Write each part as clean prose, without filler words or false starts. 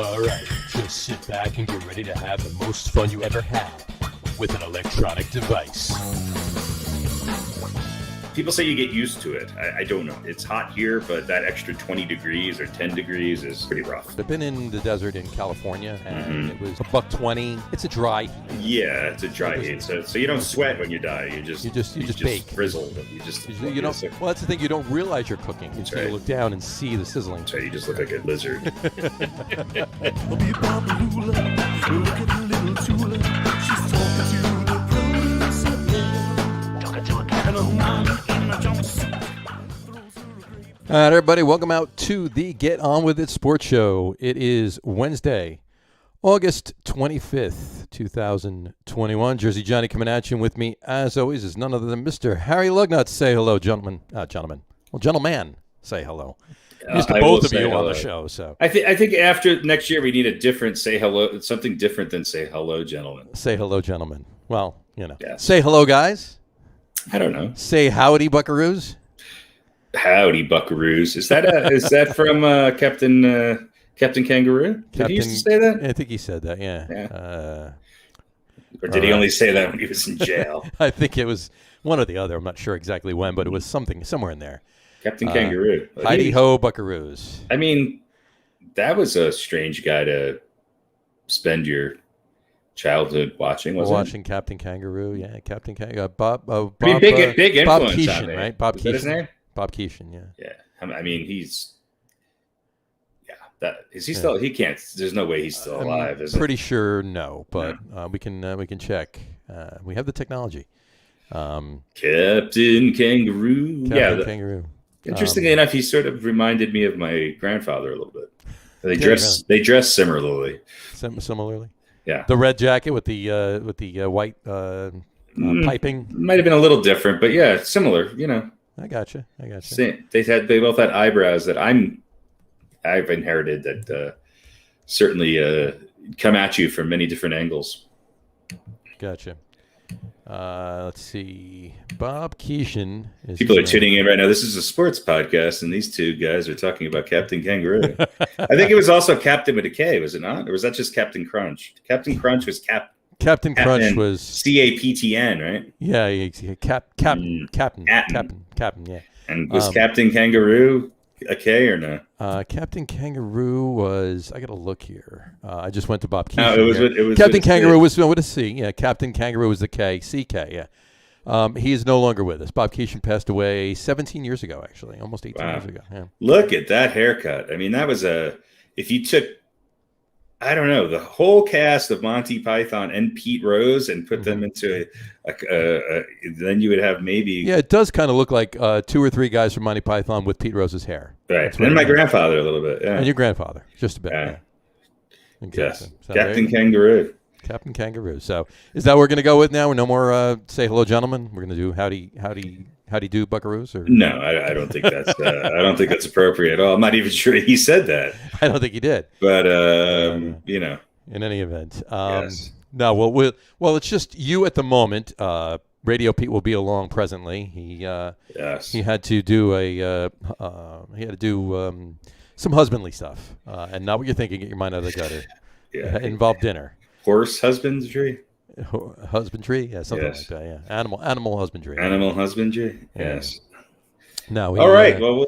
All right, just sit back and get ready to have the most fun you ever had with an electronic device. People say you get used to it. I don't know. It's hot here, but that extra 20 degrees or 10 degrees is pretty rough. I've been in the desert in California, and it was $120. It's a dry heat. Yeah, it's a dry heat. So you don't sweat when you die. You just bake. Frizzle. You don't. Well, that's the thing. You don't realize you're cooking until you look down and see the sizzling. So you just look like a lizard. All right, everybody, welcome out to the Get On With It Sports Show. It is Wednesday, August 25th, 2021. Jersey Johnny coming at you, and with me, as always, is none other than Mr. Harry Lug Nutz. Say hello, gentlemen. Well, gentleman, say hello. Used to both of you hello on the show. So I think after next year we need a different say hello, something different than say hello, gentlemen. Say hello, gentlemen. Well, Yes. Say hello, guys. I don't know. Say howdy, buckaroos. Howdy, buckaroos. Is that from Captain Kangaroo? Did he used to say that? I think he said that. Yeah. Or did he only say that when he was in jail? I think it was one or the other. I'm not sure exactly when, but it was somewhere in there. Captain Kangaroo. Heidi ho, buckaroos. I mean, that was a strange guy to spend your childhood watching, wasn't watching Captain Kangaroo, yeah, Captain Kangaroo. Bob big influence Bob on Keaton, me. right? Bob Is Keaton. that his name? Bob Keaton, yeah. Yeah, I mean, is he still? He can't. There's no way he's still alive. Is pretty sure no, but we can check. We have the technology. Captain Kangaroo. Captain Kangaroo. Interestingly enough, he sort of reminded me of my grandfather a little bit. They dress similarly. Similarly. Yeah. The red jacket with the white piping. Might have been a little different, but yeah, similar. I gotcha. They both had eyebrows that I've inherited that certainly come at you from many different angles. Gotcha. Let's see. Bob Keaton is. People are tuning in right now. This is a sports podcast, and these two guys are talking about Captain Kangaroo. I think it was also Captain with a K, was it not? Or was that just Captain Crunch? Captain Crunch was Captain Crunch was CAPTN, right? Yeah, Captain. Yeah. And was Captain Kangaroo a K or no? Captain Kangaroo was. I got to look here. I just went to Bob Keaton. No, it was Captain Kangaroo was with a C. Yeah, Captain Kangaroo was the K. CK. Yeah. He is no longer with us. Bob Keaton passed away 17 years ago, actually, almost 18 years ago. Yeah. Look at that haircut. I mean, that was if you took, I don't know, the whole cast of Monty Python and Pete Rose and put them into then you would have maybe. Yeah, it does kind of look like 2 or 3 guys from Monty Python with Pete Rose's hair. Right. And my grandfather a little bit. Yeah. And your grandfather, just a bit. Yeah. Exactly. Yes. So Captain Kangaroo. Captain Kangaroo. So is that what we're going to go with now? No more say hello, gentlemen. We're going to do howdy do, buckaroos? Or? No, I don't think that's I don't think that's appropriate at all. I'm not even sure he said that. I don't think he did. But in any event, yes. No. Well, it's just you at the moment. RadioPete will be along presently. He had to do some husbandly stuff, and not what you're thinking. Get your mind out of the gutter. Yeah, it involved dinner. Horse husbandry. Husbandry, yeah, something like that. Yeah, animal husbandry. Animal husbandry. Yes. No. All right. Well,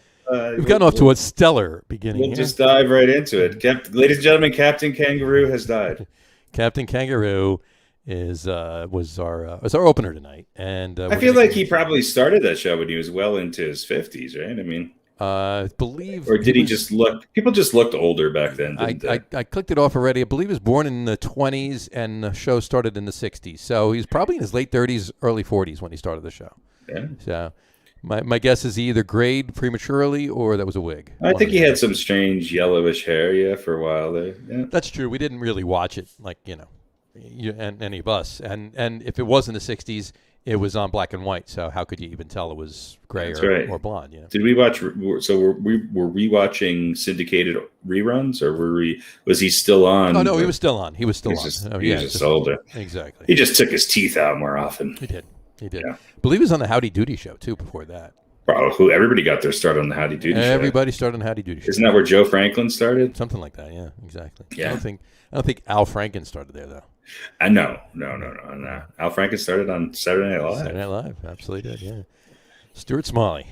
we've gotten off to a stellar beginning. We'll just dive right into it. Ladies and gentlemen, Captain Kangaroo has died. Captain Kangaroo was our opener tonight, and I feel like he probably started that show when he was well into his 50s, right? I mean. I believe, or did he just look? People just looked older back then. I clicked it off already. I believe he was born in the 20s, and the show started in the 60s. So he's probably in his late 30s, early 40s when he started the show. Yeah. So my guess is he either grayed prematurely or that was a wig. I think he had some strange yellowish hair, for a while there. Yeah. That's true. We didn't really watch it, and any of us. And if it was in the 60s. It was on black and white, so how could you even tell it was gray or blonde? Yeah. Did we watch? So were we watching syndicated reruns, or was he still on? Oh no, he was still on. He was just older. Exactly. He just took his teeth out more often. He did. Yeah. I believe he was on the Howdy Doody show too before that. Who everybody got their start on the Howdy Doody show. Everybody started on Howdy Doody show. Isn't that where Joe Franklin started? Something like that. Yeah, exactly. Yeah. I don't think Al Franken started there though. No. Al Franken started on Saturday Night Live. Saturday Night Live, absolutely did. Yeah. Stuart Smalley.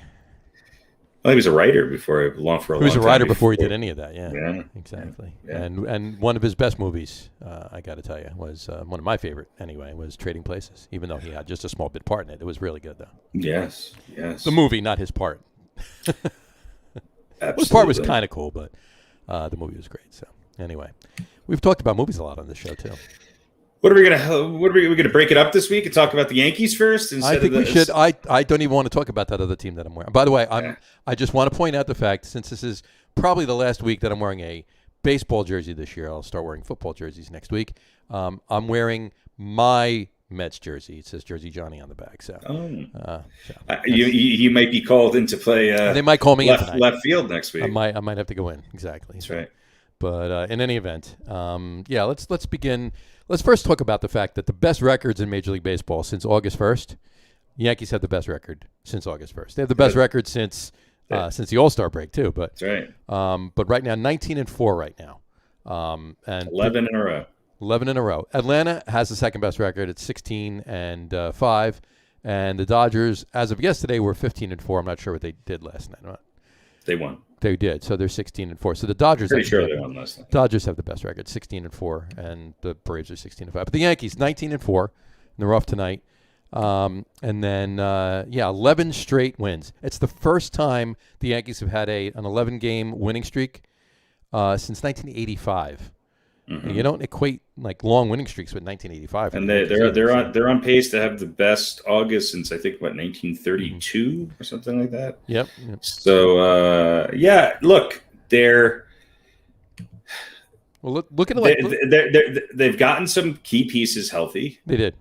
Well, he was a writer before He was a writer before he did any of that. Yeah. Yeah. Exactly. Yeah. And one of his best movies, I got to tell you, was one of my favorite anyway, was Trading Places. Even though he had just a small bit part in it, it was really good though. Yes. The movie, not his part. Absolutely. His part was kind of cool, but the movie was great. So anyway, we've talked about movies a lot on this show too. What are we gonna break it up this week and talk about the Yankees first? I think we should. I don't even want to talk about that other team that I'm wearing. By the way, I just want to point out the fact, since this is probably the last week that I'm wearing a baseball jersey this year, I'll start wearing football jerseys next week. I'm wearing my Mets jersey. It says Jersey Johnny on the back. So, you might be called in to play. They might call me left field next week. I might have to go in. Exactly. That's right. But in any event, let's begin. Let's first talk about the fact that the best records in Major League Baseball since August 1st, the Yankees have the best record since August 1st. They have the best record since the All-Star break too. But that's right. But right now, 19-4 right now, and 11 in a row. 11 in a row. Atlanta has the second best record at 16-5, and the Dodgers, as of yesterday, were 15-4. I'm not sure what they did last night. They won. They did. So they're 16-4. So the Dodgers. Pretty sure they won last night. Dodgers have the best record, 16-4, and the Braves are 16-5. But the Yankees, 19-4, and they're off tonight. And then 11 straight wins. It's the first time the Yankees have had an 11-game winning streak since 1985. Mm-hmm. You don't equate like long winning streaks with 1985. And they're on pace to have the best August since I think 1932 or something like that. Yep. So look, look at it. They've gotten some key pieces healthy. They did.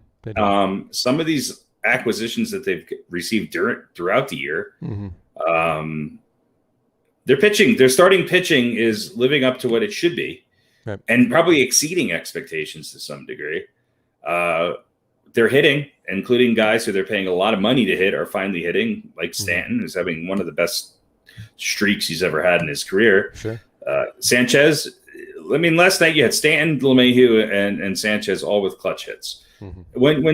Some of these acquisitions that they've received throughout the year. Mm-hmm. Their starting pitching is living up to what it should be. Right. And probably exceeding expectations to some degree. They're hitting, including guys who they're paying a lot of money to hit, are finally hitting, like Stanton, who's having one of the best streaks he's ever had in his career. Sure. Sanchez, I mean, last night you had Stanton, LeMahieu, and Sanchez all with clutch hits. Mm-hmm.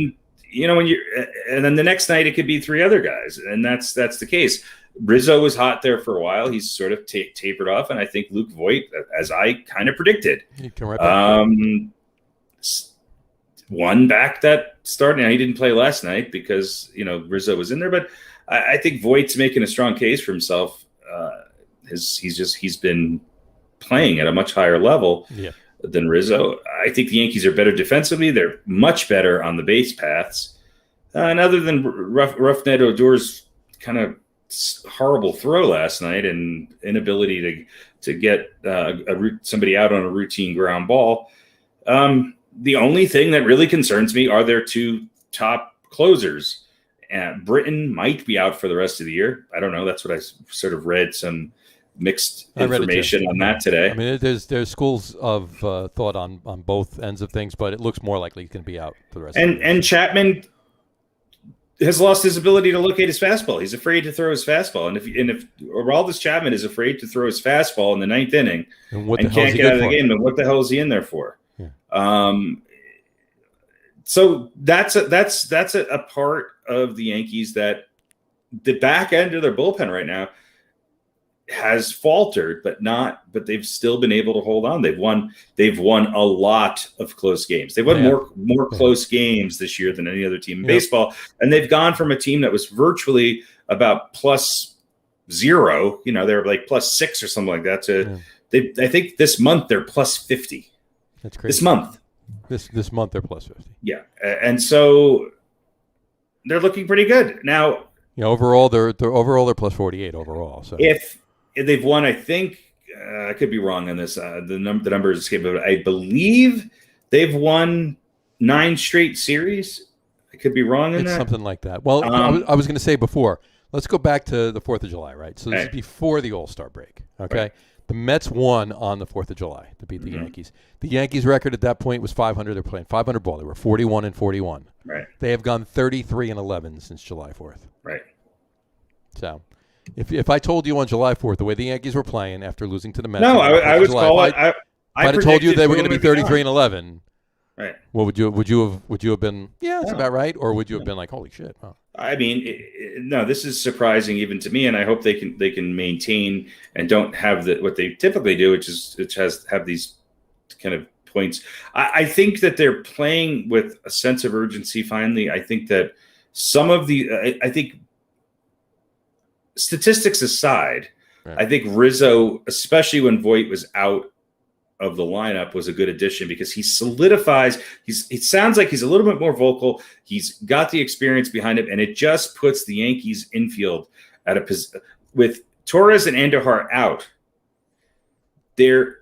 And then the next night it could be three other guys, and that's the case. Rizzo was hot there for a while. He's sort of tapered off, and I think Luke Voit, as I kind of predicted, won back that start. Now he didn't play last night because Rizzo was in there, but I think Voigt's making a strong case for himself. He's been playing at a much higher level than Rizzo. I think the Yankees are better defensively. They're much better on the base paths, and other than Rougned Odor's kind of horrible throw last night and inability to get somebody out on a routine ground ball. The only thing that really concerns me are their two top closers. Britton might be out for the rest of the year. I don't know. That's what I sort of read, some mixed information on that today. I mean, there's schools of thought on both ends of things, but it looks more likely he's going to be out for the rest of the year. And Chapman has lost his ability to locate his fastball. He's afraid to throw his fastball. And if Aroldis Chapman is afraid to throw his fastball in the ninth inning and can't get out of the game, then what the hell is he in there for? Yeah. So that's a part of the Yankees that the back end of their bullpen right now has faltered, but they've still been able to hold on. They've won a lot of close games. They've won more close games this year than any other team in baseball. And they've gone from a team that was virtually about +0, they're like +6 or something like that to I think this month they're +50. That's crazy. This month. This month they're +50. Yeah. And so they're looking pretty good. Now, overall they're +48 overall. So if they've won, I think I could be wrong on this. The numbers escape, but I believe they've won 9 straight series. I could be wrong in that. Something like that. Well, I was going to say before. Let's go back to the 4th of July, right? So this is before the All-Star break. Okay, right. The Mets won on the 4th of July to beat the Yankees. The Yankees' record at that point was 500. They're playing 500 ball. They were 41-41. Right. They have gone 33-11 since July 4th. Right. So, if I told you on July 4th the way the Yankees were playing after losing to the Mets, No, on the 4th I of was July, calling. if I had told you they were going to be 33-11. Right. Well, would you have been? Yeah, that's about right. Or would you have been like, holy shit? Huh. I mean, no, this is surprising even to me, and I hope they can maintain and don't have what they typically do, which have these kind of points. I think that they're playing with a sense of urgency. Finally, I think that some of I think statistics aside, right. I think Rizzo, especially when Voit was out of the lineup, was a good addition because he solidifies. It sounds like he's a little bit more vocal. He's got the experience behind him, and it just puts the Yankees infield at a position with Torres and Andujar out. And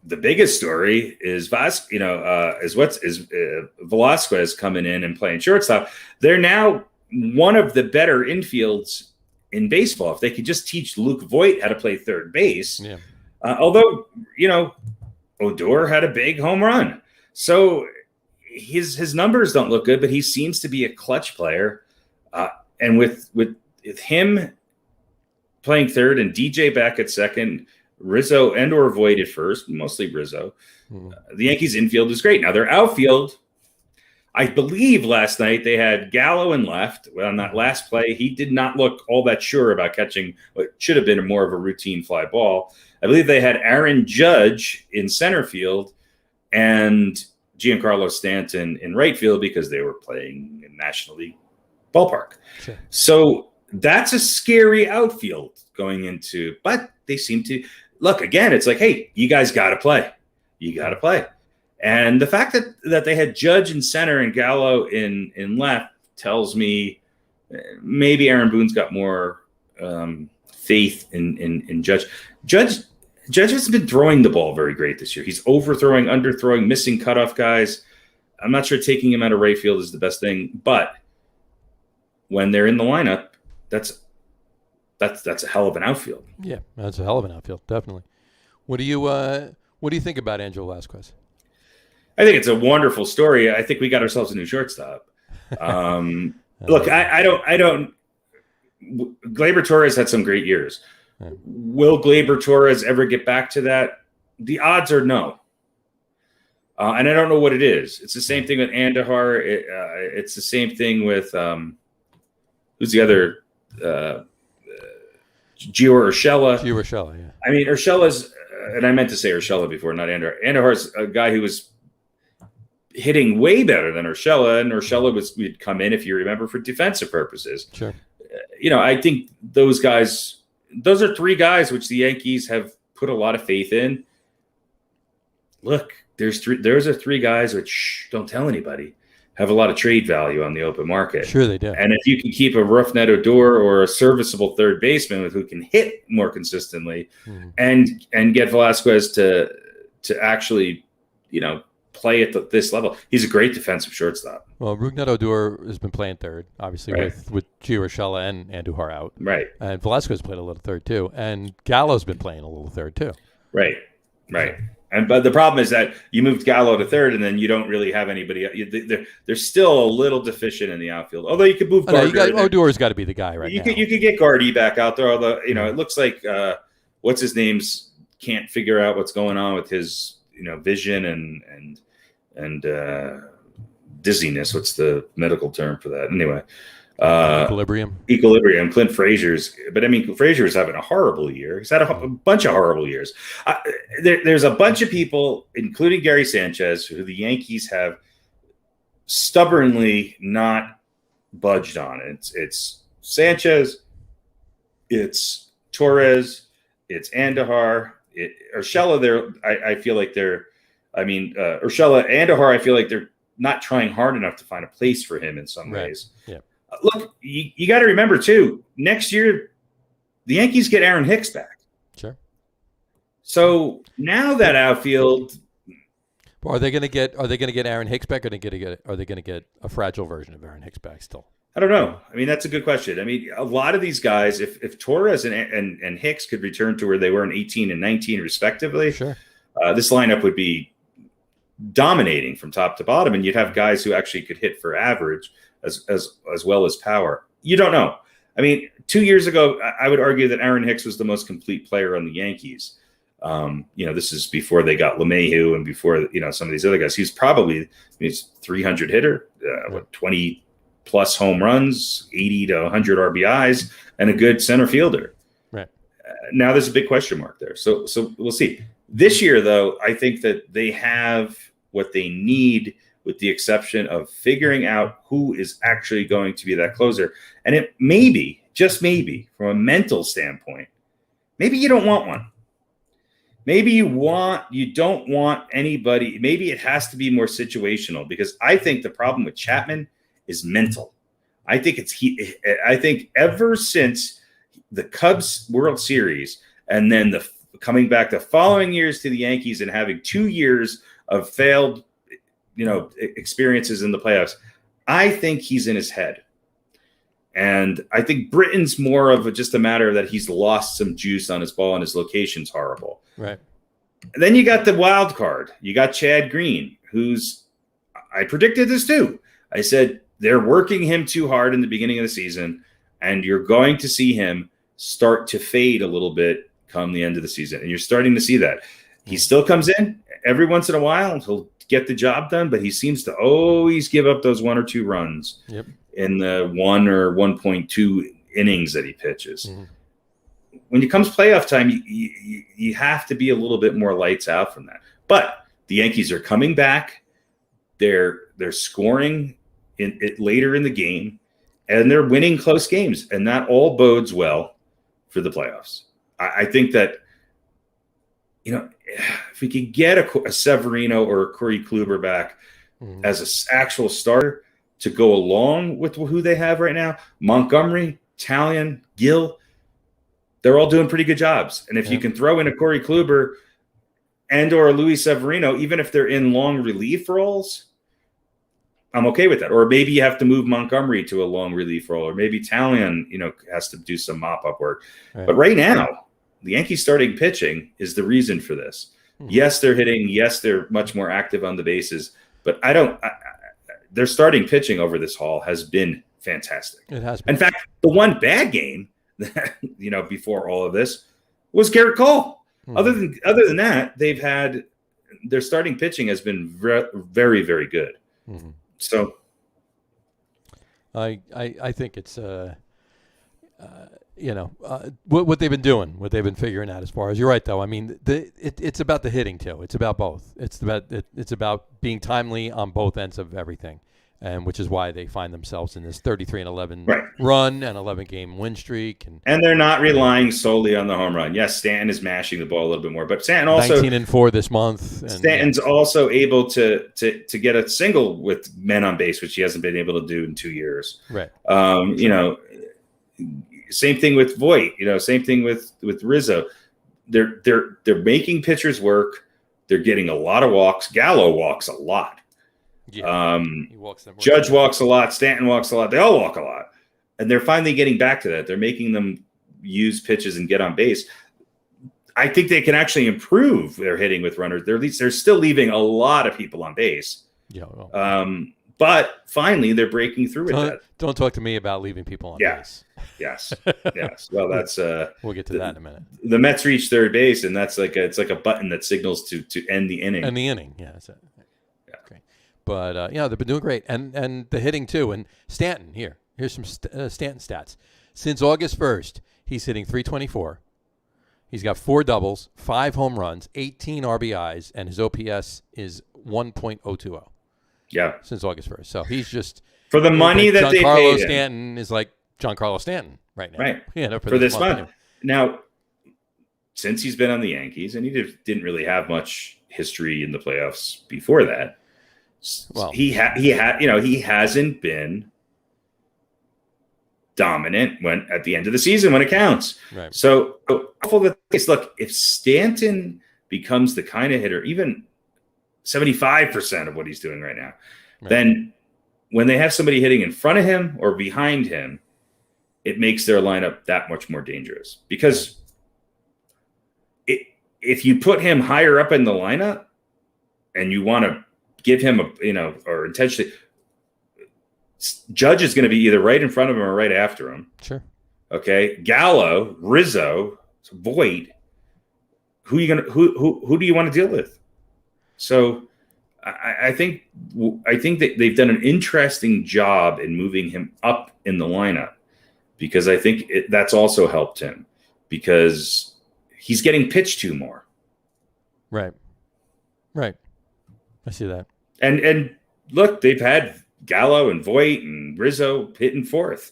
the biggest story is Velasquez coming in and playing shortstop. They're now one of the better infields in baseball. If they could just teach Luke Voit how to play third base. Yeah. Although, Odor had a big home run. So his numbers don't look good, but he seems to be a clutch player. And with him playing third and DJ back at second, Rizzo and or Voit at first, mostly Rizzo, the Yankees infield is great. Now their outfield, I believe last night they had Gallo in left. Well, on that last play, he did not look all that sure about catching what should have been more of a routine fly ball. I believe they had Aaron Judge in center field and Giancarlo Stanton in right field because they were playing in National League ballpark. Sure. So that's a scary outfield going into, but they seem to look again. It's like, hey, you guys got to play. You got to play. And the fact that they had Judge in center and Gallo in left tells me maybe Aaron Boone's got more faith in Judge. Judge hasn't been throwing the ball very great this year. He's overthrowing, underthrowing, missing cutoff guys. I'm not sure taking him out of right field is the best thing, but when they're in the lineup, that's a hell of an outfield. Yeah, that's a hell of an outfield, definitely. What do you think about Angel Lasquez? I think it's a wonderful story. I think we got ourselves a new shortstop. Look, I don't. Gleyber Torres had some great years. Yeah. Will Gleyber Torres ever get back to that? The odds are no. And I don't know what it is. It's the same thing with Andujar. It's the same thing with who's the other? Gio Urshela. Gio Urshela, yeah. I mean, Urshela's, and I meant to say Urshela before, not Andujar. Andujar's a guy who was hitting way better than Urshela, and Urshela would come in, if you remember, for defensive purposes. Sure. I think those are three guys which the Yankees have put a lot of faith in. Look, those are three guys which, don't tell anybody, have a lot of trade value on the open market. Sure they do. And if you can keep a Roughnet Odor or a serviceable third baseman who can hit more consistently and get Velasquez to actually, play at this level. He's a great defensive shortstop. Well, Rougned Odor has been playing third, obviously, right, with Gio Urshela and Andujar out. Right. And Velasquez played a little third, too. And Gallo's been playing a little third, too. Right. But the problem is that you moved Gallo to third, and then you don't really have anybody. They're still a little deficient in the outfield. Although you could move Gardner. Odor's got to be the guy now. You could get Guidry back out there. Although it looks like what's his name's can't figure out what's going on with his vision and dizziness. What's the medical term for that? Anyway, Equilibrium. Clint Frazier's, but I mean, Frazier's having a horrible year. He's had a bunch of horrible years. There's a bunch of people, including Gary Sanchez, who the Yankees have stubbornly not budged on. It's Sanchez, it's Torres, it's Andujar, Urshela. I feel like Urshela, Andujar, I feel like they're not trying hard enough to find a place for him in some ways. Yeah. Look, you got to remember too. Next year, the Yankees get Aaron Hicks back. Sure. So now that outfield, are they going to get Aaron Hicks back, or are they going to get a fragile version of Aaron Hicks back still? I don't know. I mean, that's a good question. I mean, a lot of these guys, if Torres and Hicks could return to where they were in 18 and 19 respectively, sure, this lineup would be dominating from top to bottom, and you'd have guys who actually could hit for average as well as power. you don't know. I mean, 2 years ago, I would argue that Aaron Hicks was the most complete player on the Yankees. This is before they got LeMahieu and before, some of these other guys. He's 300 hitter, 20 plus home runs, 80 to 100 RBIs, and a good center fielder. Right. Now there's a big question mark there. So we'll see. This year, though, I think that they have what they need, with the exception of figuring out who is actually going to be that closer. And it maybe, just maybe, from a mental standpoint, maybe you don't want one. Maybe you don't want anybody. Maybe it has to be more situational, because I think the problem with Chapman is mental. I think ever since the Cubs World Series and then coming back the following years to the Yankees and having 2 years of failed, experiences in the playoffs, I think he's in his head. And I think Britton's more of just a matter of that he's lost some juice on his ball and his location's horrible. Right. And then you got the wild card. You got Chad Green, I predicted this too. I said they're working him too hard in the beginning of the season, and you're going to see him start to fade a little bit come the end of the season. And you're starting to see that. He still comes in every once in a while. He'll get the job done, but he seems to always give up those 1 or 2 runs in the 1 or 1.2 innings that he pitches. Mm-hmm. When it comes playoff time, you have to be a little bit more lights out from that. But the Yankees are coming back. They're scoring later in the game, and they're winning close games, and that all bodes well for the playoffs. I think that, if we could get a Severino or a Corey Kluber back as an actual starter to go along with who they have right now, Montgomery, Talion, Gill, they're all doing pretty good jobs. And if you can throw in a Corey Kluber and or a Luis Severino, even if they're in long relief roles, I'm okay with that. Or maybe you have to move Montgomery to a long relief role, or maybe Talion, has to do some mop-up work. Right. But right now, the Yankees starting pitching is the reason for this. Mm-hmm. Yes, they're hitting. Yes, they're much more active on the bases. But their starting pitching over this haul has been fantastic. It has been. In fact, the one bad game, before all of this, was Garrett Cole. Mm-hmm. Other than that, their starting pitching has been very, very good. Mm-hmm. So, I think it's what they've been doing, what they've been figuring out. As far as you're right, though. I mean, it's about the hitting too. It's about both. It's about being timely on both ends of everything, and which is why they find themselves in this 33-11 run and 11-game win streak. And they're not relying solely on the home run. Yes, Stanton is mashing the ball a little bit more, but Stanton also 19-4 this month. And, Stanton's also able to get a single with men on base, which he hasn't been able to do in 2 years. Right. Same thing with Voit. Same thing with Rizzo. They're making pitchers work. They're getting a lot of walks. Gallo walks a lot. Yeah, he walks them. Judge walks a lot. Stanton walks a lot. They all walk a lot, and they're finally getting back to that. They're making them use pitches and get on base. I think they can actually improve their hitting with runners. They're still leaving a lot of people on base. Yeah. Well. But finally, they're breaking through with that. Don't talk to me about leaving people on base. Yes. Well, that's we'll get to that in a minute. The Mets reach third base, and that's it's like a button that signals to end the inning. End the inning, yeah. That's it. Yeah. Great. But they've been doing great, and the hitting too. And Stanton, here's some Stanton stats. Since August 1st, he's hitting .324. He's got 4 doubles, 5 home runs, 18 RBIs, and his OPS is 1.020. Yeah. Since August 1st. So he's just for the money that they paid Giancarlo Stanton is like Giancarlo Stanton right now. Right. For this month. Now, since he's been on the Yankees, and he didn't really have much history in the playoffs before that. Well, he hasn't been dominant at the end of the season when it counts. Right. So look, if Stanton becomes the kind of hitter, even 75% of what he's doing right now, then when they have somebody hitting in front of him or behind him, it makes their lineup that much more dangerous. Because if you put him higher up in the lineup and you want to give him or intentionally, Judge is going to be either right in front of him or right after him. Sure. Okay. Gallo, Rizzo, Voit. Who do you want to deal with? So I think that they've done an interesting job in moving him up in the lineup, because I think that's also helped him, because he's getting pitched to more. Right. I see that. And look, they've had Gallo and Voit and Rizzo hitting fourth.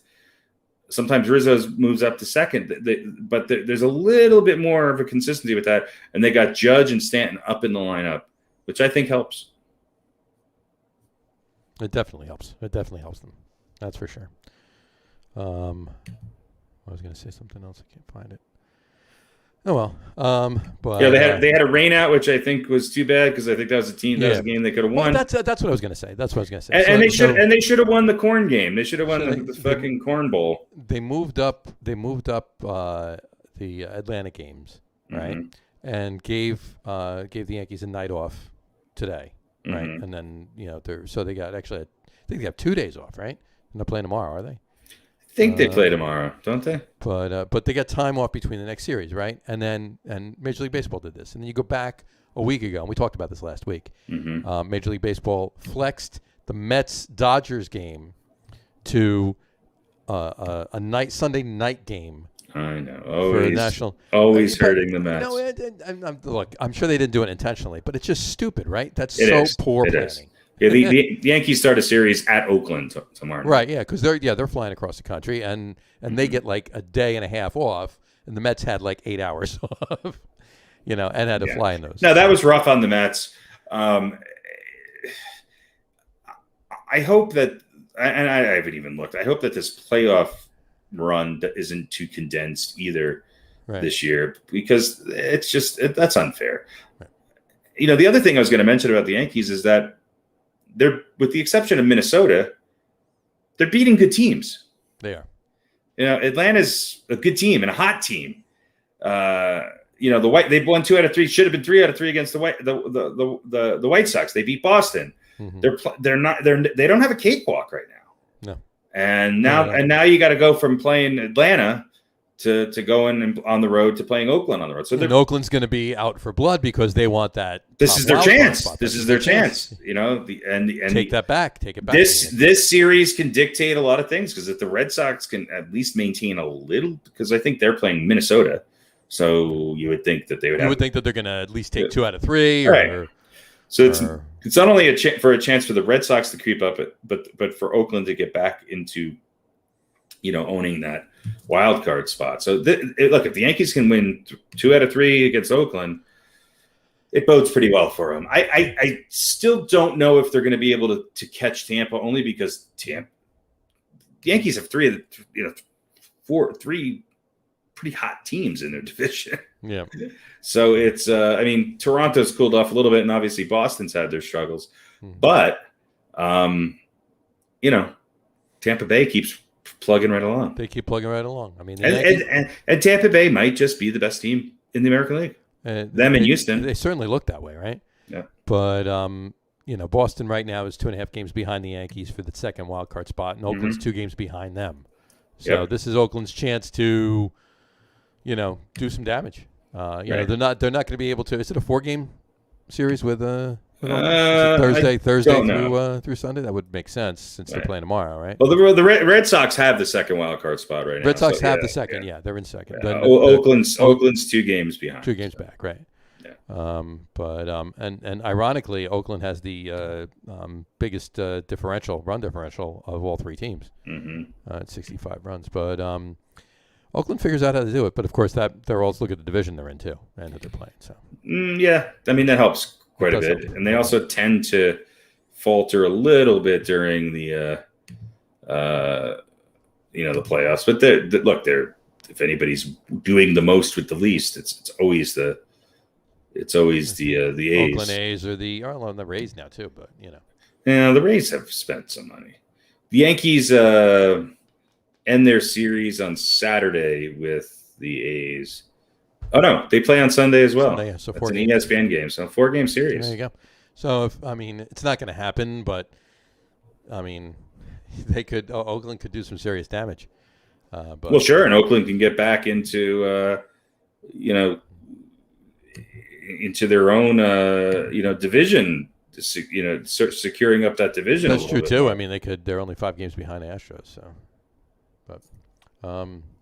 Sometimes Rizzo moves up to second, but there's a little bit more of a consistency with that. And they got Judge and Stanton up in the lineup, which I think helps. It definitely helps. It definitely helps them. That's for sure. I was going to say something else. I can't find it. Oh well. But yeah, they had a rain out, which I think was too bad, because I think that was a team that was a game they could have won. Well, that's what I was going to say. And they should have won the corn game. They should have won the fucking corn bowl. They moved up the Atlanta games, right? Mm-hmm. And gave the Yankees a night off today, right? Mm-hmm. And then they got I think they have 2 days off, right? And they're playing tomorrow, are they? I think they play tomorrow, don't they? But they got time off between the next series, right? And Major League Baseball did this, and then you go back a week ago, and we talked about this last week. Mm-hmm. Major League Baseball flexed the Mets-Dodgers game to a Sunday night game. I know. Always hurting the Mets. Look, I'm sure they didn't do it intentionally, but it's just stupid, right? That's poor planning. Yeah, the Yankees start a series at Oakland tomorrow night. Right, yeah, because they're flying across the country, and they get like a day and a half off, and the Mets had like 8 hours off, and had to fly in those. No, that was rough on the Mets. I hope that, and I haven't even looked, I hope that this playoff run isn't too condensed either this year, because that's unfair. Right. The other thing I was going to mention about the Yankees is that they're, with the exception of Minnesota, they're beating good teams. They are. Atlanta's a good team and a hot team. They've won 2 out of 3. Should have been 3 out of 3 against the White Sox. They beat Boston. Mm-hmm. They don't have a cakewalk right now. No. And now you got to go from playing Atlanta to going on the road to playing Oakland on the road. So Oakland's going to be out for blood because they want that. This is their chance. This is their chance. Take that back. Take it back. This series can dictate a lot of things, because if the Red Sox can at least maintain a little, because I think they're playing Minnesota, so you would think that they would. You would think that they're going to at least take 2 out of 3. Right. So it's not only a chance for the Red Sox to creep up, but for Oakland to get back into, owning that wild card spot. So look, if the Yankees can win 2 out of 3 against Oakland, it bodes pretty well for them. I still don't know if they're going to be able to catch Tampa, only because the Yankees have 3 pretty hot teams in their division. Yeah. So it's Toronto's cooled off a little bit, and obviously Boston's had their struggles, but Tampa Bay keeps plugging right along. They keep plugging right along. And Tampa Bay might just be the best team in the American League. Them and Houston. They certainly look that way, right? Yeah. But Boston right now is 2.5 games behind the Yankees for the second wild card spot, and Oakland's 2 games behind them. So This is Oakland's chance to, do some damage. They're not going to be able to. Is it a 4-game series with Thursday through Sunday? That would make sense since they're playing tomorrow, right? Well, the Red Sox have the second wild card spot right now. Red Sox have the second. Yeah, they're in second. Oakland's 2 games behind. 2 games back, right? Yeah. And ironically, Oakland has the biggest run differential of all 3 teams. At 65 runs, but. Oakland figures out how to do it, but of course they're also look at the division they're in too and that they're playing. So that helps quite a bit, and they also tend to falter a little bit during the playoffs. But if anybody's doing the most with the least, it's always the A's. Oakland A's or the Rays now too, but the Rays have spent some money. The Yankees end their series on Saturday with the A's. Oh no, they play on Sunday as well. Sunday, so it's an ESPN game, so 4-game series. There you go. So it's not going to happen, but they could. Oakland could do some serious damage. But well, sure, and Oakland can get back into into their own division. Securing up that division. That's true too. More. I mean, they're only 5 games behind the Astros. So, but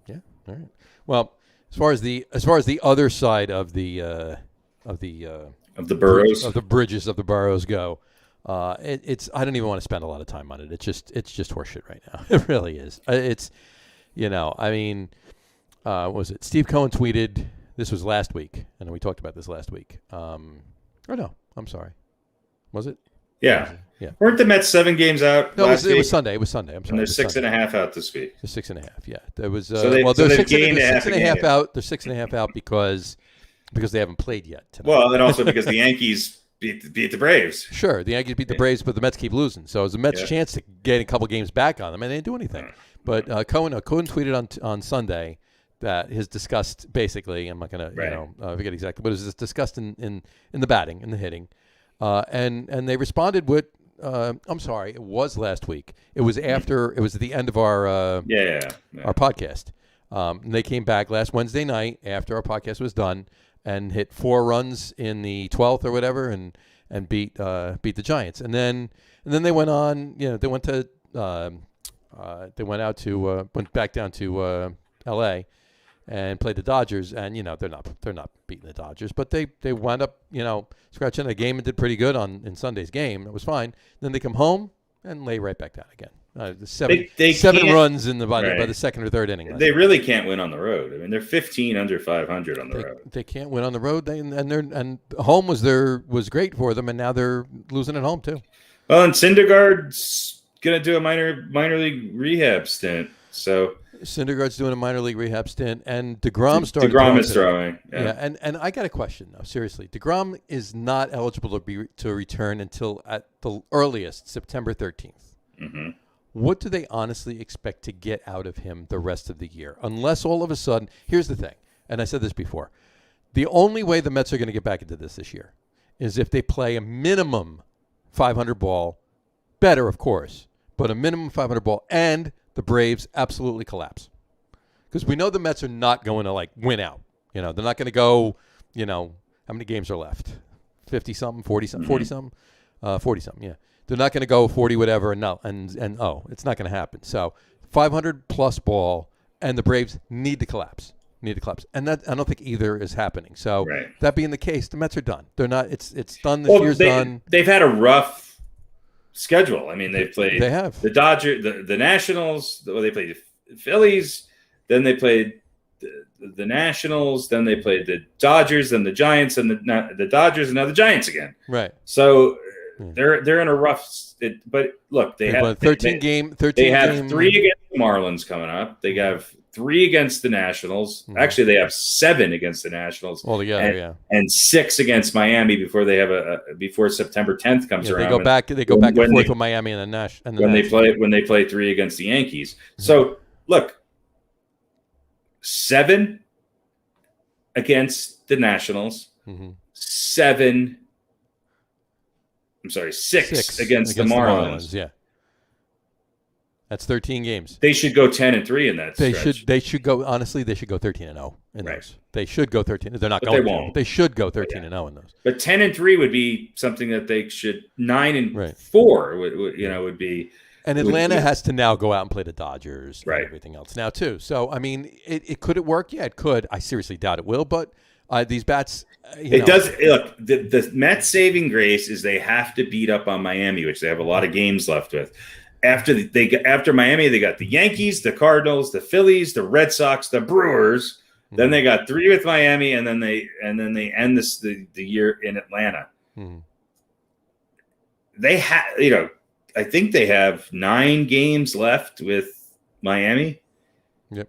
yeah, all right. Well, as far as the other side of the boroughs of the bridges of the boroughs go, it's I don't even want to spend a lot of time on it. It's just horseshit right now. It really is. It's I mean, what was it? Steve Cohen tweeted. This was last week, and we talked about this last week. Or no, I'm sorry. Was it? Yeah. Yeah. Weren't the Mets 7 games out? No, last it was week? Sunday. It was Sunday. I'm sorry. And they're 6.5 out this week. They're 6.5. Yeah. There was. So they're 6.5 out. They're 6.5 out because they haven't played yet tonight. Well, and also because the Yankees beat the Braves. Sure, the Yankees beat the Braves, but the Mets keep losing. So it was the Mets' chance to get a couple games back on them, and they didn't do anything. But Cohen tweeted on Sunday that his disgust, basically, I'm not going to forget exactly, but it was disgust in the batting, in the hitting. And they responded with, I'm sorry, it was last week. It was at the end of our our podcast. And they came back last Wednesday night after our podcast was done and hit 4 runs in the 12th or whatever and beat the Giants. And then they went on, they went back down to L.A. and played the Dodgers, and they're not beating the Dodgers, but they wound up scratching a game and did pretty good in Sunday's game. It was fine. Then they come home and lay right back down again. Seven runs in by the second or third inning. They really can't win on the road. I mean, they're 15 under 500 on the road. They can't win on the road. And home was great for them, and now they're losing at home too. Well, and Syndergaard's gonna do a minor league rehab stint. So Syndergaard's doing a minor league rehab stint, and DeGrom is throwing. Yeah, and I got a question though. Seriously, DeGrom is not eligible to return until at the earliest September 13th. Mm-hmm. What do they honestly expect to get out of him the rest of the year? Unless all of a sudden, here's the thing, and I said this before, the only way the Mets are going to get back into this year is if they play a minimum 500 ball, better of course, but a minimum 500 ball, and the Braves absolutely collapse. Because we know the Mets are not going to win out. They're not going to go, how many games are left? 50-something, 40-something, 40-something? 40-something, yeah. They're not going to go 40 whatever and it's not going to happen. So 500 plus ball, and the Braves need to collapse. And that I don't think either is happening. So that being the case, the Mets are done. They're not. It's done. This year's done. They've had a rough schedule. I mean, they have the Dodgers, the Nationals. They played the Phillies. Then they played the Nationals. Then they played the Dodgers, then the Giants, and the Dodgers, and now the Giants again. Right. So they're in a rough. But look, they have 13 game. They have 3 against the Marlins coming up. They have 3 against the Nationals. Mm-hmm. Actually, they have 7 against the Nationals altogether. And 6 against Miami before they have before September 10th comes around. They go back and forth with Miami and the Nationals. When they play 3 against the Yankees. Mm-hmm. So look, 7 against the Nationals. Mm-hmm. 6 against the Marlins. Yeah. That's 13 games. They should go 10-3 in that stretch. They should go, honestly, they should go 13-0 in those. They should go 13. They're not but going they won't. to. They should go 13-0 in those. But 10-3 would be something that they should 9-4 would be. And Atlanta has to now go out and play the Dodgers and everything else now too. So I mean, could it work? Yeah, it could. I seriously doubt it will, but these bats does look, the Mets saving grace is they have to beat up on Miami, which they have a lot of games left with. After Miami, they got the Yankees, the Cardinals, the Phillies, the Red Sox, the Brewers. Mm-hmm. Then they got 3 with Miami, and then they end the year in Atlanta. Mm-hmm. They have I think they have 9 games left with Miami. Yep.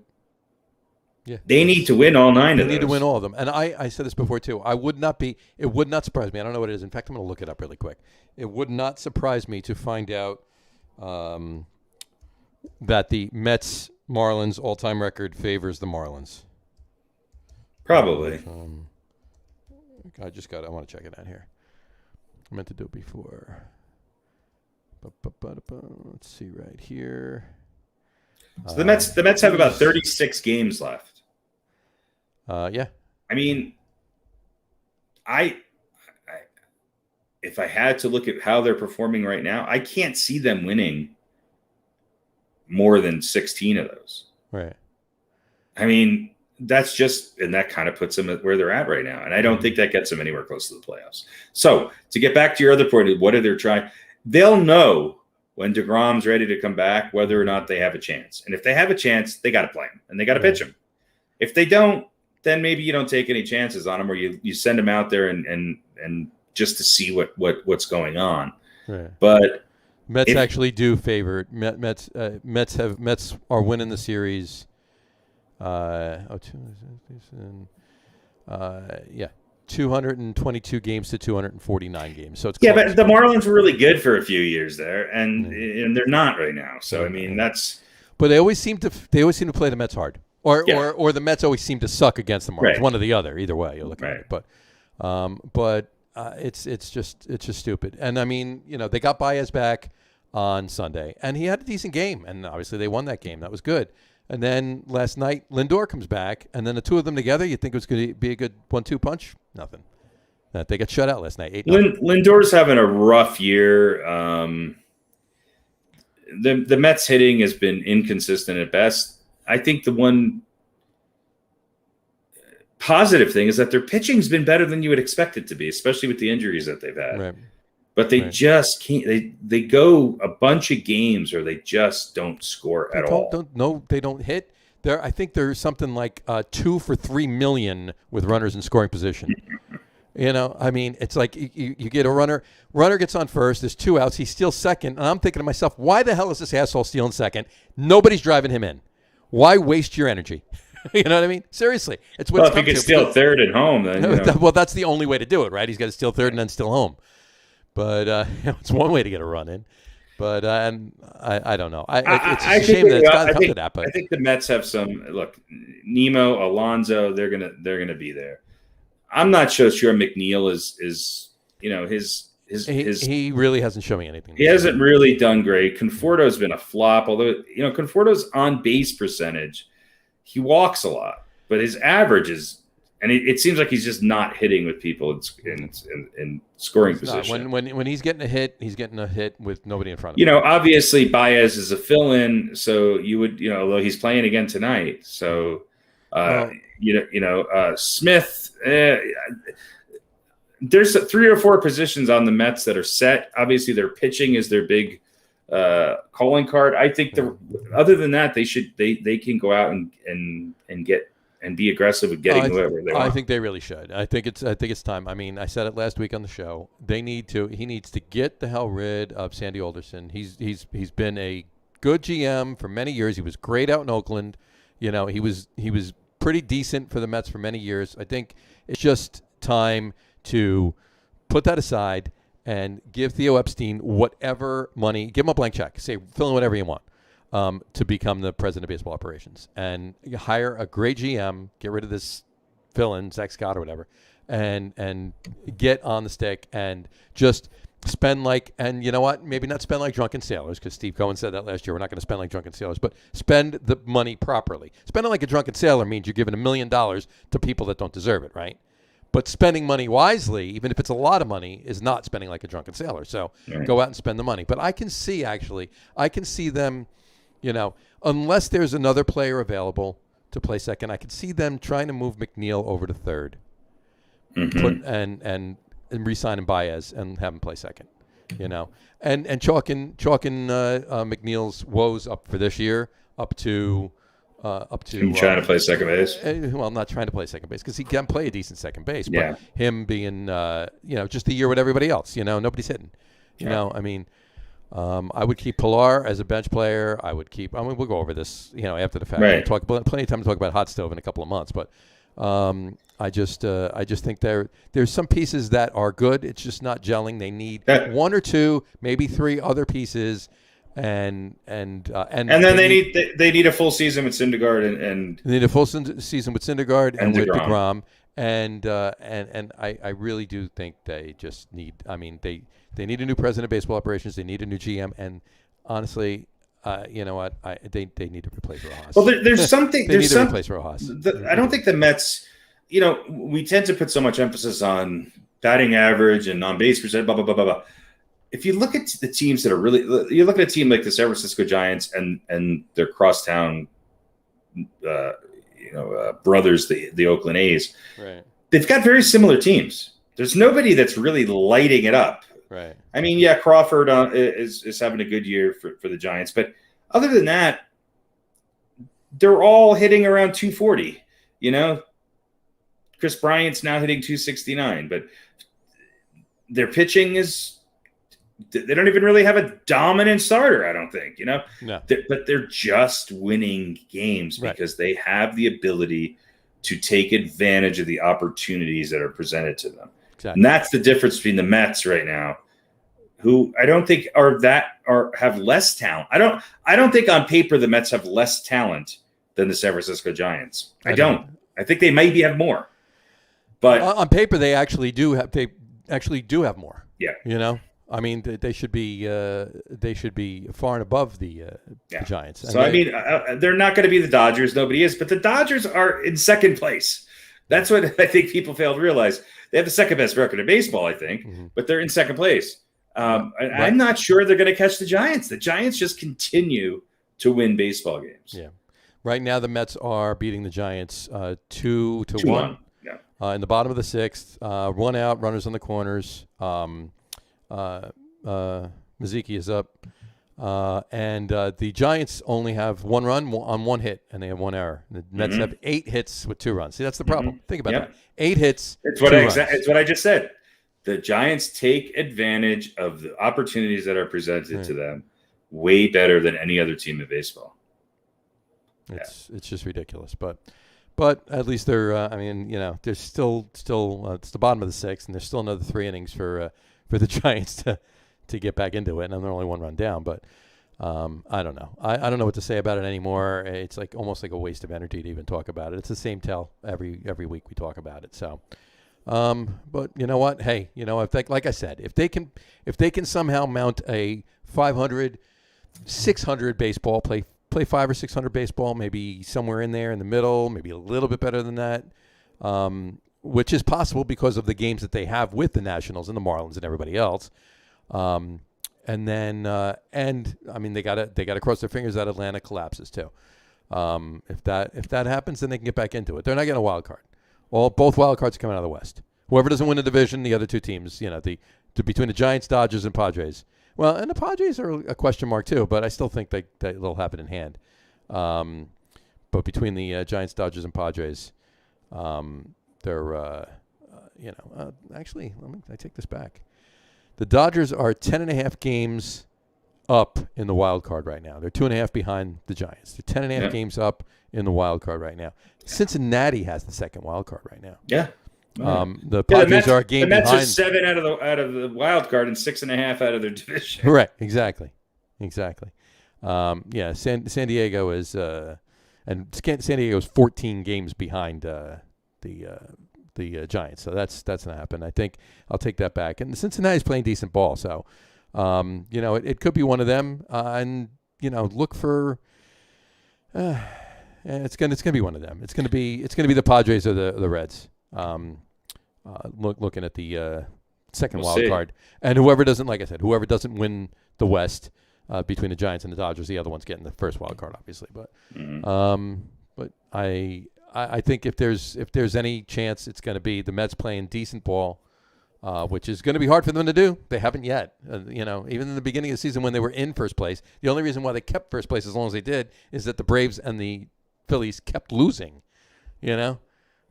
Yeah. They need to win all 9 of those. They need to win all of them. And I said this before too. It would not surprise me. I don't know what it is. In fact, I'm going to look it up really quick. It would not surprise me to find out that the Mets Marlins all-time record favors the Marlins. Probably. I want to check it out here. I meant to do it before. Let's see right here. So the Mets have about 36 games left. Yeah. I mean, if I had to look at how they're performing right now, I can't see them winning more than 16 of those. Right. I mean, that's just, and that kind of puts them at where they're at right now. And I don't think that gets them anywhere close to the playoffs. So to get back to your other point, what are they trying? They'll know when DeGrom's ready to come back, whether or not they have a chance. And if they have a chance, they got to play him and they got to pitch him. If they don't, then maybe you don't take any chances on him, or you send him out there and just to see what's going on. Right. But Mets actually do favor Mets. Mets are winning the series. 222 games to 249 games. So it's close. But the Marlins were really good for a few years there, and they're not right now. So I mean, that's. But they always seem to play the Mets hard, or the Mets always seem to suck against the Marlins. Right. One or the other, either way. You look at it, but it's just stupid. And I mean, they got Baez back on Sunday, and he had a decent game, and obviously they won that game. That was good. And then last night, Lindor comes back, and then the two of them together, you think it was going to be a good 1-2 punch? Nothing. They got shut out last night. Lindor's having a rough year. The Mets hitting has been inconsistent at best. I think the one positive thing is that their pitching's been better than you would expect it to be, especially with the injuries that they've had. Right. But they just can't. They go a bunch of games where they just don't score at all. They don't hit. I think there's something like 2 for 3 million with runners in scoring position. I mean, it's like you get a runner gets on first. There's 2 outs. He steals second, and I'm thinking to myself, why the hell is this asshole stealing second? Nobody's driving him in. Why waste your energy? You know what I mean? Seriously, it's what. Well, if he could steal third at home, then well, that's the only way to do it, right? He's got to steal third and then steal home. But it's one way to get a run in. But I don't know. It's a shame that it's got to come to that. But I think the Mets have some look. Nemo, Alonso, they're gonna be there. I'm not sure McNeil is he really hasn't shown me anything. He hasn't really done great. Conforto's been a flop. Although Conforto's on base percentage, he walks a lot, but his average is. And it seems like he's just not hitting with people in scoring position. When he's getting a hit with nobody in front of him. Obviously Baez is a fill-in, so you would, although he's playing again tonight. So, Smith, there's 3 or 4 positions on the Mets that are set. Obviously, their pitching is their big calling card. I think other than that, they can go out and get. And be aggressive with getting whoever they want. I think they really should. I think it's time. I mean, I said it last week on the show. He needs to get the hell rid of Sandy Alderson. He's been a good GM for many years. He was great out in Oakland. He was pretty decent for the Mets for many years. I think it's just time to put that aside and give Theo Epstein whatever money. Give him a blank check. Say fill in whatever you want. To become the president of baseball operations and hire a great GM, get rid of this fill-in, Zach Scott or whatever, and get on the stick and just spend and you know what? Maybe not spend like drunken sailors, because Steve Cohen said that last year. We're not going to spend like drunken sailors, but spend the money properly. Spending like a drunken sailor means you're giving $1 million to people that don't deserve it, right? But spending money wisely, even if it's a lot of money, is not spending like a drunken sailor. So Go out and spend the money. But I can see them. Unless there's another player available to play second, I could see them trying to move McNeil over to third, and re-sign Baez and have him play second. And chalking McNeil's woes up for this year up to him trying to play second base. Well, not trying to play second base because he can play a decent second base, but him being just the year with everybody else. Nobody's hitting. I mean. I would keep Pilar as a bench player. We'll go over this, after the fact. Right. We'll talk about plenty of time to talk about hot stove in a couple of months. But I just think there's some pieces that are good. It's just not gelling. They need 1 or 2, maybe 3 other pieces, and then they need a full season with Syndergaard and they need a full season with Syndergaard and with DeGrom. And I really do think they just need. I mean, they need a new president of baseball operations. They need a new GM. And honestly, you know what? They need to replace Rojas. Well, there's something. They need to replace Rojas. I don't think the Mets. You know, we tend to put so much emphasis on batting average and on base percent. Blah blah blah blah blah. If you look at the teams that are really, you look at a team like the San Francisco Giants and their crosstown, brothers, the Oakland A's. Right. They've got very similar teams. There's nobody that's really lighting it up. Right. I mean, yeah, Crawford is having a good year for the Giants, but other than that, they're all hitting around 240. You know, Chris Bryant's now hitting 269, but their pitching is. They don't even really have a dominant starter, I don't think, you know. No. But they're just winning games because they have the ability to take advantage of the opportunities that are presented to them. Exactly. And that's the difference between the Mets right now, who I don't think have less talent. I don't think on paper the Mets have less talent than the San Francisco Giants. I don't. I think they maybe have more. But on paper they actually do have more. Yeah. You know? I mean, they should be far and above the Giants. So I mean, they're not going to be the Dodgers. Nobody is, but the Dodgers are in second place. That's what I think people fail to realize. They have the second best record in baseball, I think, but they're in second place. I'm not sure they're going to catch the Giants. The Giants just continue to win baseball games. Yeah. Right now, the Mets are beating the Giants 2-1. Yeah. In the bottom of the sixth, 1 out, runners on the corners. Maziki is up, and the Giants only have 1 run on 1 hit, and they have 1 error. The Mets have 8 hits with 2 runs. See, that's the problem. Think about that. 8 hits. It's what I just said. The Giants take advantage of the opportunities that are presented to them way better than any other team in baseball. It's just ridiculous, but at least they're. I mean, you know, there's still it's the bottom of the sixth, and there's still another 3 innings for the Giants to get back into it, and they're only 1 run down. But I don't know. I don't know what to say about it anymore. It's like almost like a waste of energy to even talk about it. It's the same tale every week we talk about it. So, but you know what? Hey, you know, like I said, if they can somehow mount a 500, 600 baseball, play 500 or 600 baseball, maybe somewhere in there in the middle, maybe a little bit better than that. Which is possible because of the games that they have with the Nationals and the Marlins and everybody else. And then, I mean, they gotta cross their fingers that Atlanta collapses too. If that happens, then they can get back into it. They're not getting a wild card. Both wild cards are coming out of the West. Whoever doesn't win the division, the other 2 teams, you know, between the Giants, Dodgers, and Padres. Well, and the Padres are a question mark too, but I still think that it'll happen in hand. But between the Giants, Dodgers, and Padres, they're, actually, I take this back. The Dodgers are 10.5 games up in the wild card right now. They're 2.5 behind the Giants. They're 10.5 games up in the wild card right now. Cincinnati has the second wild card right now. Yeah. The Padres are a game behind. The Mets are 7 out of the wild card and 6.5 out of their division. Right. Exactly. San Diego is, and San Diego is 14 games behind the Giants. So that's not happen. I think I'll take that back. And Cincinnati's playing decent ball, so you know, it could be one of them. And you know, look for it's gonna be one of them. It's gonna be the Padres or the Reds. Looking at the second wild card, and whoever doesn't win the West between the Giants and the Dodgers, the other one's getting the first wild card, obviously. But but I think if there's any chance, it's going to be the Mets playing decent ball, which is going to be hard for them to do. They haven't yet. You know, even in the beginning of the season when they were in first place, the only reason why they kept first place as long as they did is that the Braves and the Phillies kept losing. You know,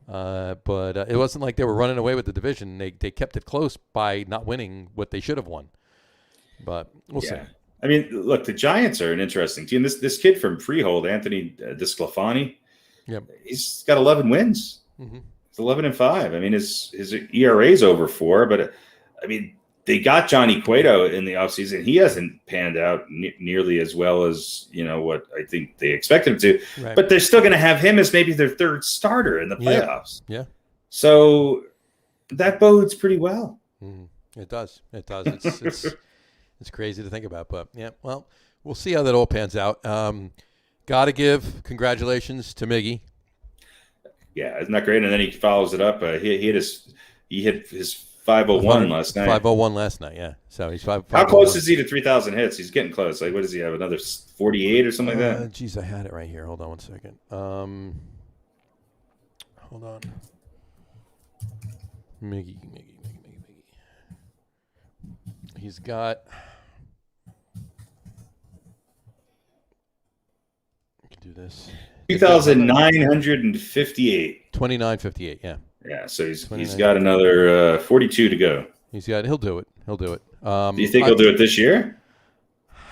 but it wasn't like they were running away with the division. They kept it close by not winning what they should have won. But we'll see. I mean, look, the Giants are an interesting team. This kid from Freehold, Anthony DeSclafani, he's got 11 wins. Mm-hmm. It's 11-5. I mean, his ERA is over 4, but I mean, they got Johnny Cueto in the offseason. He hasn't panned out nearly as well as, you know, what I think they expect him to. Right. But they're still going to have him as maybe their third starter in the playoffs. Yeah. So that bodes pretty well. It does. It does. It's crazy to think about, but yeah. Well, we'll see how that all pans out. Got to give congratulations to Miggy. Yeah, isn't that great? And then he follows it up. He hit his 501 last night. 501 last night. Yeah. So he's 5. How close is he to 3,000 hits? He's getting close. Like, what does he have? Another 48 or something like that? Geez, I had it right here. Hold on one second. Hold on. Miggy. He's got. I can do this. 2,958. 2958. Yeah. Yeah. So he's got another 42 to go. He'll do it. Do you think he'll do it this year?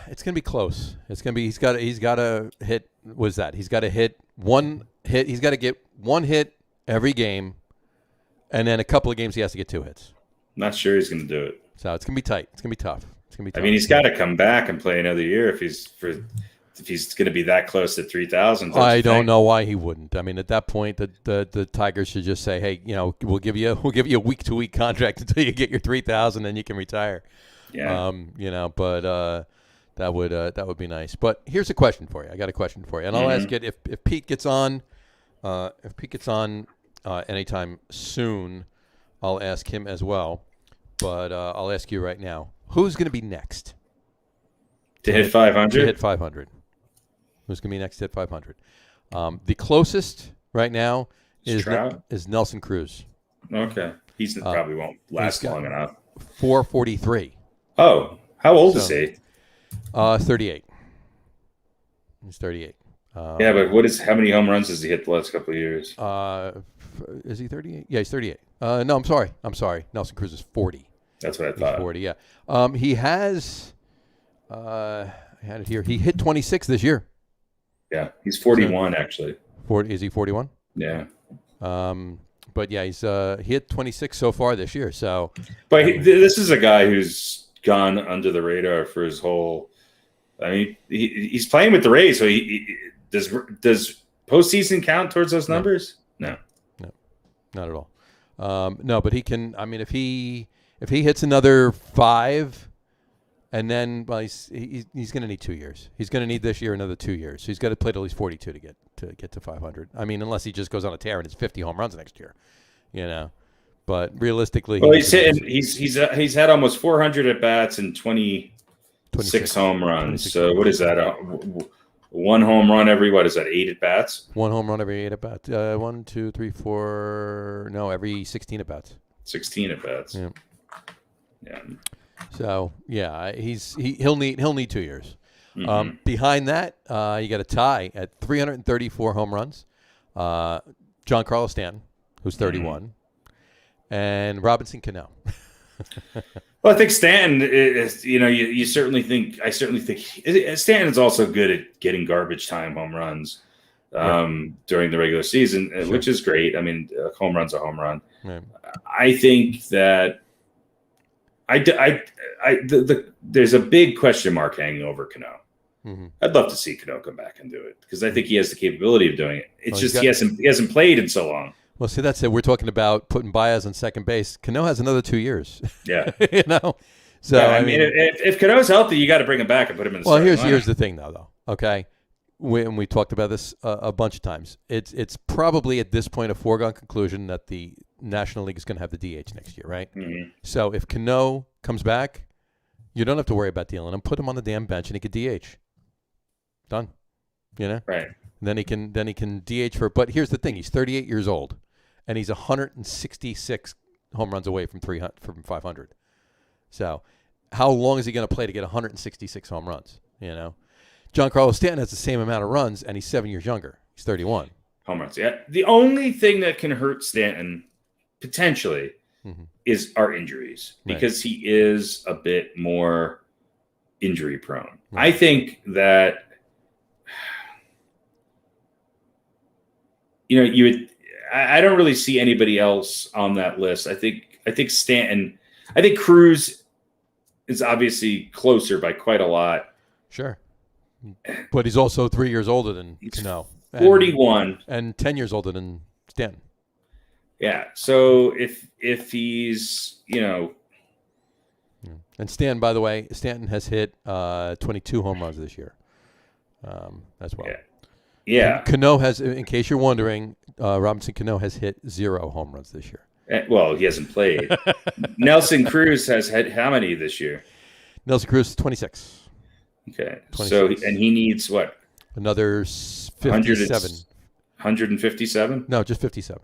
It's gonna be close. It's gonna be. He's got to hit. What's that? He's got to hit one hit. He's got to get one hit every game, and then a couple of games he has to get 2 hits. Not sure he's gonna do it. So it's gonna be tight. It's gonna be tough. I mean, he's got to come back and play another year if he's going to be that close to 3,000. I don't know why he wouldn't. I mean, at that point, the Tigers should just say, "Hey, we'll give you a week-to-week contract until you get your 3,000, then you can retire." Yeah. But that would be nice. But here's a question for you. I got a question for you, and I'll ask it if Pete gets on. If Pete gets on anytime soon, I'll ask him as well. But I'll ask you right now. Who's going to be next? To hit 500? To hit 500. Who's going to be next to hit 500? The closest right now is Nelson Cruz. Okay. He's probably won't last long enough. 443. Oh, how old is he? 38. He's 38. Yeah, but how many home runs has he hit the last couple of years? Is he 38? Yeah, he's 38. No, I'm sorry. Nelson Cruz is 40. That's what I thought. He's 40, yeah. He has, I had it here. He hit 26 this year. Yeah, he's 41 actually. 40, is he 41? Yeah. But yeah, he hit 26 so far this year. So, but this is a guy who's gone under the radar for his whole. I mean, he's playing with the Rays, so does postseason count towards those numbers? No, not at all. No, but he can. I mean, if he hits another 5, and then he's going to need 2 years. He's going to need this year another 2 years. So he's got to play at least 42 to get to 500. I mean, unless he just goes on a tear and it's 50 home runs next year, But realistically, he's had almost 400 at bats and 26 home runs. So what is that? One home run every 8 at bats? One home run every 8 at bats. 1, 2, 3, 4. No, every 16 at bats. 16 at bats. Yeah. Yeah. So yeah, he'll need 2 years. Mm-hmm. Behind that, you got a tie at 334 home runs. Giancarlo Stanton, who's 31, and Robinson Cano. Well, I think Stanton is. You certainly think. I certainly think Stanton is also good at getting garbage time home runs during the regular season, which is great. I mean, home run's a home run. Right. I think that. There's a big question mark hanging over Cano. Mm-hmm. I'd love to see Cano come back and do it because I think he has the capability of doing it. It's he hasn't played in so long. Well, see, that's it. We're talking about putting Baez on second base. Cano has another 2 years. Yeah, So yeah, I mean, if Cano's healthy, you got to bring him back and put him in. Here's the thing, though. Okay, we talked about this a bunch of times. It's probably at this point a foregone conclusion that the National League is going to have the DH next year, right? Mm-hmm. So if Cano comes back, you don't have to worry about dealing him. Put him on the damn bench and he could DH. Done. Right. Then he can DH for. But here's the thing: he's 38 years old, and he's 166 home runs away from 500. So, how long is he going to play to get 166 home runs? Giancarlo Stanton has the same amount of runs, and he's 7 years younger. He's 31. Home runs. Yeah. The only thing that can hurt Stanton potentially is our injuries because he is a bit more injury prone. Right. I think that. I don't really see anybody else on that list. I think Stanton. I think Cruz is obviously closer by quite a lot. Sure, but he's also 3 years older than Cano. 41 and 10 years older than Stanton. Yeah. So if he's, And Stanton, by the way, Stanton has hit 22 home runs this year as well. Yeah. Cano has, in case you're wondering, Robinson Cano has hit 0 home runs this year. Well, he hasn't played. Nelson Cruz has had how many this year? Nelson Cruz, 26. Okay. 26. So, and he needs what? Another 57. 157? No, just 57.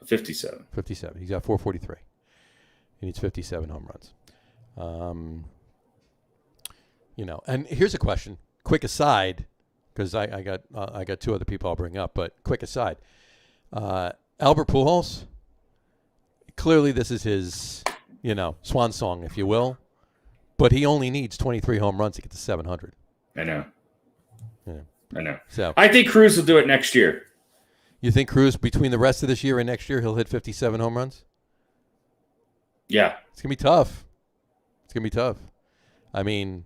57. 57. He's got 443. He needs 57 home runs. And here's a question. Quick aside, because I got 2 other people I'll bring up, but quick aside. Albert Pujols, clearly this is his, swan song, if you will, but he only needs 23 home runs to get to 700. I know. Yeah. I know. So I think Cruz will do it next year. You think Cruz, between the rest of this year and next year, he'll hit 57 home runs? Yeah. It's going to be tough. It's going to be tough. I mean,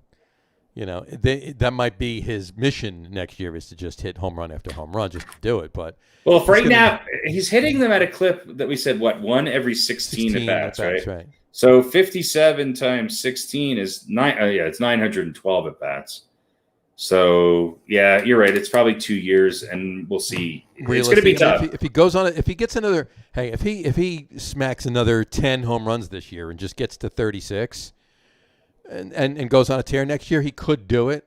that might be his mission next year, is to just hit home run after home run just to do it. But well, if right now he's hitting them at a clip that we said, one every 16 at bats, right? So 57 times 16 is 9. It's 912 at bats. So yeah, you're right. It's probably 2 years, and we'll see. It's going to be tough. If he goes on it, if he gets another, if he smacks another 10 home runs this year and just gets to 36, and goes on a tear next year, he could do it.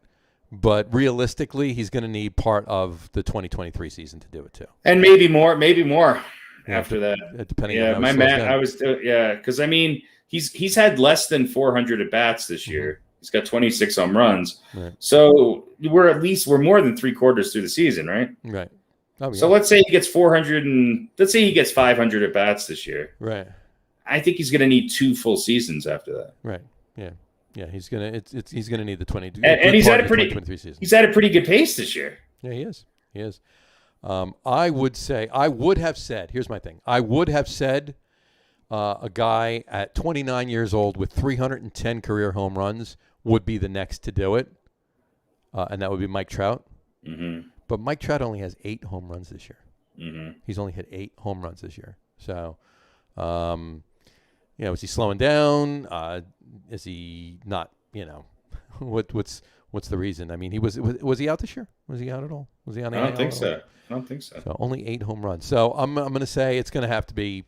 But realistically, he's going to need part of the 2023 season to do it too, and maybe more after that. Depending on how my man, because I mean he's had less than 400 at bats this year. He's got 26 home runs. Right. So we're more than 3/4 through the season, right? Right. Oh, yeah. So let's say he gets 400 and let's say he gets 500 at bats this year. Right. I think he's going to need 2 full seasons after that. Right. Yeah. Yeah. He's gonna need the 20. And he's had a pretty good pace this year. Yeah, he is. He is. I would have said. Here's my thing. I would have said a guy at 29 years old with 310 career home runs would be the next to do it, and that would be Mike Trout. Mm-hmm. But Mike Trout only has 8 home runs this year. Mm-hmm. He's only hit 8 home runs this year. So, is he slowing down? Is he not? What's the reason? I mean, was he out this year? Was he out at all? Was he on? I don't think so. So only 8 home runs. So I'm going to say it's going to have to be,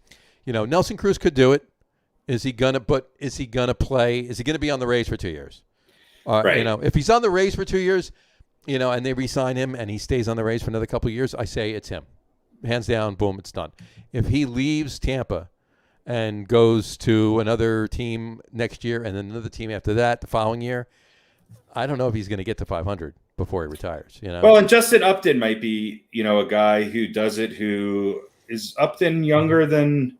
Nelson Cruz could do it. Is he gonna play? Is he going to be on the Rays for 2 years? Right. If he's on the Rays for 2 years, and they re-sign him and he stays on the Rays for another couple of years, I say it's him. Hands down, boom, it's done. If he leaves Tampa and goes to another team next year and then another team after that the following year, I don't know if he's going to get to 500 before he retires. Well, and Justin Upton might be, a guy who does it. Who is Upton younger than?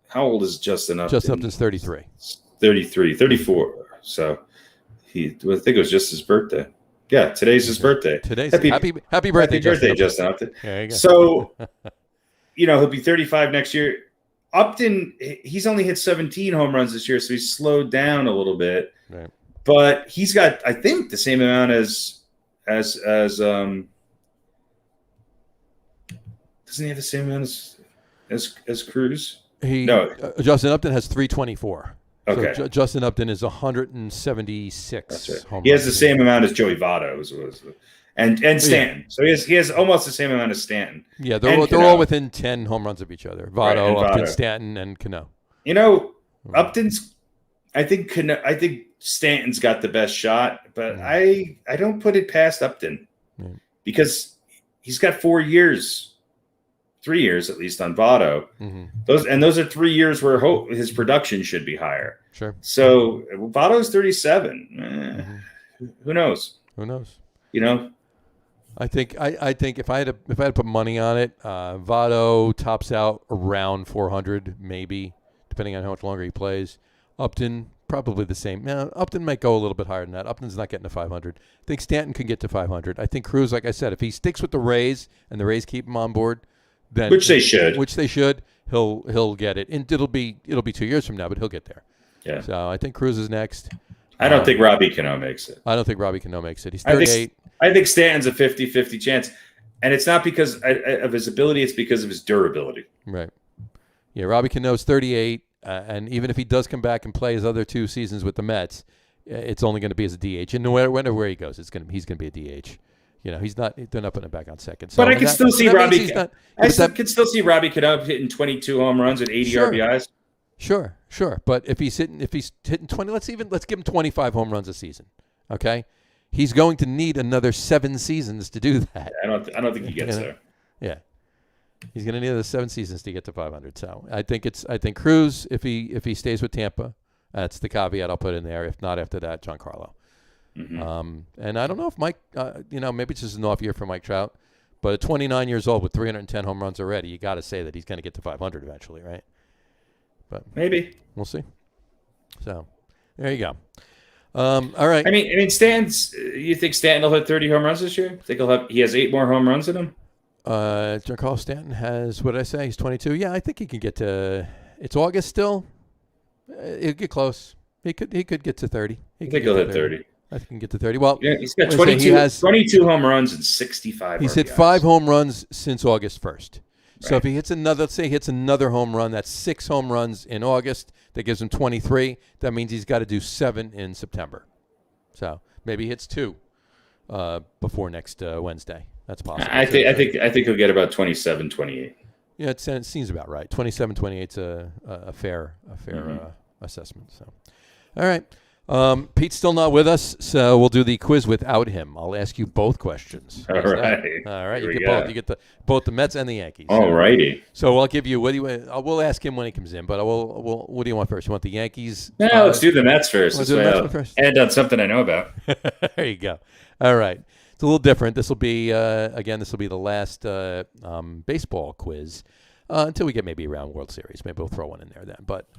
How old is Justin Upton? Justin Upton's 33. 34. So I think it was just his birthday. Yeah, today's his birthday. Happy birthday, Justin Upton. There you go. So, he'll be 35 next year. Upton, he's only hit 17 home runs this year, so he's slowed down a little bit. Right. But he's got, I think, the same amount as doesn't he have the same amount as Cruz? No. Justin Upton has 324. Okay. So Justin Upton is 176. That's right. He has the same amount as Joey Votto and Stanton. So he has almost the same amount as Stanton. Yeah, they're all within 10 home runs of each other. Votto, Upton, Stanton, and Cano. Upton's. I think Stanton's got the best shot, but I don't put it past Upton because he's got 4 years. 3 years at least on Votto. Mm-hmm. Those are 3 years where his production should be higher. Sure. So Votto's 37. Who knows? Who knows? I think if I had to put money on it, Votto tops out around 400, maybe, depending on how much longer he plays. Upton probably the same. Now, Upton might go a little bit higher than that. Upton's not getting to 500. I think Stanton can get to 500. I think Cruz, like I said, if he sticks with the Rays and the Rays keep him on board. Then, which they should. He'll get it, and it'll be 2 years from now, but he'll get there. Yeah. So I think Cruz is next. I don't think Robbie Cano makes it. I don't think Robbie Cano makes it. He's 38. I think Stanton's a 50-50 chance. And it's not because of his ability; it's because of his durability. Right. Yeah, Robbie Cano's 38, and even if he does come back and play his other 2 seasons with the Mets, it's only going to be as a DH. And no matter where he goes, he's going to be a DH. You know, they're not putting him back on second. So, but I can still see Robbie. I can still see Robbie Cano hitting 22 home runs at 80 RBIs. Sure. But if he's hitting 20, let's give him 25 home runs a season. Okay, he's going to need another 7 seasons to do that. I don't think he gets there. Yeah, he's going to need another 7 seasons to get to 500. So I think Cruz, if he stays with Tampa, that's the caveat I'll put in there. If not, after that, Giancarlo. Mm-hmm. And I don't know if Mike, maybe it's just an off year for Mike Trout, but at 29 years old with 310 home runs already, you got to say that he's going to get to 500 eventually, right? But maybe we'll see. So there you go. All right. I mean, Stanton's. You think Stanton will hit 30 home runs this year? Think he has 8 more home runs in him? Giancarlo Stanton has, what did I say? He's 22. Yeah, I think he can get to. It's August still. He'll get close. He could get to 30. I think he'll hit 30. I think he can get to 30. Well, yeah, he's got 22 home runs and 65. He's RBIs. hit 5 home runs since August 1st. So right. if he hits another home run, that's 6 home runs in August. That gives him 23. That means he's got to do 7 in September. So maybe he hits 2 before next Wednesday. That's possible. I think he'll get about 27, 28. Yeah, it seems about right. 27, 28 is a fair assessment. So, all right. Pete's still not with us, so we'll do the quiz without him. I'll ask you both questions. All right. All right. You get both. You get both the Mets and the Yankees. All righty. So I'll give you. We'll ask him when he comes in, but what do you want first? You want the Yankees? No, let's do the Mets first. And on something I know about. There you go. All right. It's a little different. This will be the last baseball quiz until we get maybe around World Series. Maybe we'll throw one in there then. But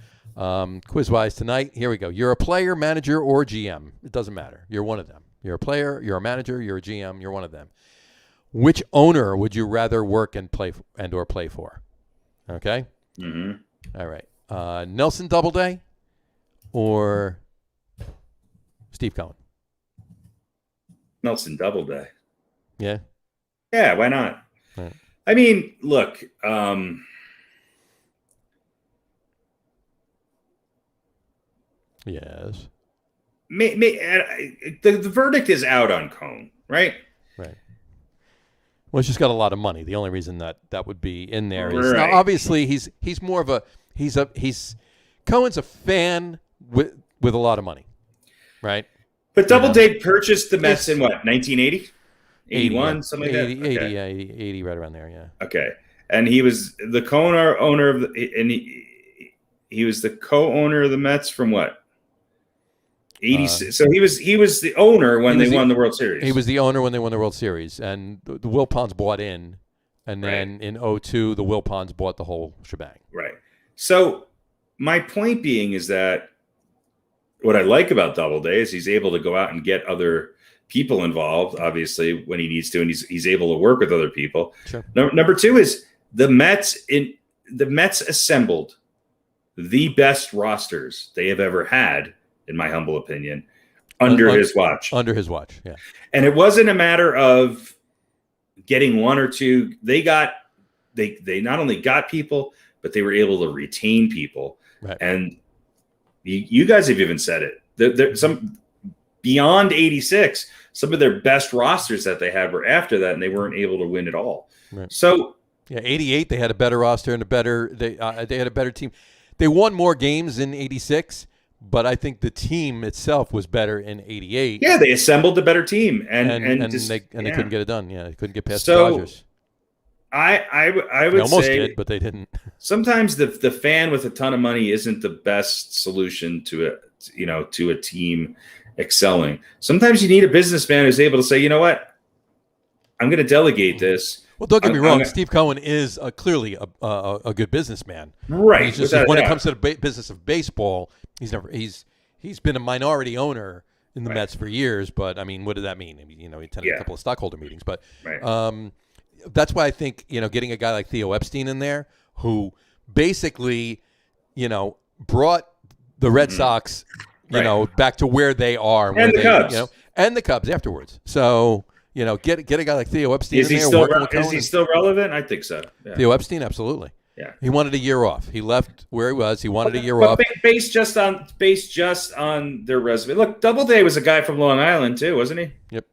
quiz-wise tonight, here we go. You're a player, manager, or GM. It doesn't matter. You're one of them. You're a player, you're a manager, you're a GM, you're one of them. Which owner would you rather work and play for? Okay? Mm-hmm. All right. Nelson Doubleday or Steve Cohen? Nelson Doubleday. Yeah? Yeah, why not? Right. I mean, look, yes. The verdict is out on Cohen, right? Right. Well, he's just got a lot of money. The only reason that would be in there is right. Now, obviously he's more of a Cohen's a fan with a lot of money, right? But Doubleday purchased the Mets in what, 1980? 81, yeah. something like 80, that? Okay. 80, right around there, yeah. Okay. And he was the co-owner of he was the co-owner of the Mets from what? 86. So he was the owner when they won the World Series. He was the owner when they won the World Series, and the Wilpons bought in, and then in 2002 the Wilpons bought the whole shebang. Right. So my point being is that what I like about Doubleday is he's able to go out and get other people involved, obviously, when he needs to, and he's able to work with other people. Sure. Number 2 is the Mets assembled the best rosters they have ever had, in my humble opinion, under his watch. Under his watch, yeah. And it wasn't a matter of getting 1 or 2. They not only got people, but they were able to retain people. Right. And you guys have even said it. There some beyond 86, some of their best rosters that they had were after that, and they weren't able to win at all. Right. So, 88 they had a better roster and they had a better team. They won more games in 86, but I think the team itself was better in 88. Yeah, they assembled a better team, and they couldn't get it done. Yeah, they couldn't get past the so, Dodgers. I would they almost say did, but they didn't. Sometimes the fan with a ton of money isn't the best solution to a team excelling. Sometimes you need a businessman who's able to say, you know what, I'm going to delegate this. Well, don't get me wrong. Steve Cohen is clearly a good businessman. Right. He's just, when it comes to the business of baseball, he's been a minority owner in the Mets for years. But I mean, what did that mean? I mean, he attended a couple of stockholder meetings. But that's why I think getting a guy like Theo Epstein in there, who basically brought the Red Sox back to where they are, and the Cubs, and the Cubs afterwards. So Get a guy like Theo Epstein Is he still relevant? I think so. Yeah. Theo Epstein, absolutely. Yeah. He wanted a year off. He left where he was. He wanted a year off. Based just on their resume. Look, Doubleday was a guy from Long Island too, wasn't he? Yep.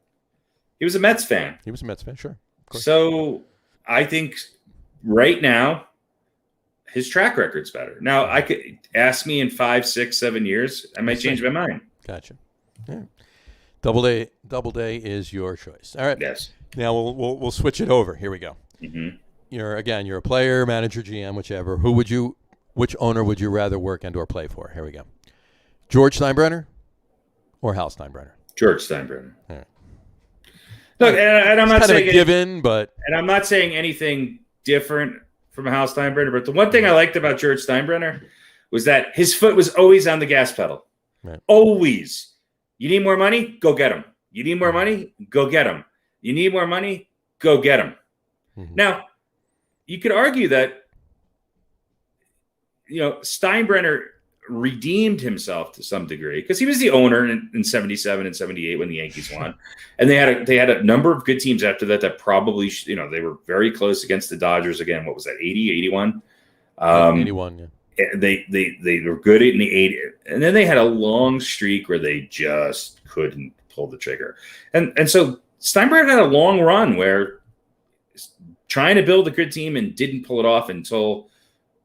He was a Mets fan. He was a Mets fan, sure. So I think right now his track record's better. Now I could ask me in 5, 6, 7 years, I might change my mind. Gotcha. Yeah. Doubleday is your choice. All right. Yes. Now we'll switch it over. Here we go. Mm-hmm. You're a player, manager, GM, whichever. Which owner would you rather work and or play for? Here we go. George Steinbrenner or Hal Steinbrenner? George Steinbrenner. All right. Look, and I'm not saying and I'm not saying anything different from Hal Steinbrenner. But the one thing I liked about George Steinbrenner was that his foot was always on the gas pedal. Right. Always. You need more money? Go get him. You need more money? Go get him. You need more money? Go get him. Mm-hmm. Now, you could argue that, Steinbrenner redeemed himself to some degree because he was the owner in 77 and 78 when the Yankees won. And they had a number of good teams after that probably, they were very close against the Dodgers again. What was that, 80, 81? 81, yeah. They were good in the 80s. And then they had a long streak where they just couldn't pull the trigger. And so Steinbrenner had a long run where trying to build a good team and didn't pull it off until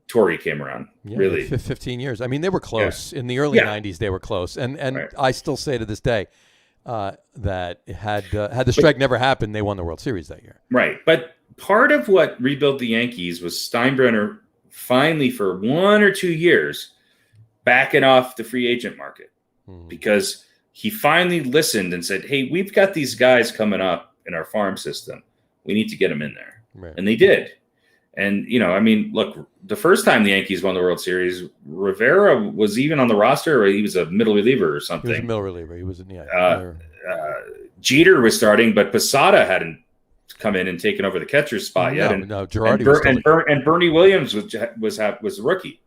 Torrey came around. Yeah, really, 15 years. I mean, they were close in the early 90s. They were close, and right. I still say to this day that had the strike never happened, they won the World Series that year. Right, but part of what rebuilt the Yankees was Steinbrenner finally, for 1 or 2 years, backing off the free agent market because he finally listened and said, "Hey, we've got these guys coming up in our farm system. We need to get them in there." Right. And they did. And, look, the first time the Yankees won the World Series, Rivera was even on the roster, or he was a middle reliever or something. He was a middle reliever. He was Jeter was starting, but Posada hadn't come in and taken over the catcher's spot yet. No, Girardi was still and Bernie Williams was a rookie.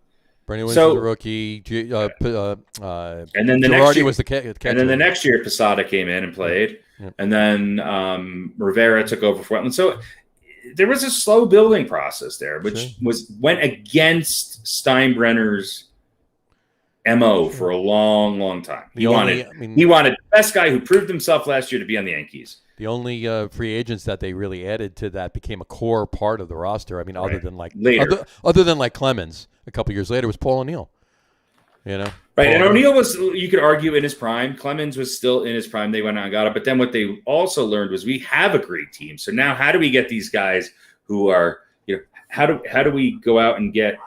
Bernie Williams was a rookie. And then Girardi was the catcher. And then the next year, Posada came in and played. Yep. And then Rivera took over for Wetland. So there was a slow building process there, which went against Steinbrenner's MO for a long, long time. He wanted the best guy who proved himself last year to be on the Yankees. The only free agents that they really added to that became a core part of the roster. I mean, other than like Clemens a couple years later, was Paul O'Neill. Right, and O'Neill was, you could argue, in his prime. Clemens was still in his prime. They went out and got it. But then what they also learned was we have a great team. So now how do we get these guys who are, how do we go out and get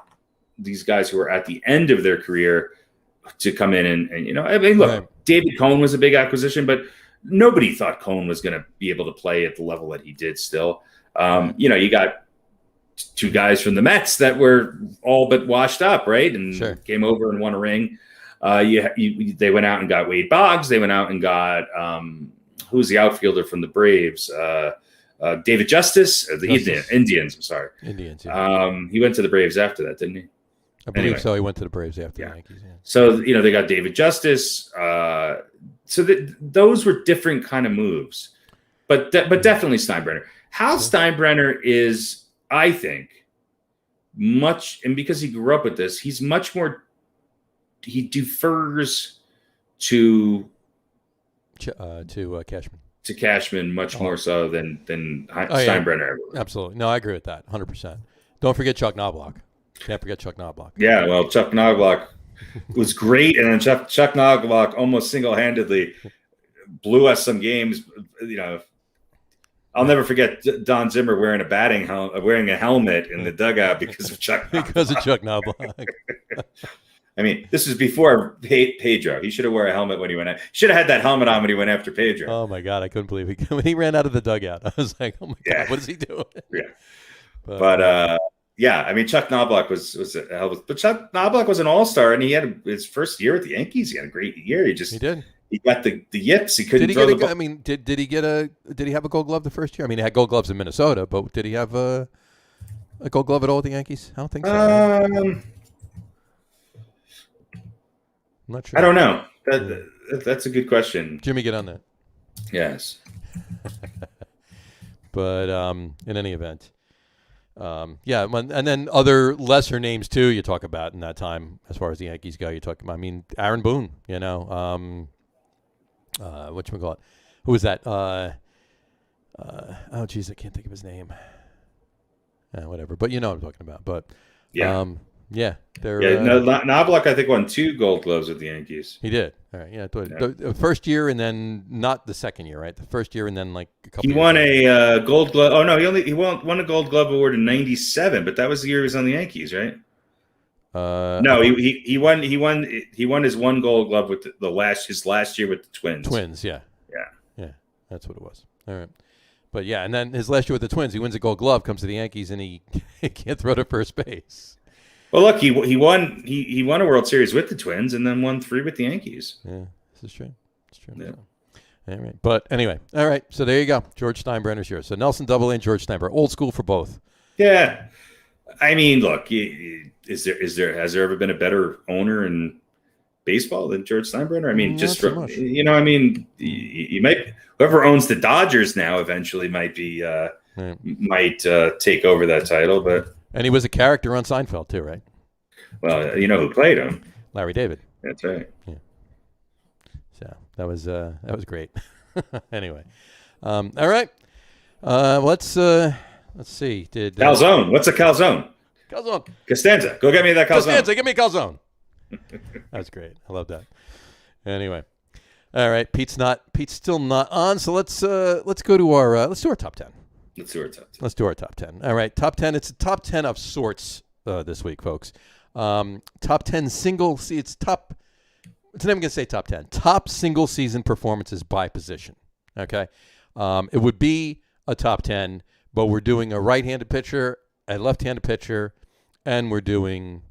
these guys who are at the end of their career to come in and look, right. David Cohn was a big acquisition, but nobody thought Cohn was going to be able to play at the level that he did still. You got 2 guys from the Mets that were all but washed up, right? And came over and won a ring. They went out and got Wade Boggs. They went out and got who's the outfielder from the Braves? David Justice, the Indians. I'm sorry, Indians. Yeah. He went to the Braves after that, didn't he? I believe so. He went to the Braves after the Yankees. Yeah. So they got David Justice. So those were different kind of moves, but definitely Steinbrenner. Hal Steinbrenner is, I think, much, and because he grew up with this, he's much more. He defers to Cashman. To Cashman much more so than Steinbrenner. Yeah. Absolutely, no, I agree with that, 100%. Don't forget Chuck Knobloch. Can't forget Chuck Knobloch. Yeah, well, Chuck Knobloch was great, and then Chuck Knobloch almost single-handedly blew us some games. I'll never forget Don Zimmer wearing a helmet in the dugout because of Chuck Knobloch. Because of Chuck Knobloch. I mean, this was before Pedro. He should have worn a helmet when he went out. Should have had that helmet on when he went after Pedro. Oh, my God. I couldn't believe it. When he ran out of the dugout, I was like, oh, my God, what is he doing? Yeah. But I mean, Chuck Knobloch was a hell of a, but Chuck Knobloch was an all-star, and he had his first year at the Yankees. He had a great year. He did. He got the yips. He couldn't throw the ball. I mean, did he have a Gold Glove the first year? I mean, he had Gold Gloves in Minnesota, but did he have a Gold Glove at all with the Yankees? I don't think so. I'm not sure. I don't know. That's a good question. Jimmy, get on that. Yes. But in any event, and then other lesser names too. You talk about in that time as far as the Yankees go. You talk about, Aaron Boone. Whatchamacallit? Who was that? Oh, geez, I can't think of his name. Whatever, but you know what I'm talking about. But Knobloch, I think, won 2 Gold Gloves with the Yankees. He did. All right, the first year and then not the second year, right? The first year and then like a couple. He won a Gold Glove. Oh no, he won a Gold Glove award in '97, but that was the year he was on the Yankees, right? No, he won his 1 Gold Glove with his last year with the Twins. Twins, yeah, that's what it was. All right. But yeah, and then his last year with the Twins, he wins a Gold Glove, comes to the Yankees, and he can't throw to first base. Well, look, he won a World Series with the Twins, and then won 3 with the Yankees. Yeah, this is true. It's true. Yeah. All right, but anyway, all right. So there you go. George Steinbrenner's here. So Nelson Double and George Steinbrenner, old school for both. Yeah, look, has there ever been a better owner in baseball than George Steinbrenner? Just from you might. Whoever owns the Dodgers now eventually might take over that title, and he was a character on Seinfeld too, right? Well, you know who played him? Larry David. That's right. Yeah. So that was great. Anyway, all right. Let's see. Calzone? What's a calzone? Calzone. Costanza, go get me that calzone. Costanza, give me a calzone. That's great. I love that. Anyway. All right, Pete's still not on, so let's go to our let's do our top 10. Let's do our top 10. All right, top 10. It's a top 10 of sorts this week, folks. Top 10 single. See, it's top. It's not even gonna say top 10. Top single season performances by position. Okay, it would be a top 10, but we're doing a right-handed pitcher, a left-handed pitcher, and we're doing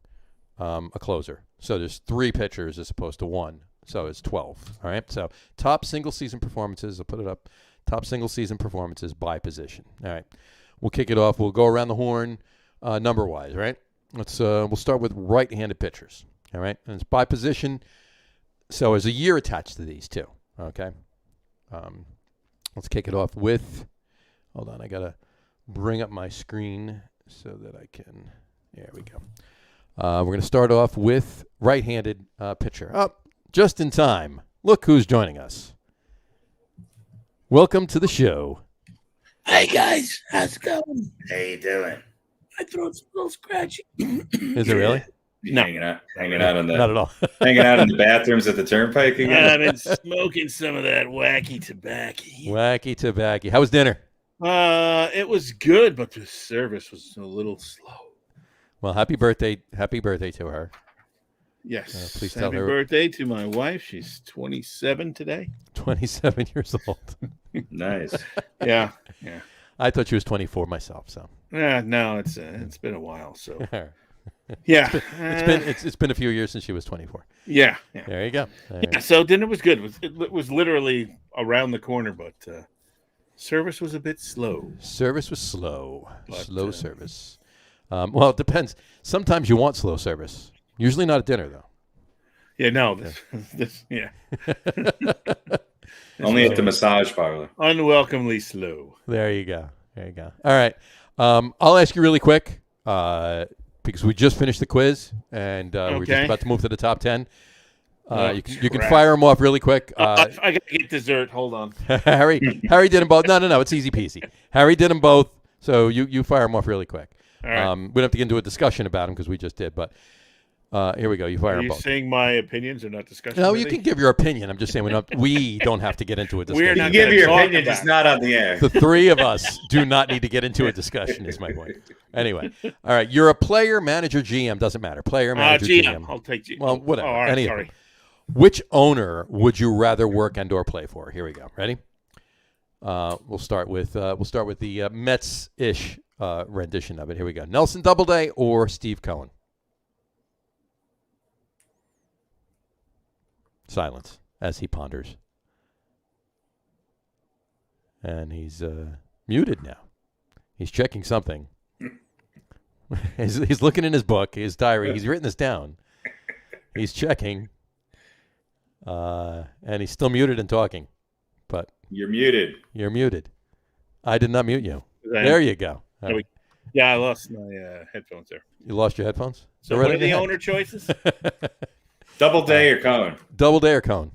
a closer. So there's 3 pitchers as opposed to 1. So it's 12. All right. So top single season performances. I'll put it up. Top single season performances by position. All right. We'll kick it off. We'll go around the horn number wise. Right. We'll start with right-handed pitchers. All right. And it's by position. So there's a year attached to these too. Okay. Let's kick it off with. Hold on. I gotta bring up my screen so that I can. There we go. We're going to start off with right-handed pitcher. Just in time. Look who's joining us. Welcome to the show. Hey, guys. How's it going? How you doing? My throat's a little scratchy. Is it really? No. Hanging out on the Not at all. hanging out in the bathrooms at the Turnpike again. I've been smoking some of that wacky tobacco. Wacky tobacco. How was dinner? It was good, but the service was a little slow. Well, happy birthday to her. Yes. Please tell Happy her. birthday to my wife. She's 27 today. 27 years old. Nice. Yeah. I thought she was 24 myself. So. No, it's been a while. So. Yeah. It's been a few years since she was 24. Yeah. There you go. Yeah. So dinner was good. It was literally around the corner, but service was a bit slow. Service was slow. But, slow service. Well, it depends. Sometimes you want slow service. Usually not at dinner, though. Yeah, no. Yeah. Only at the massage parlor. Unwelcomely slow. There you go. All right. I'll ask you really quick because we just finished the quiz and we're just about to move to the top 10. You can fire them off really quick. I got to get dessert. Hold on. Harry did them both. No. It's easy peasy. Harry did them both. So you fire them off really quick. All right. We don't have to get into a discussion about them because we just did. But here we go. You fire them both. Are you saying my opinions are not discussion? No, you can give your opinion. I'm just saying we don't have to get into a discussion. We're not You give your talk opinion, about just not on the air. The 3 of us do not need to get into a discussion, is my point. Anyway, all right. You're a player, manager, GM. Doesn't matter. Player, manager, GM. I'll take GM. Well, whatever. Oh, all right, Any of sorry. them. Which owner would you rather work and/or play for? Here we go. Ready? We'll start with the Mets-ish rendition of it. Here we go. Nelson Doubleday or Steve Cohen? Silence as he ponders. And he's muted now. He's checking something. He's looking in his book, his diary. He's written this down. He's checking. And he's still muted and talking. But You're muted. you're muted. I did not mute you. I- There you go. All There we- right. Yeah, I lost my headphones there. You lost your headphones? So They're what right are in the your owner choices? head. Double day or cone? Double day or cone?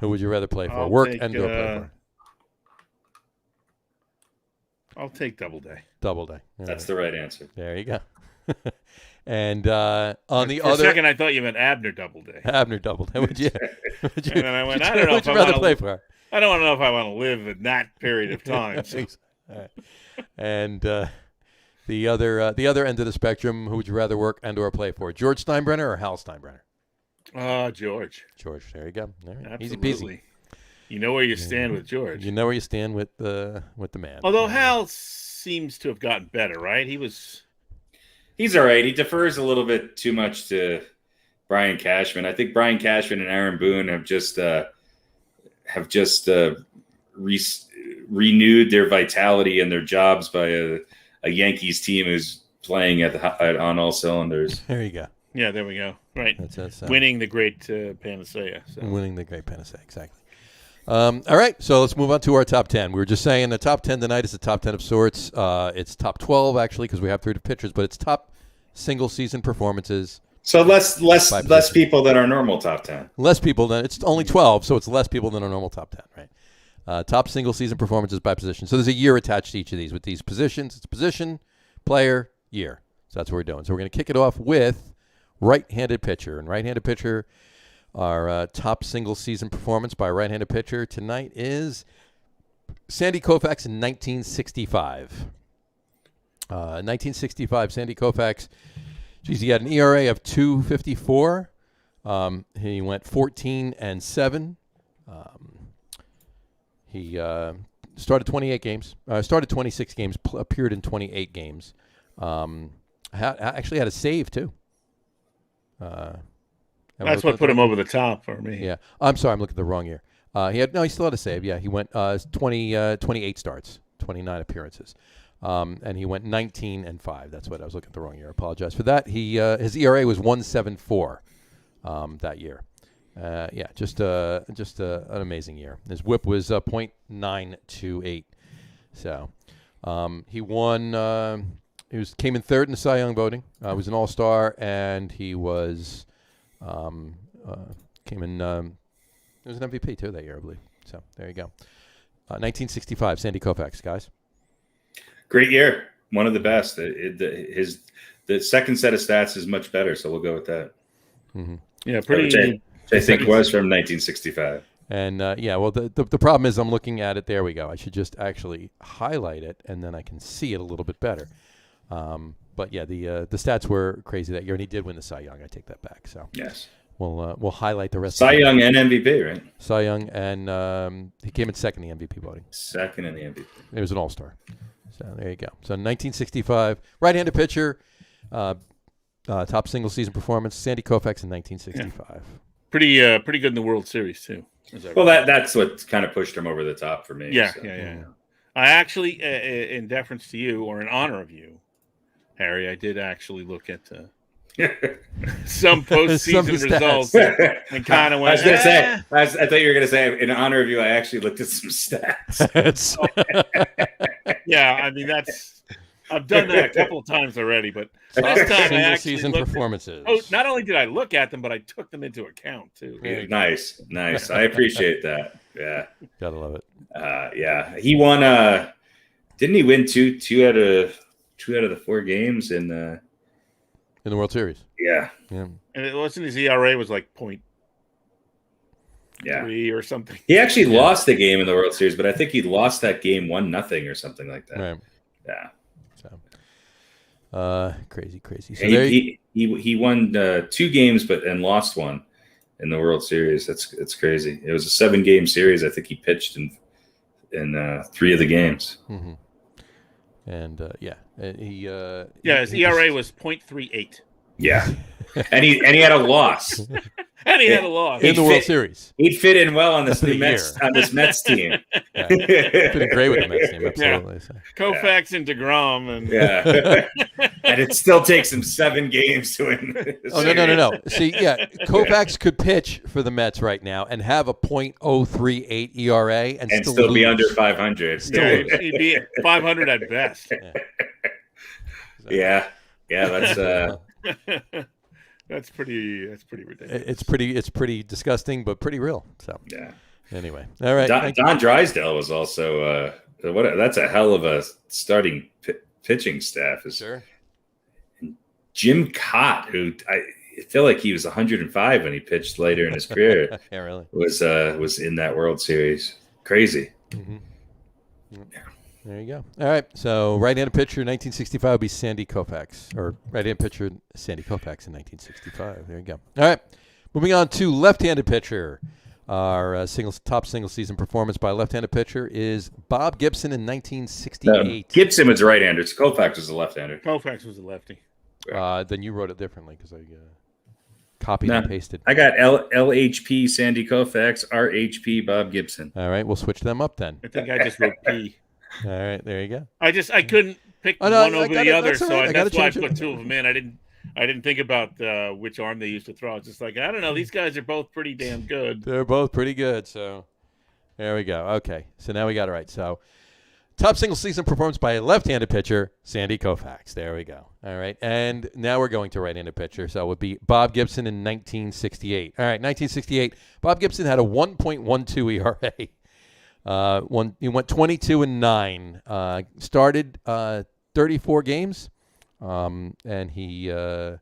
Who would you rather play for? I'll Work take, and go play for? I'll take double day. Double day. All That's right. the right answer. There you go. And on the For other a second, I thought you meant Abner Doubleday. Abner double day. Would you? Would you? And then I went, I don't know Would if you I rather wanna- play for? I don't know if I want to live in that period of time. So. All right. And the other end of the spectrum, who would you rather work and or play for? George Steinbrenner or Hal Steinbrenner? George. George. There you go. All right. Easy Absolutely. peasy. You know where you stand with George. You know where you stand with the man. Although Hal seems to have gotten better, right? He's all right. He defers a little bit too much to Brian Cashman. I think Brian Cashman and Aaron Boone have just renewed their vitality and their jobs by a Yankees team who's playing on all cylinders. There you go. Yeah, there we go. Right. That's winning the great panacea. So. Winning the great panacea, exactly. All right, so let's move on to our top 10. We were just saying the top 10 tonight is a top 10 of sorts. It's top 12, actually, because we have 3 pitchers, but it's top single-season performances. So less people than our normal top 10. Less people than – it's only 12, so it's less people than a normal top 10, right? Top single-season performances by position. So there's a year attached to each of these. With these positions, it's position, player, year. So that's what we're doing. So we're going to kick it off with right-handed pitcher. And right-handed pitcher – our top single-season performance by a right-handed pitcher tonight is Sandy Koufax in 1965. 1965, Sandy Koufax. Geez, he had an ERA of 2.54. He went 14-7. He started 28 games. Started 26 games. Appeared in 28 games. Actually had a save too. That's what put him over the top for me. Yeah. I'm sorry, I'm looking at the wrong year. He still had a save. Yeah, he went 28 starts, 29 appearances. And he went 19-5. That's what I was looking at the wrong year. I apologize for that. His ERA was 1.74 that year. Just an amazing year. His WHIP was .928. So he won. Came in third in the Cy Young voting. Was an All-Star, and he was. Came in. He was an MVP too that year, I believe. So there you go. 1965, Sandy Koufax, guys. Great year, one of the best. The second set of stats is much better, so we'll go with that. Mm-hmm. Yeah, pretty. Which I think was from 1965. And well, the problem is I'm looking at it. There we go. I should just actually highlight it, and then I can see it a little bit better. But yeah, the stats were crazy that year, and he did win the Cy Young. I take that back. So yes, we'll highlight the rest. Cy of Young and MVP, right? Cy Young, and he came in second in the MVP voting. Second in the MVP. He was an All-Star. So there you go. So 1965, right-handed pitcher, top single-season performance, Sandy Koufax in 1965. Yeah. Pretty good in the World Series too. Well, that's what kind of pushed him over the top for me. Yeah, so. yeah. I actually, in deference to you, or in honor of you, Harry, I did actually look at some postseason results and kind of went. I was going to say, I thought you were going to say, in honor of you, I actually looked at some stats. Yeah, I mean I've done that a couple of times already, but this time I actually season performances. Not only did I look at them, but I took them into account too. Nice. I appreciate that. Yeah, gotta love it. Yeah, he won. Didn't he win two out of the 4 games in the World Series? Yeah. And it wasn't his ERA was like .3 or something. He actually lost the game in the World Series, but I think he lost that game 1-0 or something like that. Right. Yeah. So, crazy. So he won 2 games, and lost 1 in the World Series. It's crazy. It was a 7-game series. I think he pitched in 3 of the games. Mm-hmm. And his ERA was .38. Yeah, and he had a loss. And he had a loss in the World Series. He'd fit in well on this That's new Mets team. Yeah. Fitting great with the Mets team, absolutely. Yeah. So. Koufax and DeGrom, and and it still takes him 7 games to win. Oh no! See, Koufax could pitch for the Mets right now and have a .038 ERA and still be under 500. He'd be at 500 at best. Yeah, that's. That's pretty ridiculous. It's pretty disgusting, but pretty real. So yeah. Anyway, all right. Don Drysdale was also that's a hell of a starting pitching staff. Sure. Jim Cott, who I feel like he was 105 when he pitched later in his career. Yeah, really. Was in that World Series. Crazy. Mm-hmm. Yeah. There you go. All right. So right-handed pitcher in 1965 would be Sandy Koufax, or right-handed pitcher Sandy Koufax in 1965. There you go. All right. Moving on to left-handed pitcher. Our top single season performance by a left-handed pitcher is Bob Gibson in 1968. Gibson was a right-hander. Koufax was a left-hander. Koufax was a lefty. Then you wrote it differently because I copied and pasted. I got LHP Sandy Koufax, RHP Bob Gibson. All right. We'll switch them up then. I think I just wrote P. All right, there you go. I couldn't pick one over the other, so that's why I put 2 of them in. I didn't think about which arm they used to throw. It's just like, I don't know. These guys are both pretty damn good. They're both pretty good. So there we go. Okay, so now we got it right. So top single season performance by a left-handed pitcher, Sandy Koufax. There we go. All right, and now we're going to right-handed pitcher. So it would be Bob Gibson in 1968. All right, 1968. Bob Gibson had a 1.12 ERA. He went 22-9. Started 34 games, and he his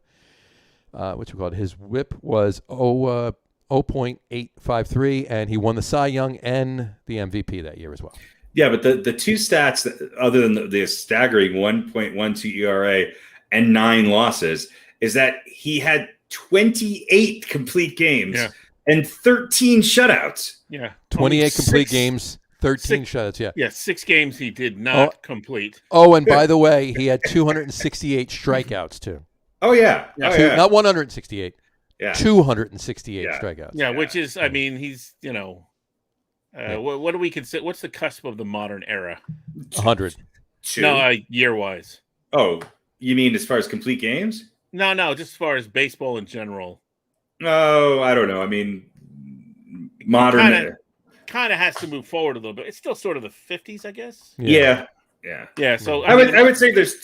WHIP was 0.853, and he won the Cy Young and the MVP that year as well. Yeah, but the 2 stats other than the staggering 1.12 ERA and 9 losses is that he had 28 complete games. Yeah. And 13 shutouts. Yeah. 28 complete games, 13 shutouts, yeah. Yeah, 6 games he did not complete. Oh, and by the way, he had 268 strikeouts, too. Oh, yeah. Not 168. Yeah. 268 strikeouts. Yeah, which is, I mean, he's, what do we consider? What's the cusp of the modern era? 100. No, year-wise. Oh, you mean as far as complete games? No, just as far as baseball in general. No, I don't know. I mean, modern kind of has to move forward a little bit. It's still sort of the 50s, I guess. Yeah. So I would say there's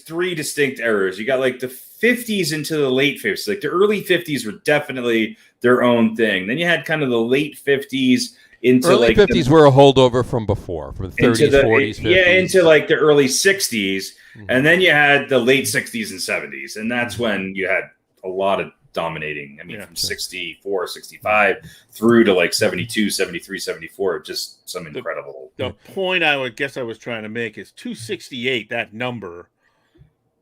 3 distinct eras. You got like the 50s into the late 50s. Like the early 50s were definitely their own thing. Then you had kind of the late 50s into early 50s were a holdover from before, from the 30s, 40s, 50s. Yeah, into like the early 60s, and then you had the late 60s and 70s, and that's when you had a lot of dominating. I mean, from 64, 65 through to like 72, 73, 74, just some incredible. The point I was trying to make is 268, that number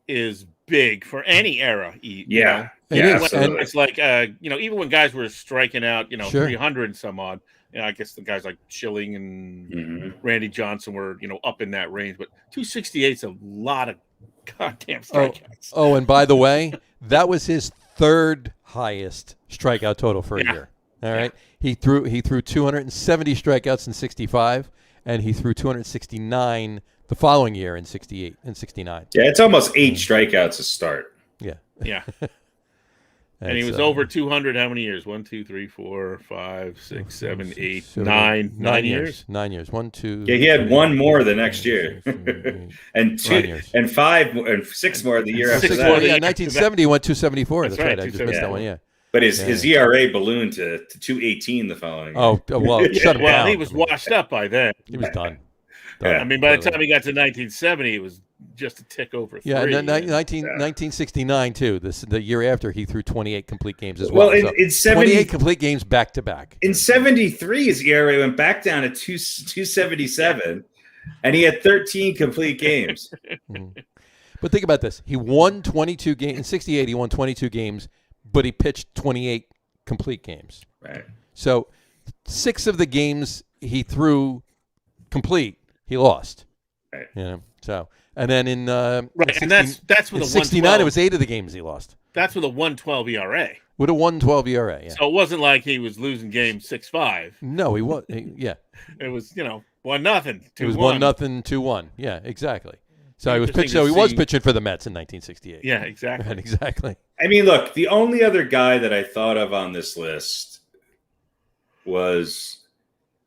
is big for any era. Yeah. It's like, even when guys were striking out, 300 and some odd, I guess the guys like Schilling and Randy Johnson were, up in that range, but 268 is a lot of goddamn strikeouts. Oh, and by the way, that was his 3rd highest strikeout total for a year. All right. He threw 270 strikeouts in 65, and he threw 269 the following year in 68 and 69. Yeah, it's almost 8 strikeouts a start. Yeah. And he was over 200 how many years? 1, 2, 3, 4, 5, 6, 7, 8, 9. 9 years? 9 years. 1, 2. Yeah, he had 1 more the next year. and 2 and 5 and 6 more the year after that. Yeah, 1970 went 274. That's right. I just missed that one, yeah. But his ERA ballooned to 218 the following year. Oh, well, shut him down. Well, he was washed up by then. He was done. Yeah. I mean, by the time he got to 1970, it was just a tick over 3. Yeah, and then 1969 too. The year after, he threw 28 complete games as well. Well, in 28 complete games back to back. In 73, his ERA went back down to 277, and he had 13 complete games. But think about this: he won 22 games in 68. He won 22 games, but he pitched 28 complete games. Right. So 6 of the games he threw complete, he lost. Right. So, and then in right, in and that's with in a 69, it was 8 of the games he lost. That's with a 1.12 ERA. With a 1.12 ERA, yeah. So it wasn't like he was losing games 6-5. No, he was. Yeah, it was 1-0. 2-1. It was 1-0, 2-1. Yeah, exactly. So he was pitching. So he was pitching for the Mets in 1968. Yeah, exactly. Right, exactly. I mean, look, the only other guy that I thought of on this list was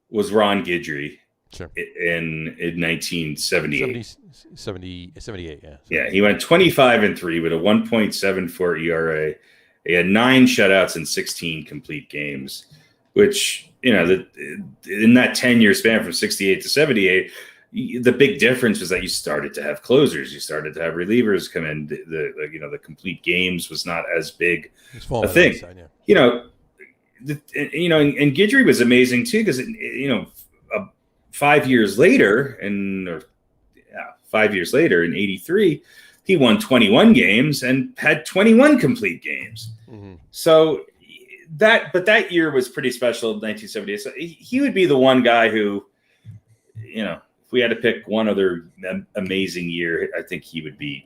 Ron Guidry. Sure. In 1978. 78, yeah. Yeah, he went 25-3 with a 1.74 ERA. He had 9 shutouts and 16 complete games, which, in that 10-year span from 68 to 78, the big difference was that you started to have closers. You started to have relievers come in. The complete games was not as big a thing. Side, yeah. And Guidry was amazing too, because 5 years later, 5 years later in '83, he won 21 games and had 21 complete games. Mm-hmm. So that year was pretty special. 1978. So he would be the one guy who, if we had to pick one other amazing year, I think he would be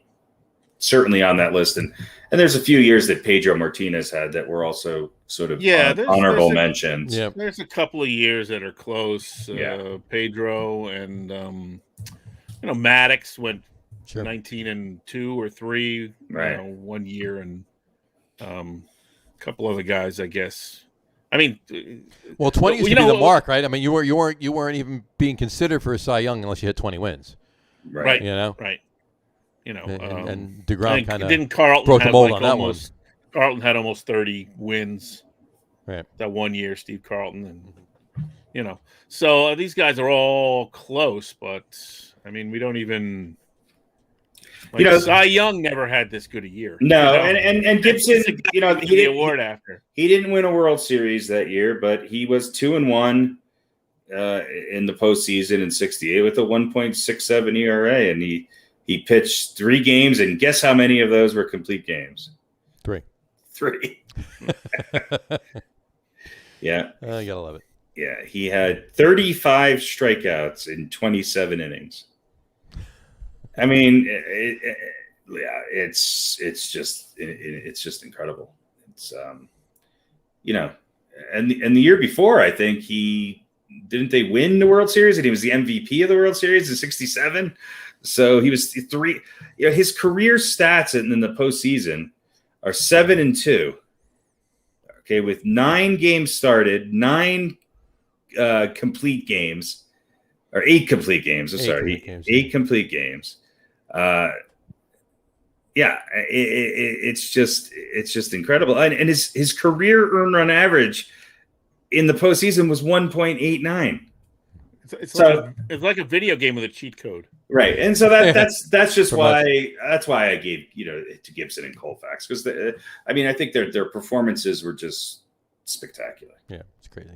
certainly on that list. And there's a few years that Pedro Martinez had that were also sort of honorable mentions. Yeah. There's a couple of years that are close. Pedro and Maddox went 19-2 or 3, right? 1 year, and a couple other guys, I guess. I mean, 20 used to be the mark, right? I mean, you weren't even being considered for a Cy Young unless you hit 20 wins, right? Right. And DeGrom kind of broke the mold on that one. Carlton had almost 30 wins, right? That 1 year, Steve Carlton, and so these guys are all close, but I mean, we don't even. Cy Young never had this good a year. No, and Gibson, he the award after he didn't win a World Series that year, but he was 2-1 in the postseason in '68 with a 1.67 ERA, and he pitched 3 games, and guess how many of those were complete games? 3. Yeah, you gotta love it. Yeah, he had 35 strikeouts in 27 innings. I mean, it's just incredible. It's and the year before, I think didn't they win the World Series, and he was the MVP of the World Series in '67. So he was 3. His career stats in the postseason are 7-2. Okay, with 9 games started, 9 complete games, or 8 complete games. I'm sorry, 8 complete games. It's just incredible. And his career earned run average in the postseason was 1.89. It's like a video game with a cheat code. Right. And so that's just why I gave, to Gibson and Koufax, because I think their performances were just spectacular. Yeah, it's crazy.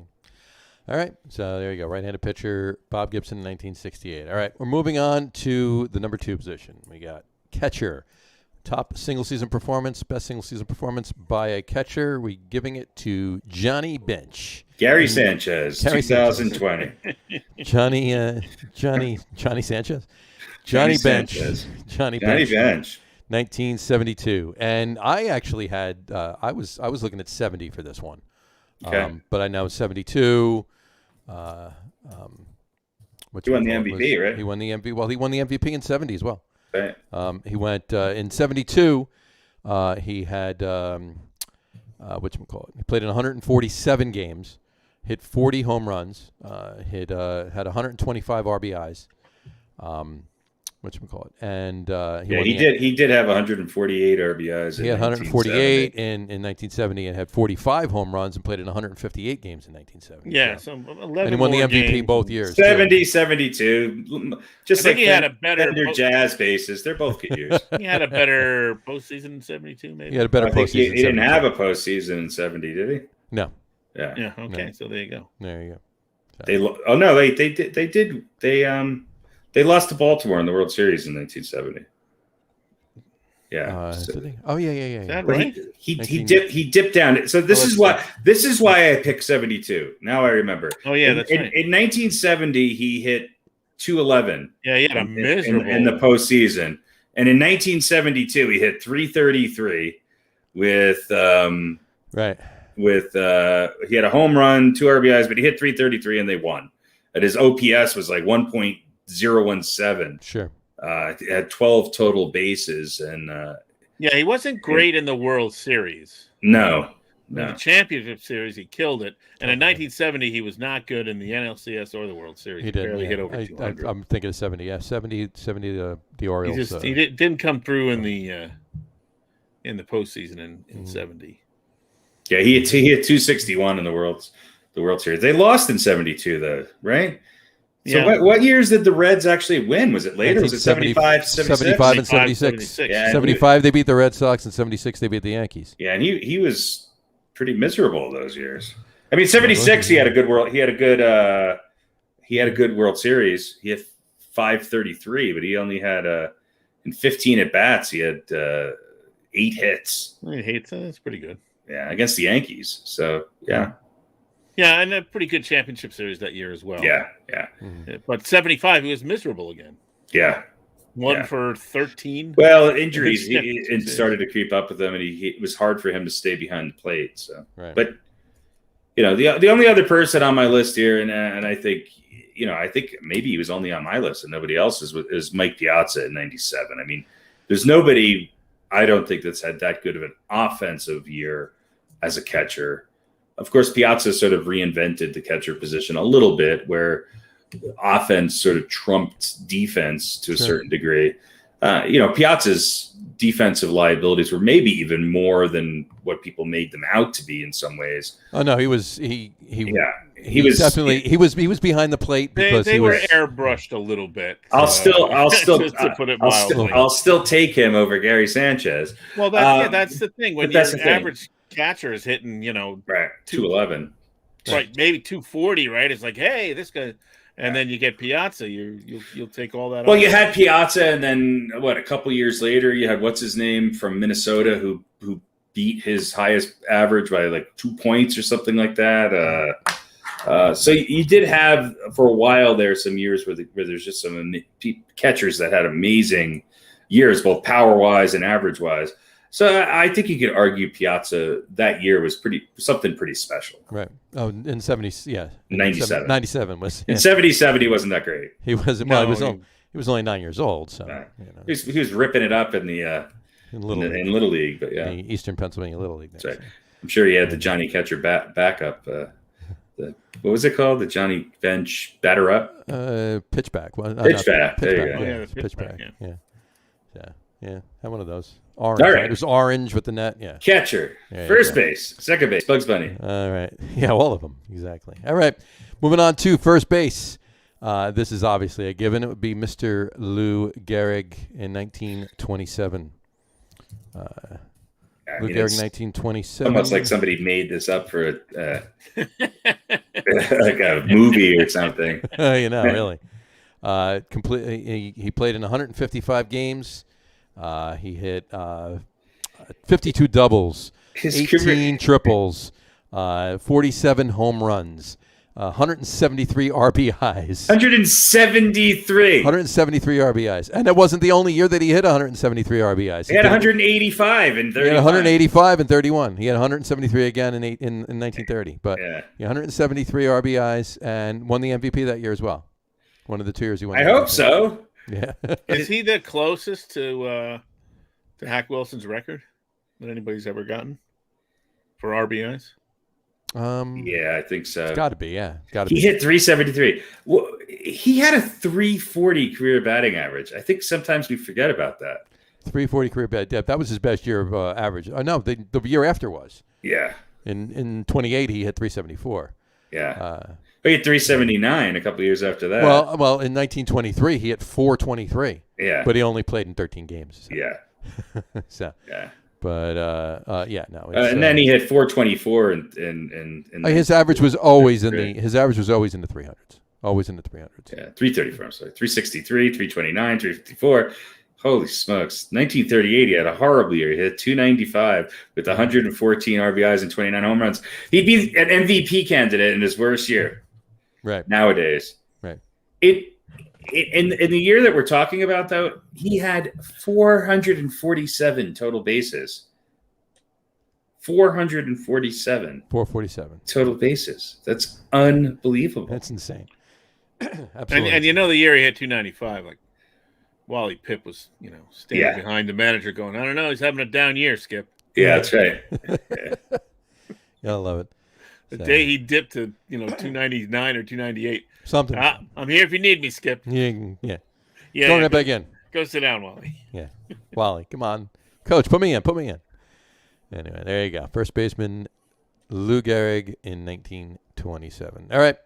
All right, so there you go. Right-handed pitcher, Bob Gibson, 1968. All right, we're moving on to the number 2 position. We got catcher. Top single-season performance, best single-season performance by a catcher. We giving it to Johnny Bench. Gary Sanchez, 2020. Johnny Sanchez? Johnny Bench. Sanchez. Johnny Bench. 1972. And I actually had, I was looking at 70 for this one. Okay. But I know 72. He won the MVP, right? He won the MVP. Well, he won the MVP in 70 as well. Right. He went in 72. He had whatchamacallit? He played in 147 games, hit 40 home runs, had 125 RBIs. Whatchamacallit? And he did have 148 RBIs. He had 148 in 1970 and had 45 home runs and played in 158 games in 1970. Yeah, so 11 and he won the MVP games. both years. 70, 72. Just I think he had a better Jazz bases. They're both good years. He had a better postseason in 72, maybe. He had a better postseason. He didn't have a postseason in 70, did he? No. Yeah. Yeah. Okay. No. So there you go. There you go. So. They lost to Baltimore in the World Series in 1970. Yeah. Oh yeah. Is that right? He dipped down. So this is why I picked 72. Now I remember. Oh yeah, that's right. In 1970, he hit 211. Yeah, he had a miserable in the postseason. And in 1972, he hit 333 with he had a home run, 2 RBIs, but he hit 333 and they won. And his OPS was like 1.017. Sure. He had 12 total bases, and he wasn't great in the World Series. No. In the championship series, he killed it. And in 1970, he was not good in the NLCS or the postseason. He barely hit over 200. I'm thinking of 70. Yeah, 70 the Orioles. He didn't come through in the postseason in 70. Yeah, he hit 261 in the World Series. They lost in 72, though, right? So what years did the Reds actually win? Was it later? Was it 75, 76? 75 and 76. Yeah, 75 they beat the Red Sox, and 76 they beat the Yankees. Yeah, and he was pretty miserable those years. I mean, 76 he had a good World Series. He had 533, but he only had in 15 at bats he had 8 hits. 8 hits, that's pretty good. Yeah, against the Yankees. So yeah. Yeah, and a pretty good championship series that year as well. Yeah. Mm-hmm. But 75, he was miserable again. Yeah. 1 for 13. Well, injuries it started to creep up with him, and it was hard for him to stay behind the plate. So, But the only other person on my list here, and I think maybe he was only on my list and nobody else's, is Mike Piazza in '97. I mean, there's nobody I don't think that's had that good of an offensive year as a catcher. Of course, Piazza sort of reinvented the catcher position a little bit, where offense sort of trumped defense to a certain degree. Piazza's defensive liabilities were maybe even more than what people made them out to be in some ways. Oh no, he was behind the plate because they were airbrushed a little bit. I'll still to put it mildly. I'll still take him over Gary Sanchez. Well, that's the thing. When your average catcher is hitting, 211, right, maybe 240, right? It's like, hey, this guy. And then you get Piazza, you'll take all that. Well, you had Piazza, and then a couple years later, you had what's his name from Minnesota who beat his highest average by like 2 points or something like that. So you did have for a while there some years where there's just some catchers that had amazing years, both power wise and average wise. So I think you could argue Piazza that year was something pretty special. Right. Oh, in 70, yeah. 97. 97 was. Yeah. In 77, he wasn't that great. He wasn't. Well, he was only 9 years old. So he was ripping it up in Little League, but yeah, the Eastern Pennsylvania Little League. That's right. I'm sure he had the Johnny Catcher backup. What was it called? The Johnny Bench batter up. Pitchback. Well, pitchback. There you go. Yeah, pitchback. Yeah. Had one of those. Orange. All right. It was orange with the net. Yeah. Catcher. First base. Second base. Bugs Bunny. All right. Yeah, all of them. Exactly. All right. Moving on to first base. This is obviously a given. It would be Mr. Lou Gehrig in 1927. Lou Gehrig, 1927. Almost like somebody made this up for like a movie or something. Really. Completely. He played in 155 games. He hit 52 doubles, 18 triples, 47 home runs, 173 RBIs. 173 RBIs. And that wasn't the only year that he hit 173 RBIs. He had 185 and 31. He had 185 and 31. He had 173 again in 1930. But 173 RBIs and won the MVP that year as well. One of the 2 years he won. I hope so. Yeah. Is he the closest to Hack Wilson's record that anybody's ever gotten for RBIs? Yeah, I think so. It's got to be, yeah. He hit 373. Well, he had a 340 career batting average. I think sometimes we forget about that. 340 career batting depth. That was his best year of average. No, the year after was. Yeah. In 28, he hit 374. Yeah. He hit 379 a couple of years after that. Well, in 1923, he hit 423. Yeah. But he only played in 13 games. So. Yeah. So. Yeah. But and then he hit 424 in his average was always in the 300s. Always in the 300s. Yeah, 334. I'm sorry, 363, 329, 354. Holy smokes! 1938, he had a horrible year. He hit 295 with 114 RBIs and 29 home runs. He'd be an MVP candidate in his worst year. Right. Nowadays. Right. in the year that we're talking about, though, he had 447 total bases. 447 total bases. That's unbelievable. That's insane. Absolutely. And the year he had 295, like Wally Pipp was, standing behind the manager going, I don't know, he's having a down year, Skip. Yeah, that's right. I love it. The day he dipped to, 299 or 298. Something. I'm here if you need me, Skip. Yeah. Go right back in. Go sit down, Wally. Yeah. Wally, come on. Coach, put me in. Anyway, there you go. First baseman Lou Gehrig in 1927. All right.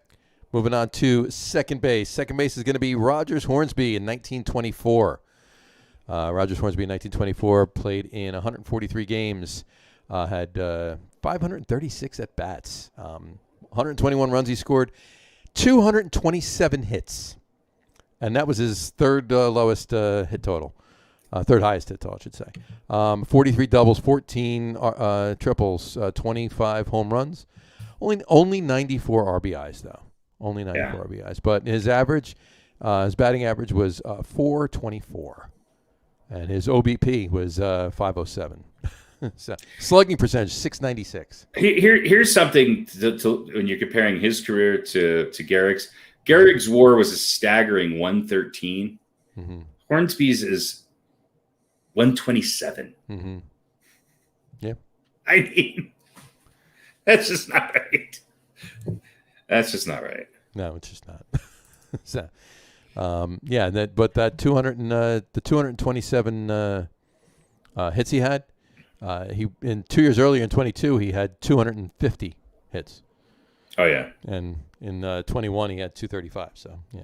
Moving on to second base. Second base is going to be Rogers Hornsby in 1924. Rogers Hornsby in 1924 played in 143 games, had 536 at-bats, 121 runs he scored, 227 hits. And that was his third lowest hit total. Third highest hit total, I should say. 43 doubles, 14 triples, 25 home runs. Only 94 RBIs, though. Only 94 RBIs. But his average, his batting average was 424. And his OBP was 507. So, slugging percentage, 696. Here's something to when you're comparing his career to Gehrig's. Gehrig's WAR was a staggering 113. Mm-hmm. Hornsby's is 127. Mm-hmm. Yeah. I mean, that's just not right. That's just not right. No, it's just not. So, but that 227 hits he had, he in 2 years earlier in 22 he had 250 hits. Oh yeah. And in 21 he had 235. So yeah.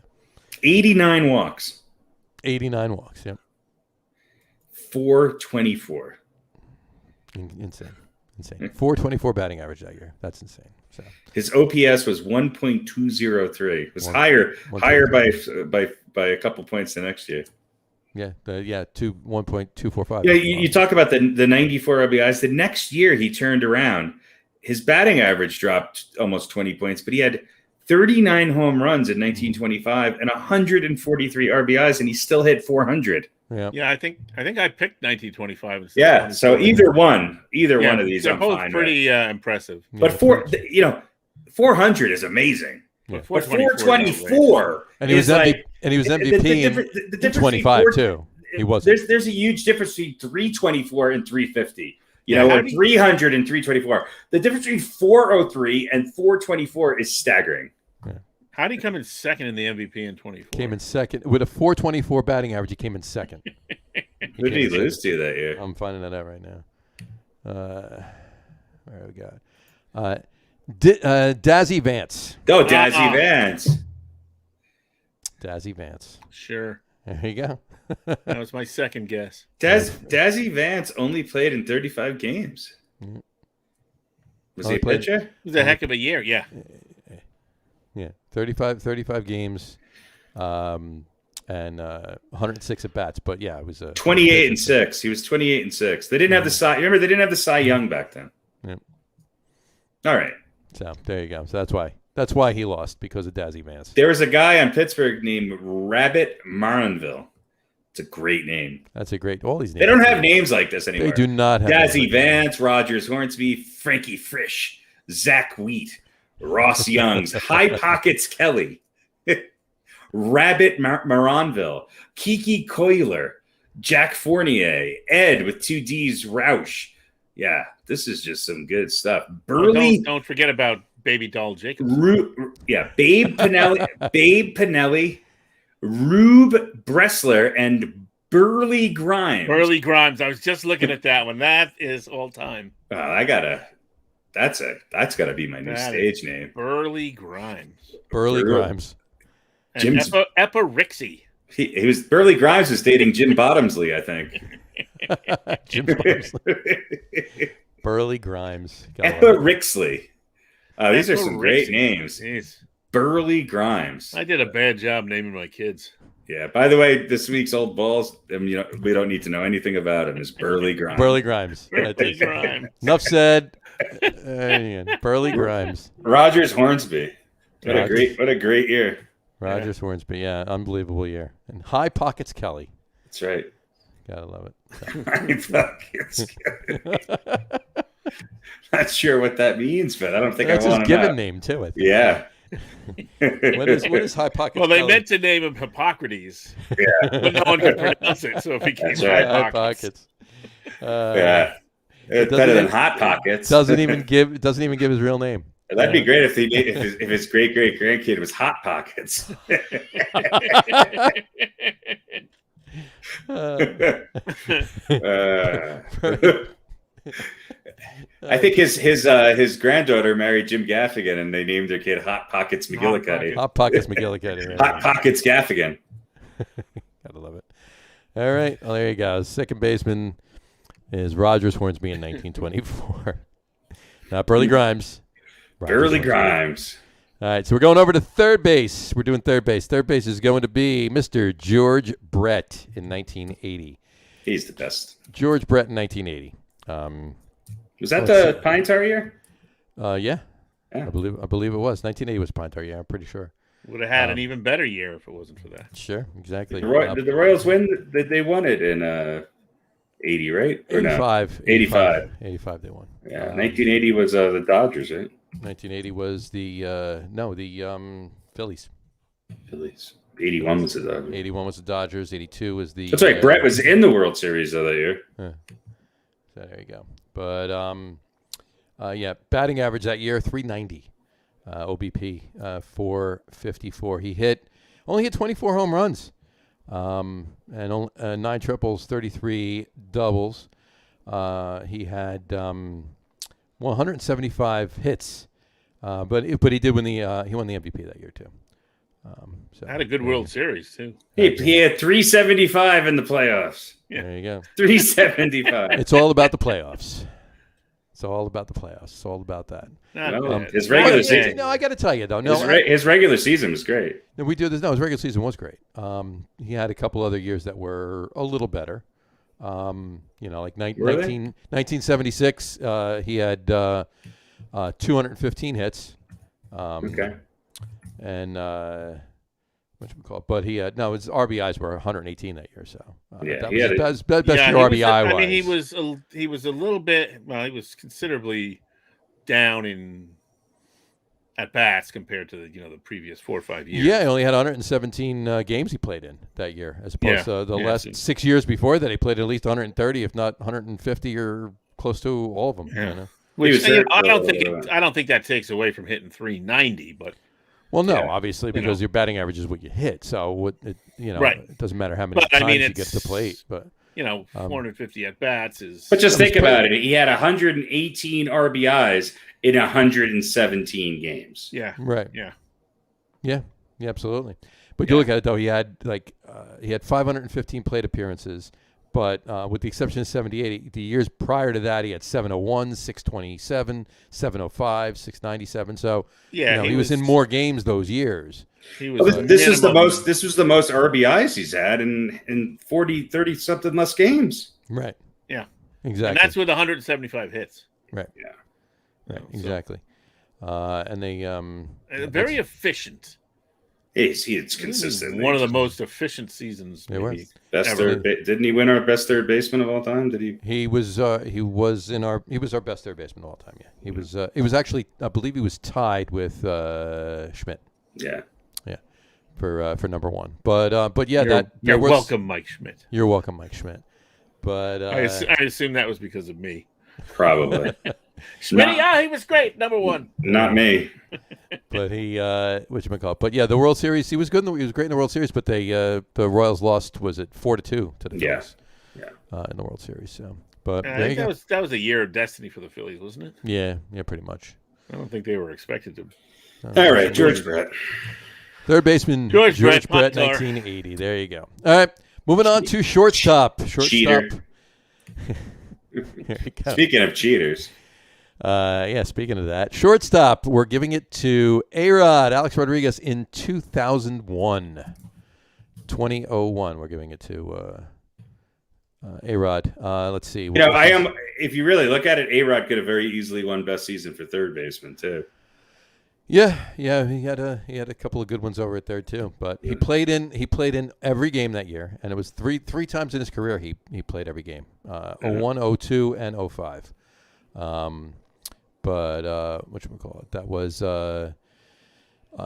89 walks. 89 walks. Yep. 424. Insane. 424 batting average that year. That's insane. So his OPS was 1.203. It was higher by a couple points the next year. Yeah, 1.245. Yeah, you talk about the 94 RBIs. The next year he turned around. His batting average dropped almost 20 points, but he had 39 home runs in 1925 and 143 RBIs, and he still hit 400. Yeah, I think I picked 1925. Yeah, so either one of these, they're I'm both fine pretty impressive. But 400 is amazing. Yeah. But 424, and he was MVP in 25 too. He wasn't. There's a huge difference between 324 and 350. Or 300 and 324. The difference between 403 and 424 is staggering. Yeah. How did he come in second in the MVP in 24? Came in second with a 424 batting average. He came in second. Who did he lose to that year? I'm finding that out right now. Where we got Dazzy Vance. Oh, Dazzy Vance. Dazzy Vance. Sure. There you go. That was my second guess. Dazzy Vance only played in 35 games. Was he a pitcher? It was a heck of a year, yeah. Yeah, 35 games, and 106 at bats. But yeah, it was 28-6. He was 28-6. They didn't have the Cy. Remember, they didn't have the Cy Young back then. Yeah. All right. So there you go. So that's why he lost, because of Dazzy Vance. There was a guy on Pittsburgh named Rabbit Marinville. It's a great name. That's a great. All these names. They don't have names like this anymore. They do not have Dazzy Vance, Rogers Hornsby, Frankie Frisch, Zach Wheat, Ross Youngs, High Pockets Kelly, Rabbit Maronville, Kiki Coiler, Jack Fournier, Ed with 2 D's, Roush. Yeah, this is just some good stuff. Burley. Don't forget about Baby Doll Jacobs. Babe Pinelli, Rube Bressler, and Burley Grimes. Burley Grimes. I was just looking at that one. That is all time. That's gotta be my new stage name. Burley Grimes. Burley Grimes. And Eppa Rixey. He was Burley Grimes was dating Jim Bottomsley, I think. Jim Bottomsley. Burley Grimes. Eppa Rixley. These are some great names. Jeez. Burley Grimes. I did a bad job naming my kids. Yeah. By the way, this week's old balls. We don't need to know anything about him. Is Burley Grimes. Burley Grimes. Burley Grimes. Enough said. Burley Grimes. Rogers Hornsby. What a great year. Rogers, Hornsby, yeah, unbelievable year. And High Pockets Kelly. That's right. Gotta love it. Not sure what that means, but I don't think That's I want his to given know. name too. I think. Yeah. What is High Pockets? Well, they Kelly? meant to name him Hippocrates. Yeah. But no one could pronounce it, so it became That's right. High Pockets. Yeah. It's better than Hot Pockets. Doesn't even give his real name. That'd be great if his great grandkid was Hot Pockets. I think his granddaughter married Jim Gaffigan, and they named their kid Hot Pockets McGillicuddy. Hot Pockets McGillicuddy. Hot Pockets Gaffigan. Gotta love it. All right, well there you go. Second baseman is Rogers Hornsby in 1924. Not Burley Grimes. Burley Grimes. All right, so we're going over to third base. We're doing third base. Third base is going to be Mr. George Brett in 1980. He's the best. George Brett in 1980. Was that the Pine Tar year? Yeah. I believe it was. 1980 was Pine Tar. Yeah, I'm pretty sure. Would have had an even better year if it wasn't for that. Sure, exactly. Did the Royals win? They won it in 80, right? Or 85. No? 85. 85 they won. Yeah, 1980 was the Dodgers, right? 1980 was the Phillies. Phillies. 81 was the Dodgers. 81 was the Dodgers. 82 was the. That's right. Brett was in the World Series of that year. So there you go. But yeah, batting average that year 390. OBP 454. He only hit 24 home runs, and 9 triples, 33 doubles. He had 175 hits, but he did win he won the MVP that year too. So had a good World Series too. He had 375 in the playoffs. Yeah. There you go. 375. It's all about the playoffs. It's all about the playoffs. It's all about that. His regular season. No, I got to tell you though. No, his regular season was great. No, we do this. No, his regular season was great. He had a couple other years that were a little better. Like 1976, he had 215 hits. Okay. And but he had his RBIs were 118 that year. So that was best year RBI wise. I mean, he was a little bit. Well, he was considerably down in at bats compared to the previous 4 or 5 years. Yeah, he only had 117 games he played in that year, as opposed to the last 6 years before that he played at least 130, if not 150, or close to all of them. Yeah. Which I don't think that takes away from hitting 390, but. Well, no, obviously, because your batting average is what you hit. So it doesn't matter how many times you get to the plate. But 450 at bats is. But just think about it. He had 118 RBIs in 117 games. Yeah. Right. Yeah. Yeah. Yeah. Absolutely. But you look at it though. He had 515 plate appearances. But with the exception of 78, the years prior to that, he had 701, 627, 705, 697. So he was in more games those years. This was the most RBIs he's had in 30 something less games. Right. Yeah. Exactly. And that's with 175 hits. Right. Yeah. Right. Exactly. And they very efficient. It's consistent. One of the most efficient seasons. Maybe didn't he win our best third baseman of all time? Did he? He was our best third baseman of all time. Yeah, he was. It was actually, I believe, he was tied with Schmidt. Yeah. Yeah. For number one, but yeah, you're welcome, Mike Schmidt. You're welcome, Mike Schmidt. But I assume that was because of me. Probably. Schmidt, he was great, number one. Not me. But he, whatchamacallit. But yeah, the World Series, he was good. He was great in the World Series. But the Royals lost, was it 4-2 to the Phillies? Yeah. In the World Series. So, but I think that was a year of destiny for the Phillies, wasn't it? Yeah, pretty much. I don't think they were expected to. All right, George Brett. Third baseman George Brett, 1980. There you go. All right, moving on to shortstop. Cheater. Speaking of cheaters. Speaking of that, shortstop, we're giving it to A-Rod, Alex Rodriguez in 2001. 2001, we're giving it to A-Rod. Let's see. If you really look at it, A-Rod could have very easily won best season for third baseman, too. Yeah, he had a couple of good ones over at third too. But he played in every game that year, and it was three times in his career he played every game. 01, 02, and 05. But whatchamacallit, that was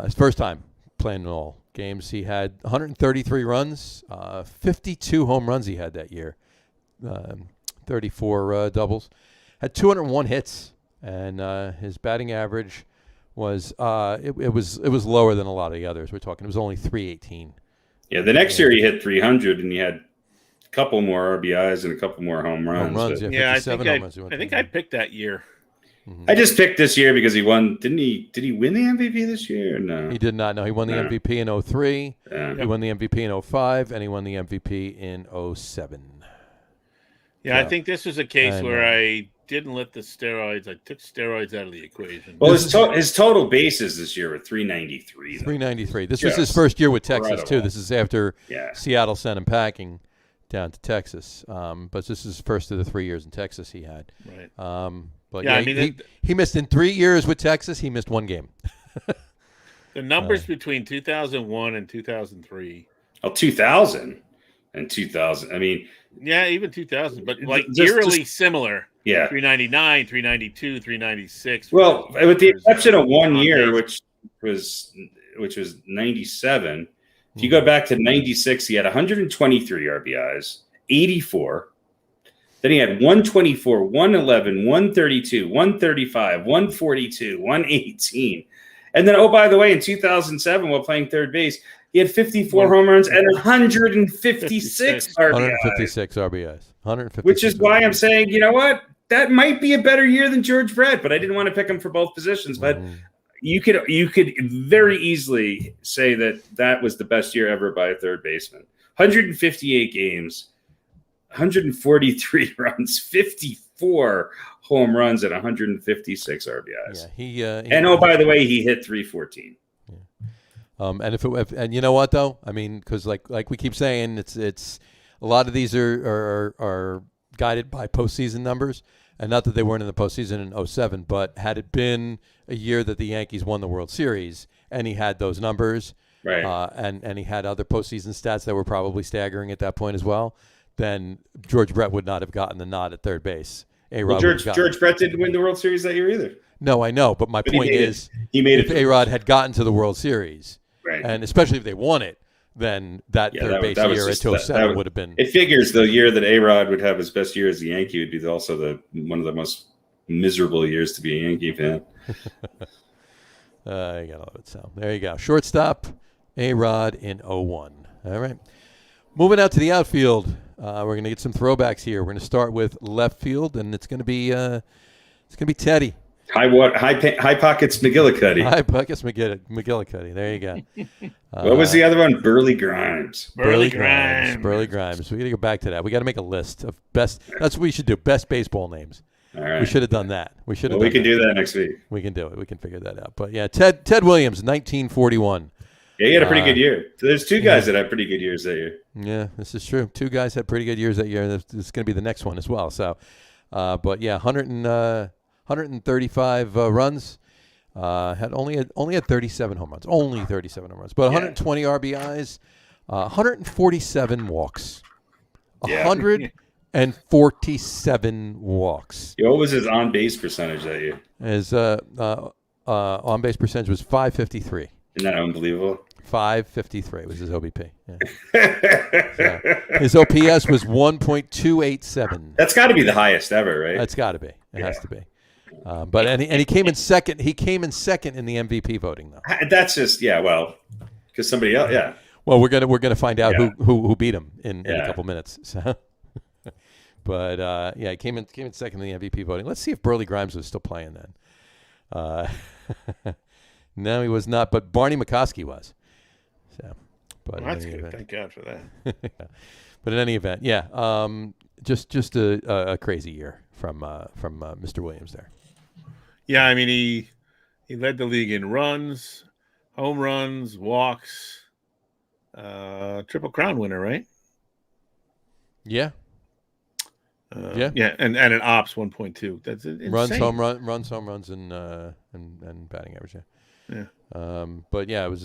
his first time playing in all games. He had 133 runs, 52 home runs he had that year, 34 doubles, had 201 hits, and his batting average was it was lower than a lot of the others. We're talking it was only 318. Yeah, the next year he hit 300, and he had a couple more RBIs and a couple more home runs. I think I picked that year. Mm-hmm. I just picked this year because he won. Did he win the MVP this year? Or no, he did not. No, he won the MVP in 03. Yeah. He won the MVP in 05, and he won the MVP in 07. Yeah, I think this was a case where I didn't let the steroids. I took steroids out of the equation. Well, his total bases this year were 393. 393. This was his first year with Texas too. This is after Seattle sent him packing down to Texas. But this is his first of the 3 years in Texas he had. Right. But he missed in 3 years with Texas. He missed one game. The numbers between 2001 and 2003. Oh, 2000 and 2000. I mean, yeah, even 2000, but like eerily similar. Yeah, 399, 392, 396. Well, with the exception of 1 year, which was 97. If you go back to 96, he had 123 RBIs, 84. Then he had 124, 111, 132, 135, 142, 118. And then, oh, by the way, in 2007, while playing third base, he had 54 home runs and 156 RBIs. 156 RBIs. 156. Which is why I'm saying, you know what? That might be a better year than George Brett, but I didn't want to pick him for both positions. But you could very easily say that was the best year ever by a third baseman. 158 games. 143 runs, 54 home runs, and 156 RBIs. Yeah, and oh, by the way, he hit 314. Yeah. And you know what though? I mean, because like we keep saying, it's a lot of these are guided by postseason numbers, and not that they weren't in the postseason in 07, but had it been a year that the Yankees won the World Series and he had those numbers, right, and he had other postseason stats that were probably staggering at that point as well, then George Brett would not have gotten the nod at third base. George Brett didn't win the World Series that year either. No, I know, but my point is, if A-Rod had gotten to the World Series, right, and especially if they won it, then that third base year at 2007 would have been. It figures the year that A-Rod would have his best year as a Yankee would be also one of the most miserable years to be a Yankee fan. You got to love it. So there you go. Shortstop, A-Rod in 01. All right. Moving out to the outfield, we're going to get some throwbacks here. We're going to start with left field, and it's going to be Teddy. High Pockets McGillicuddy. High Pockets McGillicuddy. There you go. What was the other one? Burley Grimes. Burley Grimes. We got to go back to that. We got to make a list of best. That's what we should do. Best baseball names. All right. We should have done that. We can do that next week. We can do it. We can figure that out. But yeah, Ted Williams, 1941. Yeah, he had a pretty good year. So there's two guys that had pretty good years that year. Yeah, this is true. Two guys had pretty good years that year. This is going to be the next one as well. So, but yeah, 135 runs. Had only had 37 home runs. Only 37 home runs. But 120 RBIs, 147 walks. 147 walks. What was his on-base percentage that year? His on-base percentage was .553. Isn't that unbelievable? 553 was his OBP. Yeah. So his OPS was 1.287. That's got to be the highest ever, right? That's got to be. It has to be. But he came in second. He came in second in the MVP voting, though. That's just because somebody else. Yeah. Well, we're gonna find out who beat him in a couple minutes. So, but he came in second in the MVP voting. Let's see if Burley Grimes was still playing then. No, he was not, but Barney McCoskey was. So, but that's good. Thank God for that. But in any event, just a crazy year from Mr. Williams there. Yeah, I mean he led the league in runs, home runs, walks, Triple Crown winner, right? Yeah. Yeah, and an ops 1.2. That's insane. Runs, home runs, and batting average. Yeah. Yeah. But yeah, it was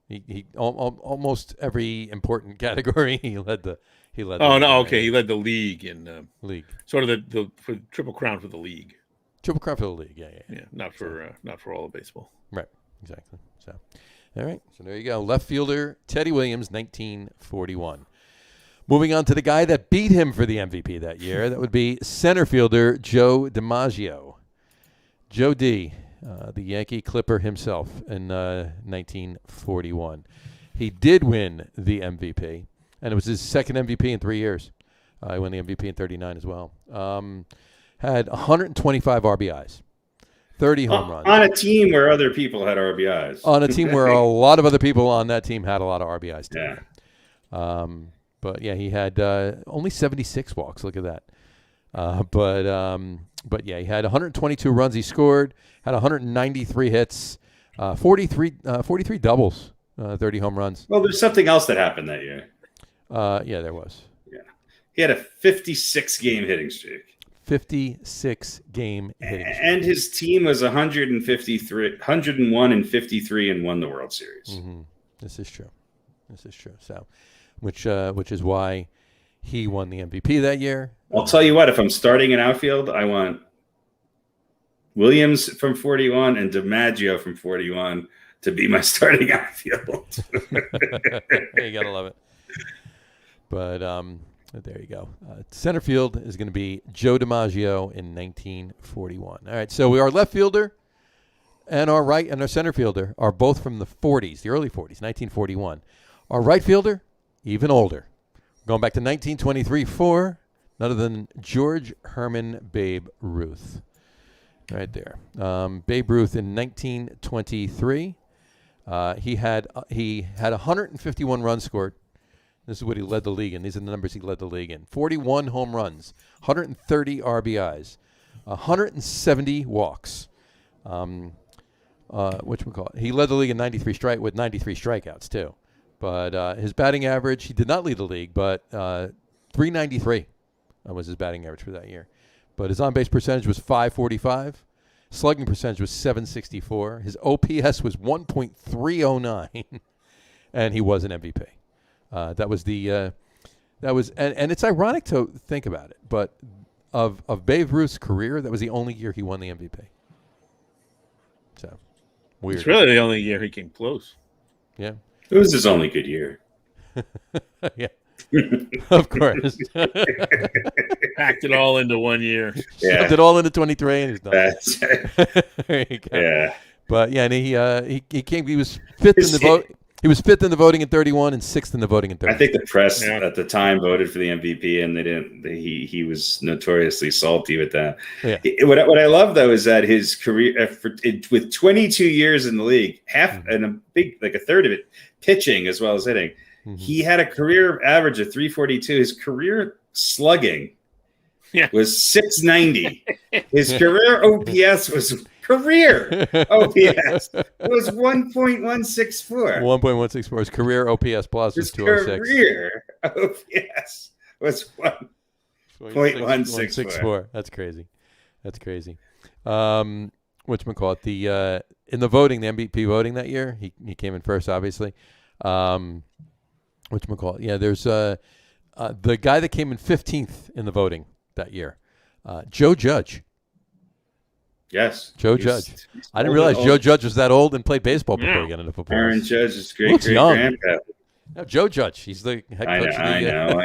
he almost every important category he led the. Oh no, okay, he led the league in league. Sort of the Triple Crown for the league. Triple Crown for the league, yeah. Not for all of baseball. Right, exactly. So, all right, so there you go. Left fielder Teddy Williams, 1941. Moving on to the guy that beat him for the MVP that year, that would be center fielder Joe DiMaggio. Joe D, the Yankee Clipper himself in 1941. He did win the MVP, and it was his second MVP in 3 years. He won the MVP in 39 as well. Had 125 RBIs, 30 home runs. On a team where other people had RBIs. On a team where a lot of other people on that team had a lot of RBIs too. Yeah. But yeah, he had only 76 walks. Look at that. But yeah, he had 122 runs he scored, had 193 hits, 43 doubles, 30 home runs. Well, there's something else that happened that year. Yeah, there was. Yeah. He had a 56-game hitting streak. 56-game hitting streak. And his team was 101 and 53 and won the World Series. Mm-hmm. This is true. So, which is why he won the MVP that year. I'll tell you what, if I'm starting an outfield, I want Williams from 41 and DiMaggio from 41 to be my starting outfield. You gotta love it. But there you go. Center field is going to be Joe DiMaggio in 1941. All right, so our left fielder and our right and our center fielder are both from the 40s, the early 40s, 1941. Our right fielder, even older. Going back to 1923 for none other than George Herman Babe Ruth. Right there. Babe Ruth in 1923. He had 151 runs scored. This is what he led the league in. These are the numbers he led the league in. 41 home runs, 130 RBIs, 170 walks. Whatchamacallit? He led the league in 93 strikeouts too. But his batting average, he did not lead the league, but 393 was his batting average for that year. But his on-base percentage was .545. Slugging percentage was .764. His OPS was 1.309, and he was an MVP. And it's ironic to think about it, but of Babe Ruth's career, that was the only year he won the MVP. So weird. It's really the only year he came close. Yeah. It was his only good year. Yeah. Of course. Packed it all into 1 year. Yeah. Stuffed it all into 23 and he's done. That's there you go. Yeah. But yeah, and he was fifth in the vote. He was fifth in the voting in 31 and sixth in the voting in 30. I think the press at the time voted for the MVP, and they didn't. He was notoriously salty with that. Yeah. What I love though is that his career, with 22 years in the league, and a third of it pitching as well as hitting, he had a career average of 342. His career slugging was 690. His career OPS was. Career OPS was 1.164. 1.164. His career OPS plus was 206. Career OPS was 1.164. That's crazy. Whatchamacallit? In the voting, the MVP voting that year, he came in first, obviously. Whatchamacallit? Yeah, there's the guy that came in 15th in the voting that year, Joe Judge. Yes. Joe Judge. I didn't realize Joe Judge was that old and played baseball before he got into football. Aaron Judge is great grandpa. No, Joe Judge. He's the head coach. I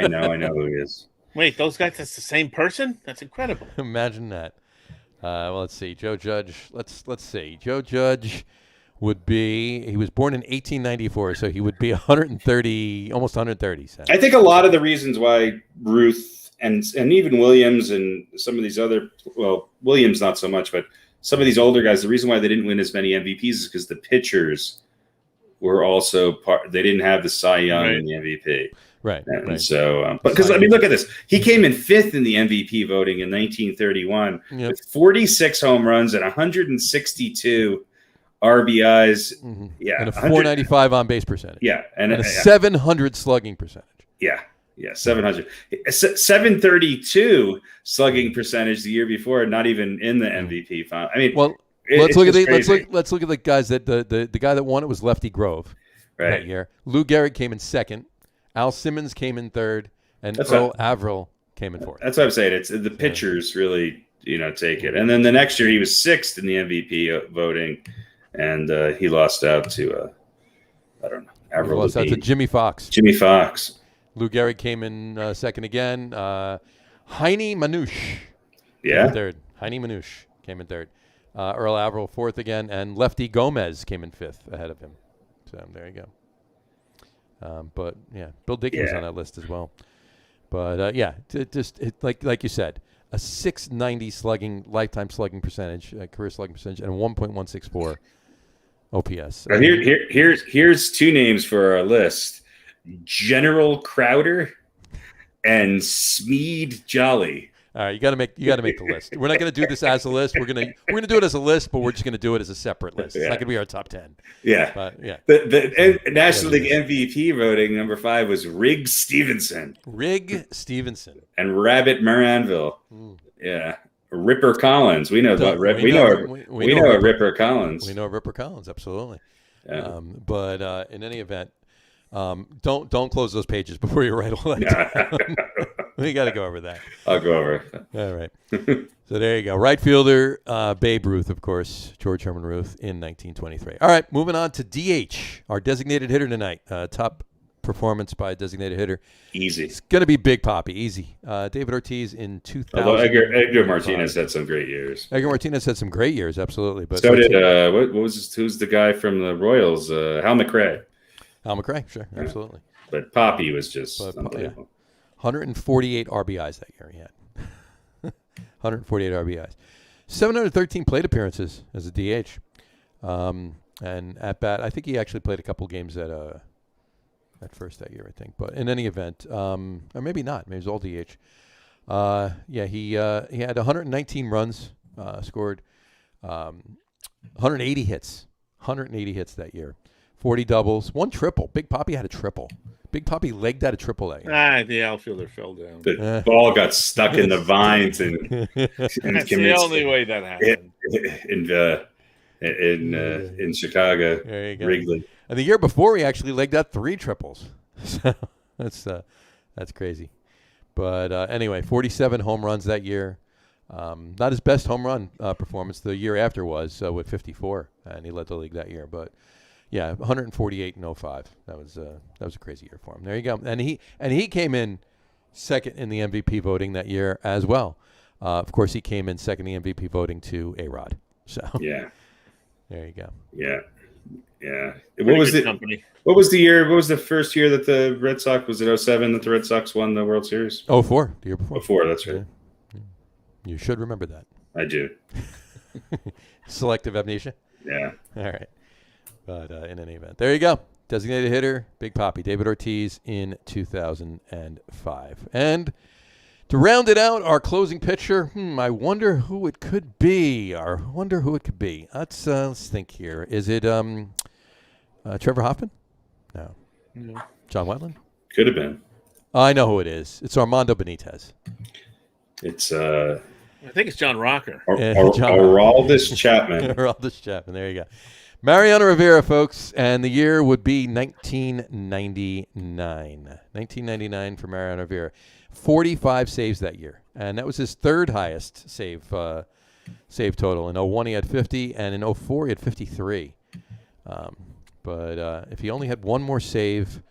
know who he is. Wait, those guys, that's the same person? That's incredible. Imagine that. Well, let's see. Joe Judge. Let's see. Joe Judge he was born in 1894, so he would be 130, almost 130. So. I think a lot of the reasons why Ruth and even Williams and some of these other, well, Williams not so much, but some of these older guys, the reason why they didn't win as many MVPs is because the pitchers were also they didn't have the Cy Young and the MVP. Right. And so, because look at this. He came in fifth in the MVP voting in 1931 with 46 home runs and 162 RBIs. Mm-hmm. Yeah. And a 495 on base percentage. Yeah. And a 700 slugging percentage. Yeah. Yeah, 700. 732 slugging percentage the year before, not even in the MVP final. I mean, Let's look at the guys that the guy that won it was Lefty Grove that year. Lou Gehrig came in second. Al Simmons came in third, and Earl Averill came in fourth. That's what I'm saying. It's the pitchers really, take it. And then the next year he was sixth in the MVP voting, and he lost out to I don't know. Averill lost out to Jimmy Fox. Lou Gehrig came in second again. Heine Manouche. Yeah. Third. Heine Manouche came in third. Earl Averill fourth again, and Lefty Gomez came in fifth ahead of him. So there you go. But yeah, Bill Dickey was on that list as well. But like you said, a 690 lifetime slugging percentage, career slugging percentage, and a 1.164 OPS. Now here's two names for our list: General Crowder and Smead Jolly. All right, you got to make the list. We're not going to do this as a list. We're gonna do it as a list, but we're just going to do it as a separate list. It's not going to be our top 10. Yeah, but yeah. The National League MVP voting number 5 was Rig Stevenson. And Rabbit Moranville. Yeah, Ripper Collins. We know about Ripper. We know Ripper Collins. We know Ripper Collins, absolutely. Yeah. But in any event, don't close those pages before you write all that down. We got to go over that. I'll go over it. All right. So there you go. Right fielder, Babe Ruth, of course, George Herman Ruth in 1923. All right, moving on to DH, our designated hitter tonight. Top performance by a designated hitter. Easy. It's going to be Big Papi. Easy. David Ortiz in 2000. Although Edgar Martinez had some great years. Edgar Martinez had some great years, absolutely. But so did who's the guy from the Royals? Hal McRae. Hal McRae, sure, absolutely. But Papi was just unbelievable. 148 RBIs that year he had. 148 RBIs. 713 plate appearances as a DH. And at bat, I think he actually played a couple games at first that year, I think. But in any event, or maybe not. Maybe it was all DH. He had 119 runs scored, 180 hits. 180 hits that year. 40 doubles, 1 triple. Big Papi had a triple. Big Papi legged out a triple that year. The outfielder fell down. The ball got stuck in the vines, and that's the only way that happened. In Chicago, there you go. Wrigley. And the year before, he actually legged out 3 triples. So that's crazy. But anyway, 47 home runs that year. Not his best home run performance. The year after was with 54, and he led the league that year. But yeah, 148 and 05. That was a crazy year for him. There you go. And he came in second in the MVP voting that year as well. Of course, he came in second in the MVP voting to A-Rod. So yeah, there you go. Yeah. What was the year? What was the first year that the Red Sox, was it 07 that the Red Sox won the World Series? 04, the year before. 04, that's right. Yeah. You should remember that. I do. Selective amnesia? Yeah. All right. But in any event, there you go. Designated hitter, Big Papi, David Ortiz in 2005. And to round it out, our closing pitcher, I wonder who it could be. Let's think here. Is it Trevor Hoffman? No. John Wetland? Could have been. I know who it is. It's Armando Benitez. It's I think it's John Rocker. Aroldis Chapman. Aroldis Chapman. There you go. Mariano Rivera, folks, and the year would be 1999. 1999 for Mariano Rivera. 45 saves that year, and that was his third highest save total. In 01 he had 50, and in 04 he had 53. But if he only had one more save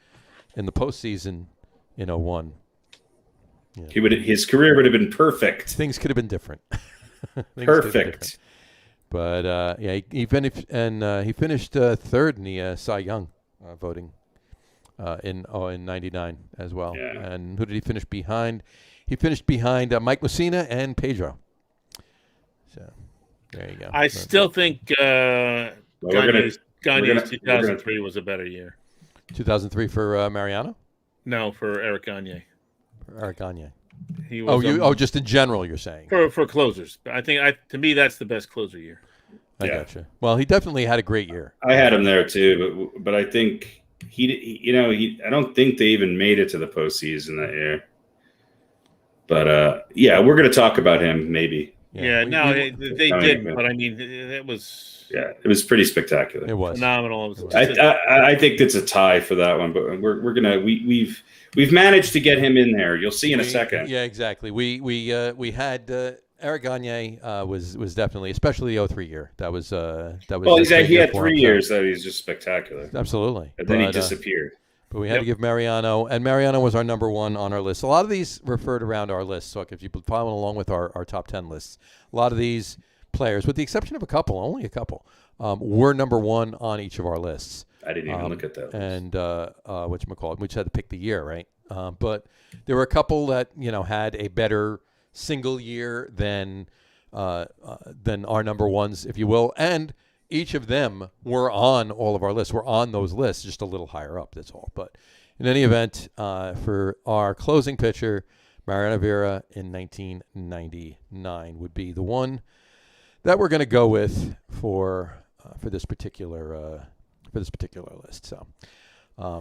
in the postseason in 01, his career would have been perfect. Things could have been different. Perfect. But he finished third in the Cy Young voting in 99 as well. Yeah. And who did he finish behind? He finished behind Mike Mussina and Pedro. So there you go. I still think Gagne's 2003 was a better year. 2003 for Mariano? No, for Eric Gagne. Eric Gagne. He was just in general, you're saying for closers. I think to me that's the best closer year. I gotcha. Well, he definitely had a great year. I had him there too, but I think I don't think they even made it to the postseason that year. But we're going to talk about him maybe Yeah, they didn't, but I mean, it was. Yeah, it was pretty spectacular. It was phenomenal. I think it's a tie for that one, but we've managed to get him in there. You'll see in a second. Yeah, exactly. We had Eric Gagne was definitely, especially the 03 year. That was. Well, he had 3 years that he's just spectacular. Absolutely, and then he disappeared. But we had to give Mariano, and Mariano was our number one on our list. A lot of these referred around our list, so if you follow along with our top 10 lists, a lot of these players, with the exception of only a couple, were number one on each of our lists. I didn't even look at that. And whatchamacallit, we just had to pick the year, right? But there were a couple that had a better single year than our number ones, if you will, and each of them were on all of our lists. We're on those lists, just a little higher up, that's all. But in any event, for our closing pitcher, Mariano Rivera in 1999 would be the one that we're going to go with for this particular list. So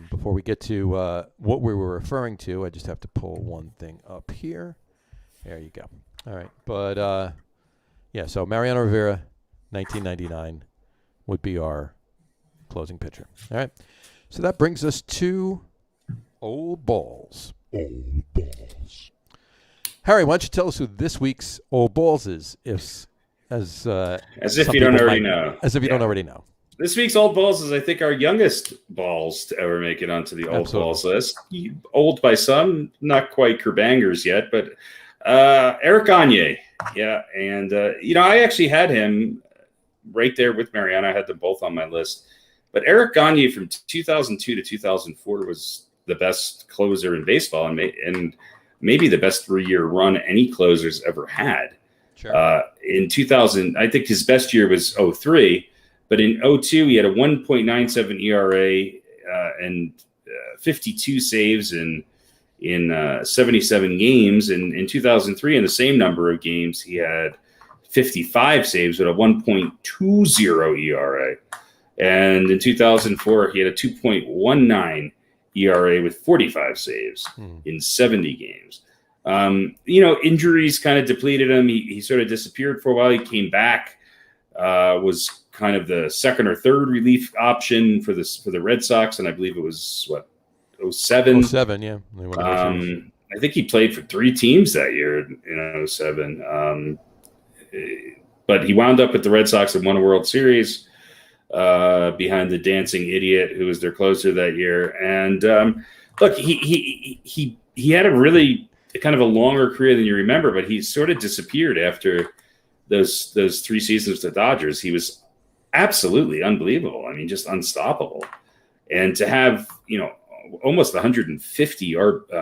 before we get to what we were referring to, I just have to pull one thing up here. There you go. All right. But, so Mariano Rivera, 1999, would be our closing pitcher. All right. So that brings us to Old Balls. Old Balls. Harry, why don't you tell us who this week's Old Balls is, as if you don't already know. As if you don't already know. This week's Old Balls is, I think, our youngest balls to ever make it onto the Old Balls list. Old by some, not quite Kerbangers yet, but Eric Gagne. Yeah, and, I actually had him right there with Mariano. I had them both on my list. But Eric Gagne from 2002 to 2004 was the best closer in baseball and maybe the best 3-year run any closers ever had. Sure. In 2000, I think his best year was 03, but in 02, he had a 1.97 ERA and 52 saves in 77 games. And in 2003, in the same number of games, he had 55 saves with a 1.20 ERA. And in 2004, he had a 2.19 ERA with 45 saves in 70 games. Injuries kind of depleted him. He sort of disappeared for a while. He came back, was kind of the second or third relief option for the Red Sox. And I believe it was 07. 07, yeah. I think he played for 3 teams that year in 07. But he wound up with the Red Sox and won a World Series behind the dancing idiot who was their closer that year. And look, he had a really kind of a longer career than you remember, but he sort of disappeared after those 3 seasons with the Dodgers. He was absolutely unbelievable. I mean, just unstoppable. And to have almost 150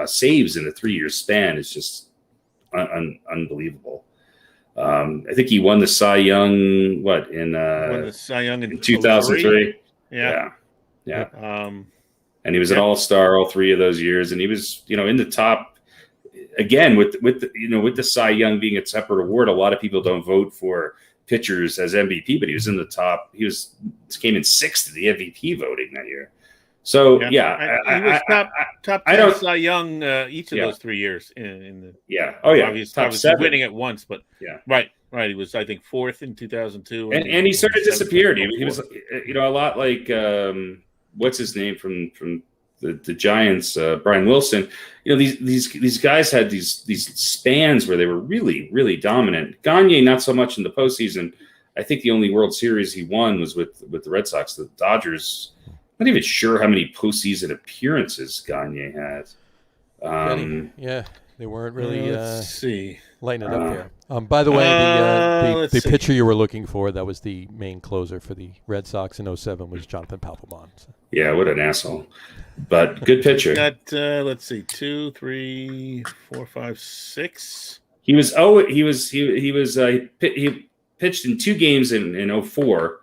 saves in a 3-year span is just unbelievable. I think he won the Cy Young in 2003. Yeah. And he was an all-star all 3 of those years, and he was in the top again with the Cy Young being a separate award. A lot of people don't vote for pitchers as MVP, but he was in the top. He came in 6th to the MVP voting that year. So he was top 10 Cy Young each of those 3 years in the top 7, winning at once, but right. He was, I think, 4th in 2002, and he sort of disappeared. He was a lot like what's his name from the Giants, Brian Wilson. These guys had these spans where they were really, really dominant. Gagne not so much in the postseason. I think the only World Series he won was with the Red Sox. The Dodgers. Not even sure how many postseason appearances Gagne had. They weren't really lighting it up there. By the way, the pitcher you were looking for, that was the main closer for the Red Sox in 07, was Jonathan Papelbon. So. Yeah, what an asshole. But good pitcher. Got, 2, 3, 4, 5, 6. He pitched in 2 games in 04.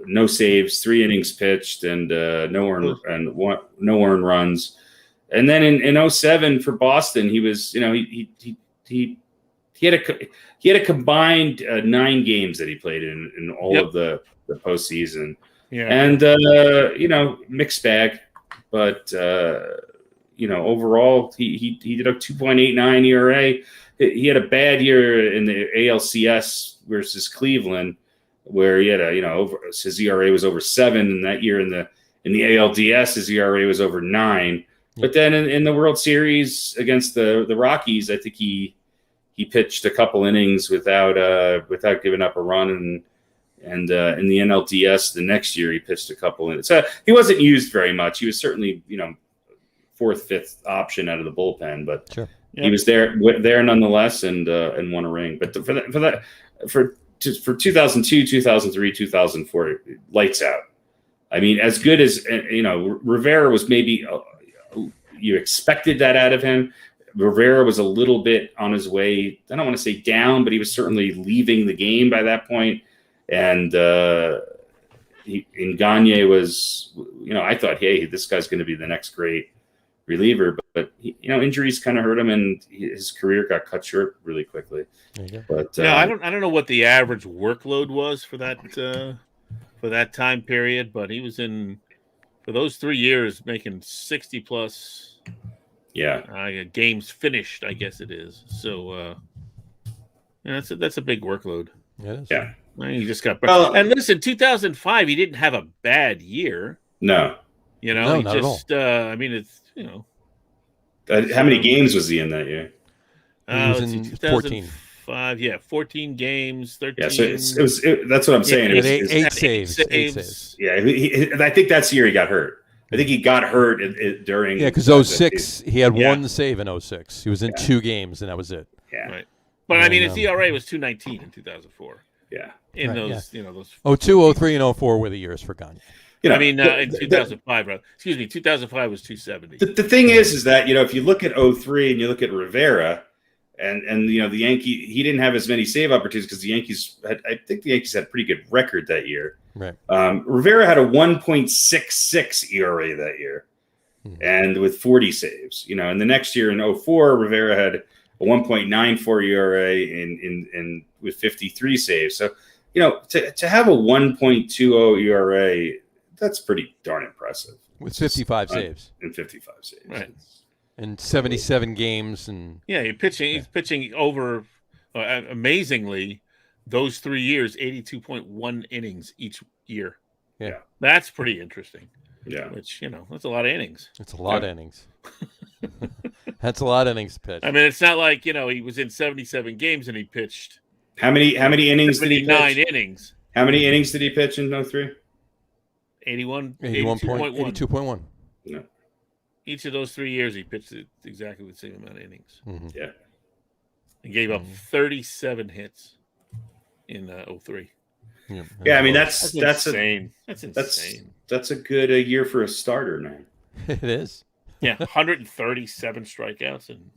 No saves, 3 innings pitched, and no earned runs. And then in 07 for Boston, he was he had a combined 9 games that he played in all of the postseason. Yeah, and mixed bag, but overall he did a 2.89 ERA. he had a bad year in the ALCS versus Cleveland, where he had his ERA was over 7, and that year in the ALDS his ERA was over 9. But then in the World Series against the Rockies, I think he pitched a couple innings without giving up a run, and in the NLDS the next year he pitched a couple innings. So he wasn't used very much. He was certainly 4th, 5th option out of the bullpen, but sure. He was there nonetheless, and won a ring. But for 2002, 2003, 2004, lights out. I mean, as good as Rivera was, maybe you expected that out of him. Rivera was a little bit on his way. I don't want to say down, but he was certainly leaving the game by that point. And Gagne was, I thought, hey, this guy's going to be the next great reliever, but injuries kind of hurt him, and his career got cut short really quickly. But I don't know what the average workload was for that time period, but he was for those 3 years making 60 plus. Games finished, I guess it is. So that's a big workload. Yeah. He just got and listen, 2005 he didn't have a bad year. No. No, he not just at all. I mean, it's how many games was he in that year? He was in 14. 14 games, 13. Yeah, so that's what I'm saying. It was eight saves. Yeah, I think that's the year he got hurt. I think he got hurt during. Yeah, because 06, he had one save in 06. He was in 2 games, and that was it. Yeah. Right. But I mean, his ERA was 2.19 in 2004. Yeah. In those, those. 02, 03, and 04 were the years for Gagne. I mean, in 2005, 2005 was 270. The thing is that, if you look at 03 and you look at Rivera and the Yankee, he didn't have as many save opportunities because I think the Yankees had a pretty good record that year. Right. Rivera had a 1.66 ERA that year, and with 40 saves. And the next year in 04, Rivera had a 1.94 ERA in with 53 saves. So, to have a 1.20 ERA, that's pretty darn impressive. With 55 saves. And 55 saves. Right. And 77 games. And he's pitching over, amazingly, those 3 years, 82.1 innings each year. Yeah. That's pretty interesting. Yeah. Which, that's a lot of innings. It's a lot of innings. That's a lot of innings to pitch. I mean, it's not like, he was in 77 games and he pitched. How many innings did he pitch? 9 innings. How many innings did he pitch in 03? 82.1. No. Each of those 3 years, he pitched exactly the same amount of innings. Mm-hmm. Yeah. He gave up 37 hits in 03. Yeah, I mean, that's insane. That's insane. That's a good year for a starter now. It is. Yeah, 137 strikeouts and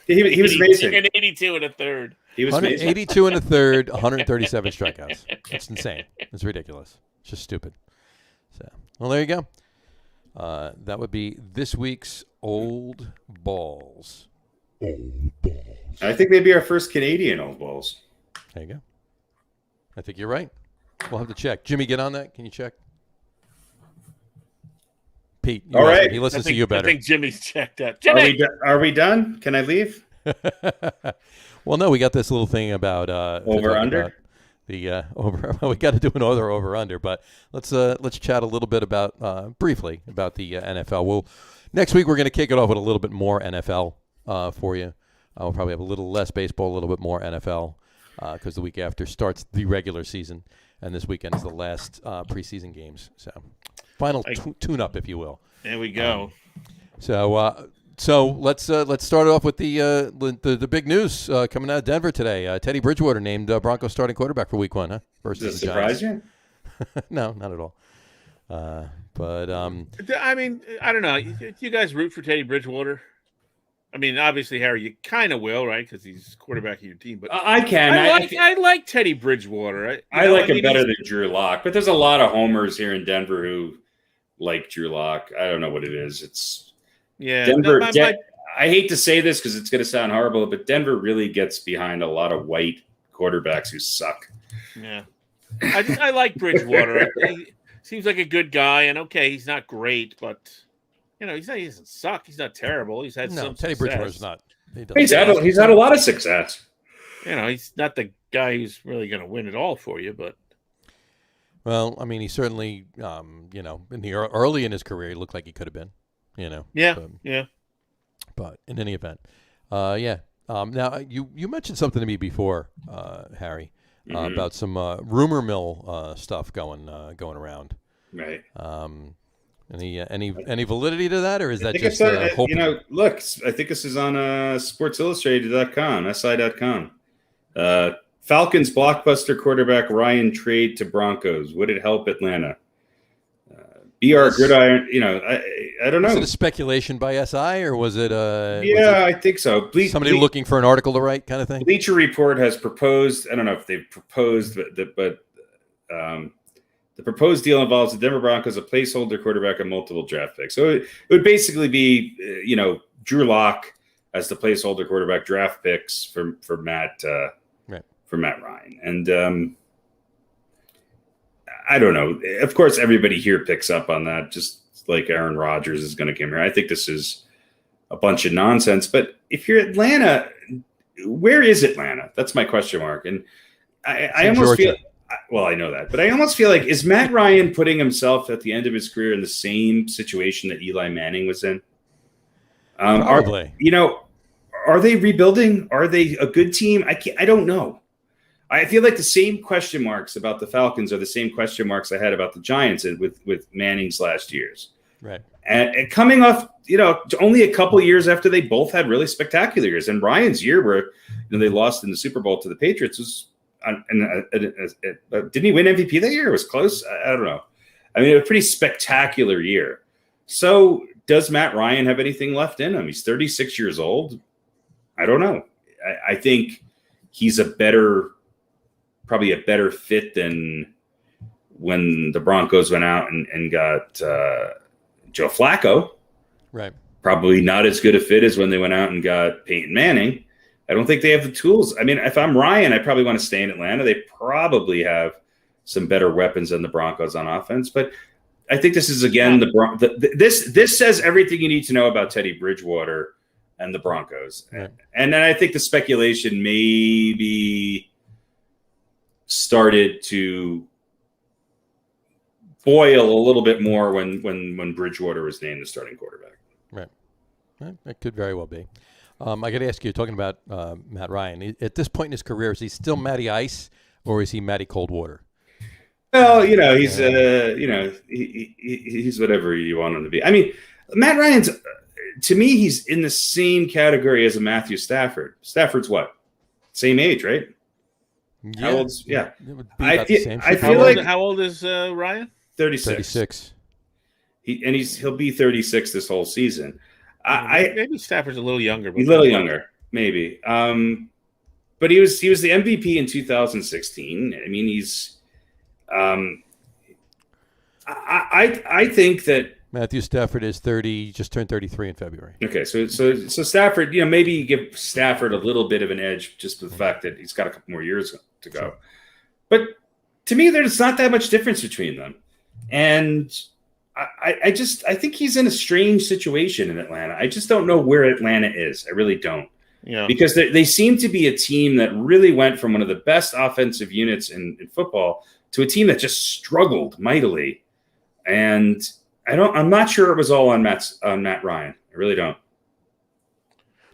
he was amazing. And 82 and a third. He was amazing. 82 and a third, 137 strikeouts. It's insane. It's ridiculous. It's just stupid. So, well, there you go. That would be this week's Old Balls. I think maybe our first Canadian Old Balls. There you go. I think you're right. We'll have to check. Jimmy, get on that. Can you check? Pete, all right. He listens to you better. I think Jimmy's checked out. Jimmy! Are we done? Can I leave? Well, no, we got this little thing about over under. About the over. Well, we got to do another over under, but let's chat a little bit about briefly about the NFL. Next week we're going to kick it off with a little bit more NFL for you. We'll probably have a little less baseball, a little bit more NFL because the week after starts the regular season, and this weekend is the last preseason games. So final tune-up, if you will. There we go. So let's start off with the big news coming out of Denver today. Teddy Bridgewater named Broncos starting quarterback for Week 1, huh? Versus the Giants. Surprise you? No, not at all. But I mean, I don't know. You guys root for Teddy Bridgewater? I mean, obviously, Harry, you kind of will, right? Because he's quarterback of your team. But I can. I like Teddy Bridgewater. I like him better than Drew Lock. But there's a lot of homers here in Denver who like Drew Lock. I don't know what it is. It's Denver. I hate to say this because it's going to sound horrible, but Denver really gets behind a lot of white quarterbacks who suck. Yeah, I like Bridgewater. He seems like a good guy, and okay, he's not great, but. He doesn't suck. He's not terrible. He's had some Teddy success. Bridgewater's He's had a lot of success. He's not the guy who's really going to win it all for you, but. Well, I mean, he certainly, in the early in his career, he looked like he could have been, Yeah. But in any event, yeah. Now you mentioned something to me before, Harry, about some rumor mill stuff going around. Right. Any validity to that, or is that just hoping? Look, I think this is on SportsIllustrated.com, SI.com. Falcons blockbuster quarterback Ryan trade to Broncos. Would it help Atlanta? BR Gridiron, I don't know. Was it a speculation by SI, or was it I think so. Somebody looking for an article to write kind of thing? Bleacher Report has proposed, I don't know if they've proposed, but the proposed deal involves the Denver Broncos, a placeholder quarterback, and multiple draft picks. So it would basically be, Drew Lock as the placeholder quarterback, draft picks for Matt for Matt Ryan. And I don't know. Of course, everybody here picks up on that, just like Aaron Rodgers is going to come here. I think this is a bunch of nonsense. But if you're Atlanta, where is Atlanta? That's my question mark. And I almost feel – well, I know that. But I almost feel like, is Matt Ryan putting himself at the end of his career in the same situation that Eli Manning was in? Probably. Are they rebuilding? Are they a good team? I don't know. I feel like the same question marks about the Falcons are the same question marks I had about the Giants with Manning's last years. Right. And coming off, only a couple years after they both had really spectacular years. And Ryan's year where they lost in the Super Bowl to the Patriots was, didn't he win MVP that year? It was close. I don't know. I mean, a pretty spectacular year. So does Matt Ryan have anything left in him? He's 36 years old. I don't know. I think he's probably a better fit than when the Broncos went out and got Joe Flacco. Right. Probably not as good a fit as when they went out and got Peyton Manning. I don't think they have the tools. I mean, if I'm Ryan, I probably want to stay in Atlanta. They probably have some better weapons than the Broncos on offense. But I think this is, again, this says everything you need to know about Teddy Bridgewater and the Broncos. Right. And then I think the speculation maybe started to boil a little bit more when Bridgewater was named the starting quarterback. Right. That could very well be. I got to ask you, talking about Matt Ryan, at this point in his career, is he still Matty Ice or is he Matty Cold Water? Well, he's he's whatever you want him to be. I mean, Matt Ryan's, to me, he's in the same category as a Matthew Stafford. Stafford's what? Same age, right? Yeah. How old's, yeah. I feel like how old is Ryan? 36. He'll be 36 this whole season. Maybe Stafford's a little younger. He's a little younger, maybe. But he was the MVP in 2016. I mean, he's. I think that Matthew Stafford is 30, just turned 33 in February. Okay, so Stafford, maybe you give Stafford a little bit of an edge just for the fact that he's got a couple more years to go. Sure. But to me, there's not that much difference between them, and I think he's in a strange situation in Atlanta. I just don't know where Atlanta is. I really don't. Yeah. Because they seem to be a team that really went from one of the best offensive units in football to a team that just struggled mightily. And I'm not sure it was all on Matt Ryan. I really don't.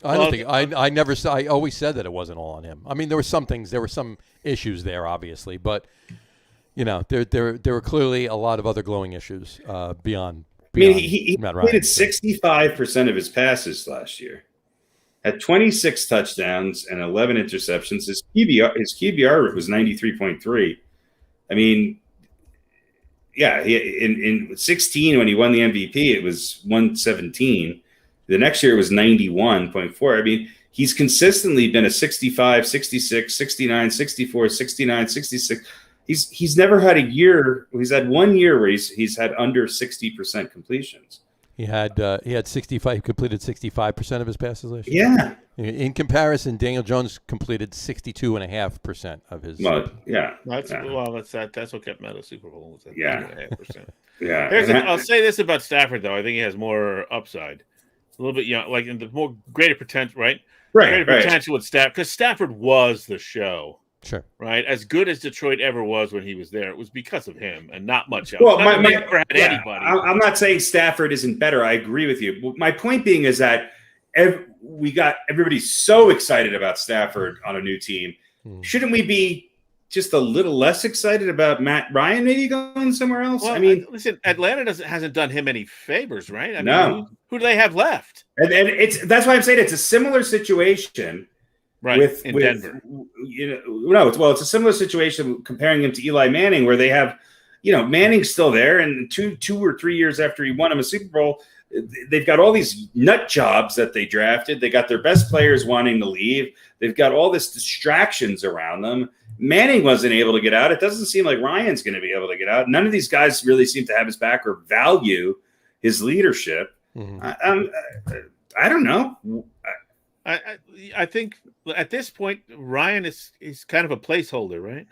I don't think I always said that it wasn't all on him. I mean, there were some issues there, obviously, but there were clearly a lot of other glowing issues beyond he Matt Ryan. completed 65% of his passes last year, had 26 touchdowns and 11 interceptions. His QBR was 93.3. I mean, yeah, in 16 when he won the MVP, it was 117. The next year it was 91.4. I mean, he's consistently been a 65, 66, 69, 64, 69, 66. He's never had a year. He's had 1 year where he's had under 60% completions. He had 65. He completed 65% of his passes last year. Yeah. In comparison, Daniel Jones completed 62.5% of his. Well, yeah. That's what kept him out of Super Bowl. Was that 2.5%. Yeah. I'll say this about Stafford though. I think he has more upside. A little bit young, like the more greater potential, right? greater potential with Stafford, because Stafford was the show. Sure. Right? As good as Detroit ever was when he was there, it was because of him and not much else. Well, anybody. I'm not saying Stafford isn't better. I agree with you. My point being is that we got everybody so excited about Stafford on a new team. Shouldn't we be just a little less excited about Matt Ryan maybe going somewhere else? Well, I mean, listen, Atlanta hasn't done him any favors, right? I no. mean, who do they have left? And that's why I'm saying it's a similar situation. Right, with Denver. It's a similar situation comparing him to Eli Manning, where they have, Manning's still there, and two or 3 years after he won him a Super Bowl, they've got all these nut jobs that they drafted. They got their best players wanting to leave. They've got all this distractions around them. Manning wasn't able to get out. It doesn't seem like Ryan's going to be able to get out. None of these guys really seem to have his back or value his leadership. I don't know. I think at this point, Ryan is kind of a placeholder, right?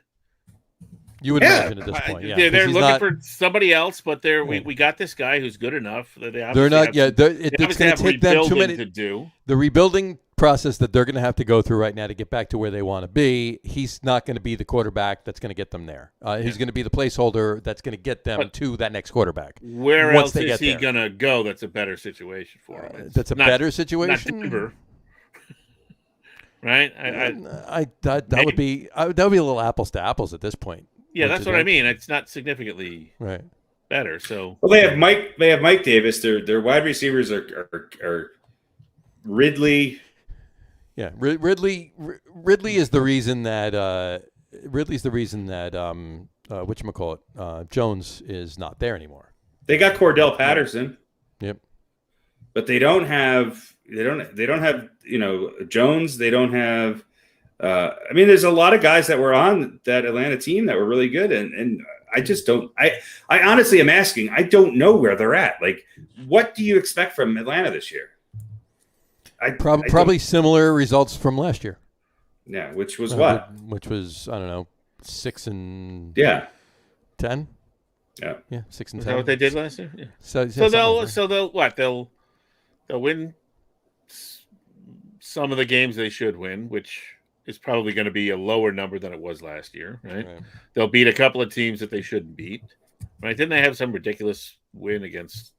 You would imagine at this point, yeah. They're looking for somebody else, but we got this guy who's good enough. They're not yet. It's going to take them too many to do. The rebuilding process that they're going to have to go through right now to get back to where they want to be. He's not going to be the quarterback that's going to get them there. He's going to be the placeholder that's going to get them to that next quarterback. Where else is he going to go? That's a better situation for him. That's a better situation. Not Denver. Right? That would be a little apples to apples at this point. Yeah, that's what I mean. It's not significantly better. So they have Mike Davis. Their wide receivers are Ridley. Yeah, Ridley is the reason that whatchamacallit, Jones is not there anymore. They got Cordell Patterson. Yep. But they don't have Jones. They don't have there's a lot of guys that were on that Atlanta team that were really good, and I just don't. I honestly am asking. I don't know where they're at. Like, what do you expect from Atlanta this year? Probably similar results from last year. Yeah, which was what? Which was, I don't know, 6-10. Yeah. 10. Yeah. Yeah, 6-10. Is that what they did last year? Yeah. So they'll win some of the games they should win, which is probably going to be a lower number than it was last year, right? They'll beat a couple of teams that they shouldn't beat, right? Didn't they have some ridiculous win against?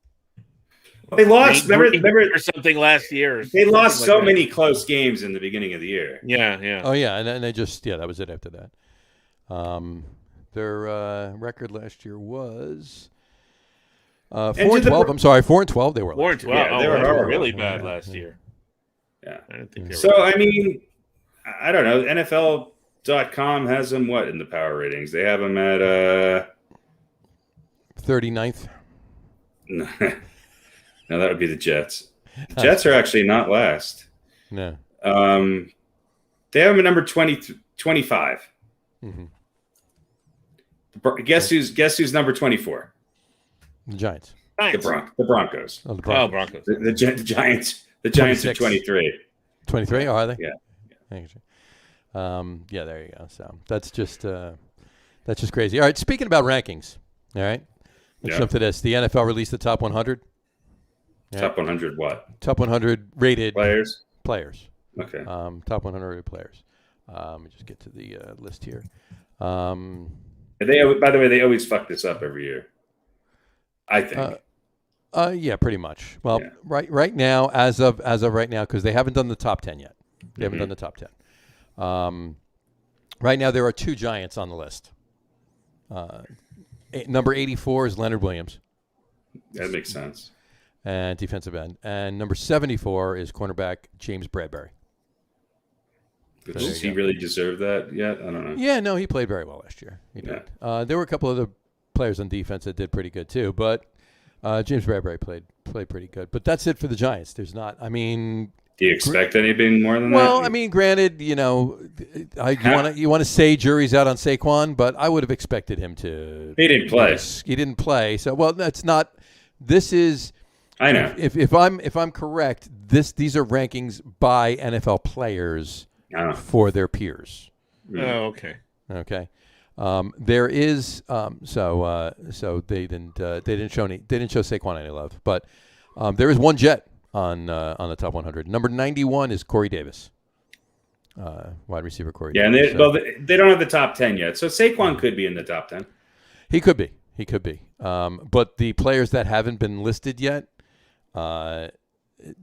They lost. Remember or something last year. They lost so many close games in the beginning of the year. Yeah. Oh yeah, and they just that was it after that. Their record last year was 4-12. I'm sorry, 4-12. They were 4-12. Yeah, they were really bad last year. Yeah. I didn't think they were. So I mean, I don't know. NFL.com has them in the power ratings? They have them at 39th. No, that would be the Jets. The Jets are actually not last. No. They have them at number 25. Mm-hmm. Guess who's number 24? The Giants. The Broncos. Oh, the Broncos. The Giants. The Giants 26. Are 23. 23? Oh, are they? Yeah. Yeah, there you go. So that's just crazy. All right, speaking about rankings, all right, let's jump to this. The NFL released the top 100. Top 100 what? Top 100 rated players. Okay. Top 100 rated players. Let me just get to the list here. By the way, they always fuck this up every year. I think. Yeah, pretty much. Well, right now, as of right now, because they haven't done the top 10 yet. They haven't done the top 10. Right now, there are two Giants on the list. Number 84 is Leonard Williams. That makes sense. And defensive end. And number 74 is cornerback James Bradbury. Does he really deserve that yet? I don't know. Yeah, no, he played very well last year. He did. There were a couple other players on defense that did pretty good too, but James Bradbury played pretty good. But that's it for the Giants. There's not. I mean, do you expect anything more than that? Well, I mean, granted, you want to say jury's out on Saquon, but I would have expected him to. He didn't play. He didn't play. So, well, that's not. This is. I know. If I'm correct, these are rankings by NFL players for their peers. Oh, okay. Okay. There is so they didn't show Saquon any love, but there is one Jet on the top 100. Number 91 is Corey Davis, wide receiver Corey Davis. Yeah, and they don't have the top 10 yet, so Saquon could be in the top 10. He could be. But the players that haven't been listed yet, it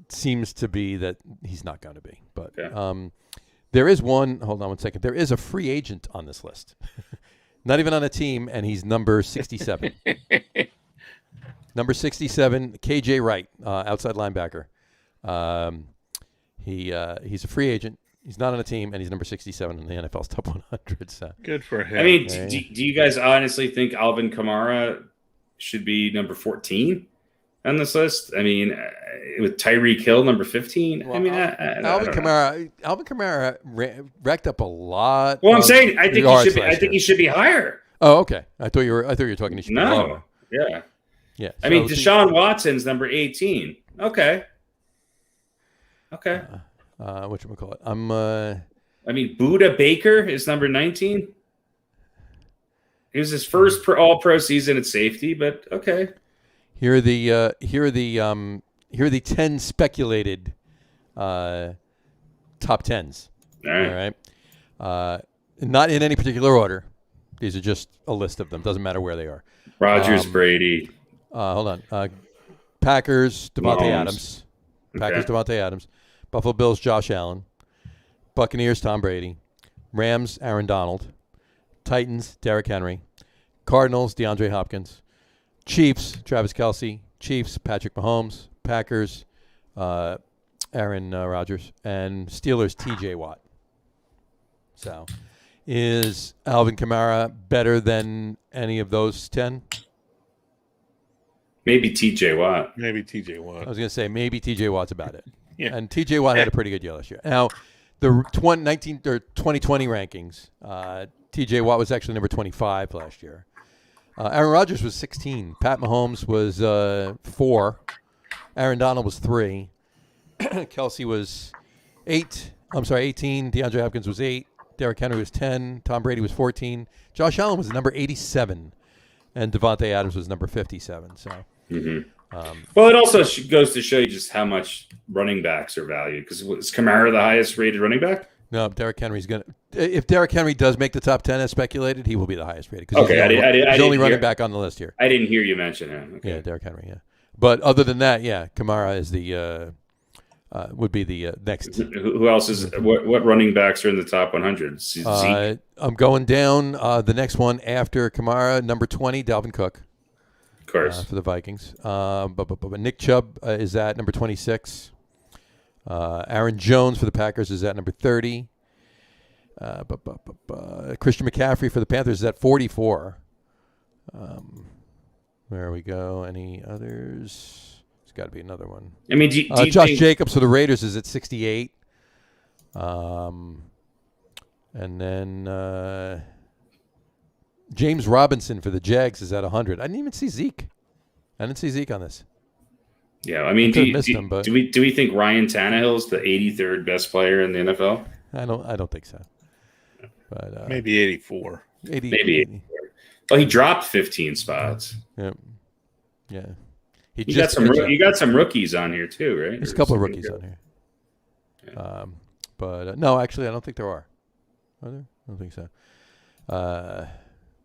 seems to be that he's not going to be. But there is one. Hold on one second. There is a free agent on this list. Not even on a team, and he's number 67. Number 67, KJ Wright, outside linebacker. He's a free agent. He's not on a team, and he's number 67 in the NFL's top 100. So. Good for him. I mean, do you guys honestly think Alvin Kamara should be number 14 on this list? I mean, with Tyreek Hill, number 15. Well, I mean, Alvin Kamara racked up a lot. Well, I'm saying I think he should be higher. Oh, okay. I thought you were talking. He should be lower. Yeah. Yeah. I mean, Deshaun Watson's number 18. Okay. Whatchamacallit? I mean, Buda Baker is number 19. It was his first all-pro season at safety, but okay. Here are the 10 speculated top 10s. All right. Not in any particular order. These are just a list of them. Doesn't matter where they are. Rodgers, Brady. Hold on. Packers, Devontae Adams. Packers, Devontae Adams. Buffalo Bills, Josh Allen. Buccaneers, Tom Brady. Rams, Aaron Donald. Titans, Derrick Henry. Cardinals, DeAndre Hopkins. Chiefs, Travis Kelce. Chiefs, Patrick Mahomes. Packers, Aaron Rodgers. And Steelers, TJ Watt. So, is Alvin Kamara better than any of those 10? Maybe TJ Watt. I was going to say maybe TJ Watt's about it. Yeah. And TJ Watt had a pretty good year last year. Now, the 2020 rankings, TJ Watt was actually number 25 last year. Aaron Rodgers was 16. Pat Mahomes was 4. Aaron Donald was 3. Kelce was 8. 18. DeAndre Hopkins was 8. Derrick Henry was 10. Tom Brady was 14. Josh Allen was number 87. And Devontae Adams was number 57. So, well, it also goes to show you just how much running backs are valued. Because is Kamara the highest rated running back? No, Derrick Henry's going to. If Derrick Henry does make the top 10 as speculated, he will be the highest rated. Okay, he's only running back on the list here. I didn't hear you mention him. Okay. Yeah, Derrick Henry. Yeah, but other than that, Kamara is the would be the next. Who else is? What running backs are in the top 100? Zeke? I'm going down. The next one after Kamara, number 20, Dalvin Cook. Of course, for the Vikings. But Nick Chubb is at number 26. Aaron Jones for the Packers is at number 30. Christian McCaffrey for the Panthers is at 44. There we go. Any others? There's got to be another one. I mean, do you Josh Jacobs for the Raiders is at 68. And then James Robinson for the Jags is at 100. I didn't even see Zeke. I didn't see Zeke on this. Yeah, I mean, do we think Ryan Tannehill is the 83rd best player in the NFL? I don't think so. But maybe 84. Maybe 84. Well, he dropped 15 spots. Yep. Yeah. You got some rookies on here too, right? There's a couple of rookies on here. Yeah. But no, actually, I don't think there are. Are there? I don't think so.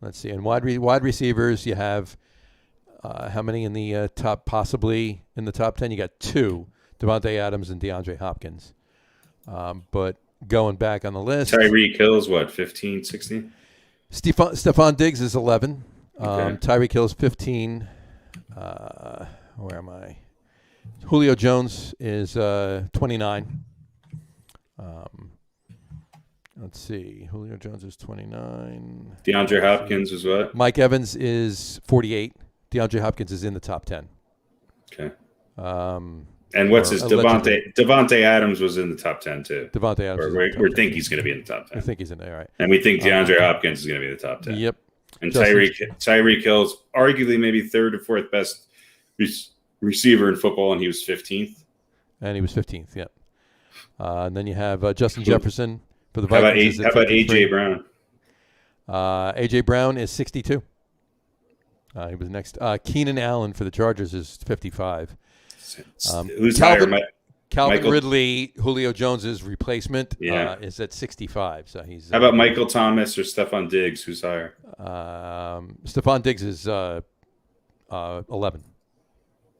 Let's see. And wide receivers, you have how many in the top? Possibly in the top 10. You got 2, Devontae Adams and DeAndre Hopkins. But going back on the list, Tyreek Hill's what, 15, 16? Stephon Diggs is 11. Okay. Tyreek Hill's 15. Where am I? Julio Jones is 29. Let's see. Julio Jones is 29. DeAndre Hopkins is what? Mike Evans is 48. DeAndre Hopkins is in the top 10. Okay. And what's his Devontae Adams was in the top 10 too. Devontae Adams. We think he's going to be in the top 10. I think he's in there, right? And we think DeAndre Hopkins is going to be in the top 10. Yep. And Tyreek Hill's arguably maybe 3rd or 4th best receiver in football, and he was 15th. And he was 15th. Yep. And then you have Justin Jefferson for the Vikings. How about AJ Brown? AJ Brown is 62. He was next. Keenan Allen for the Chargers is 55. Who's higher? Calvin Michael Ridley, Julio Jones's replacement, Yeah. is at 65. So he's. How about Michael Thomas or Stephon Diggs? Who's higher? Stephon Diggs is 11. How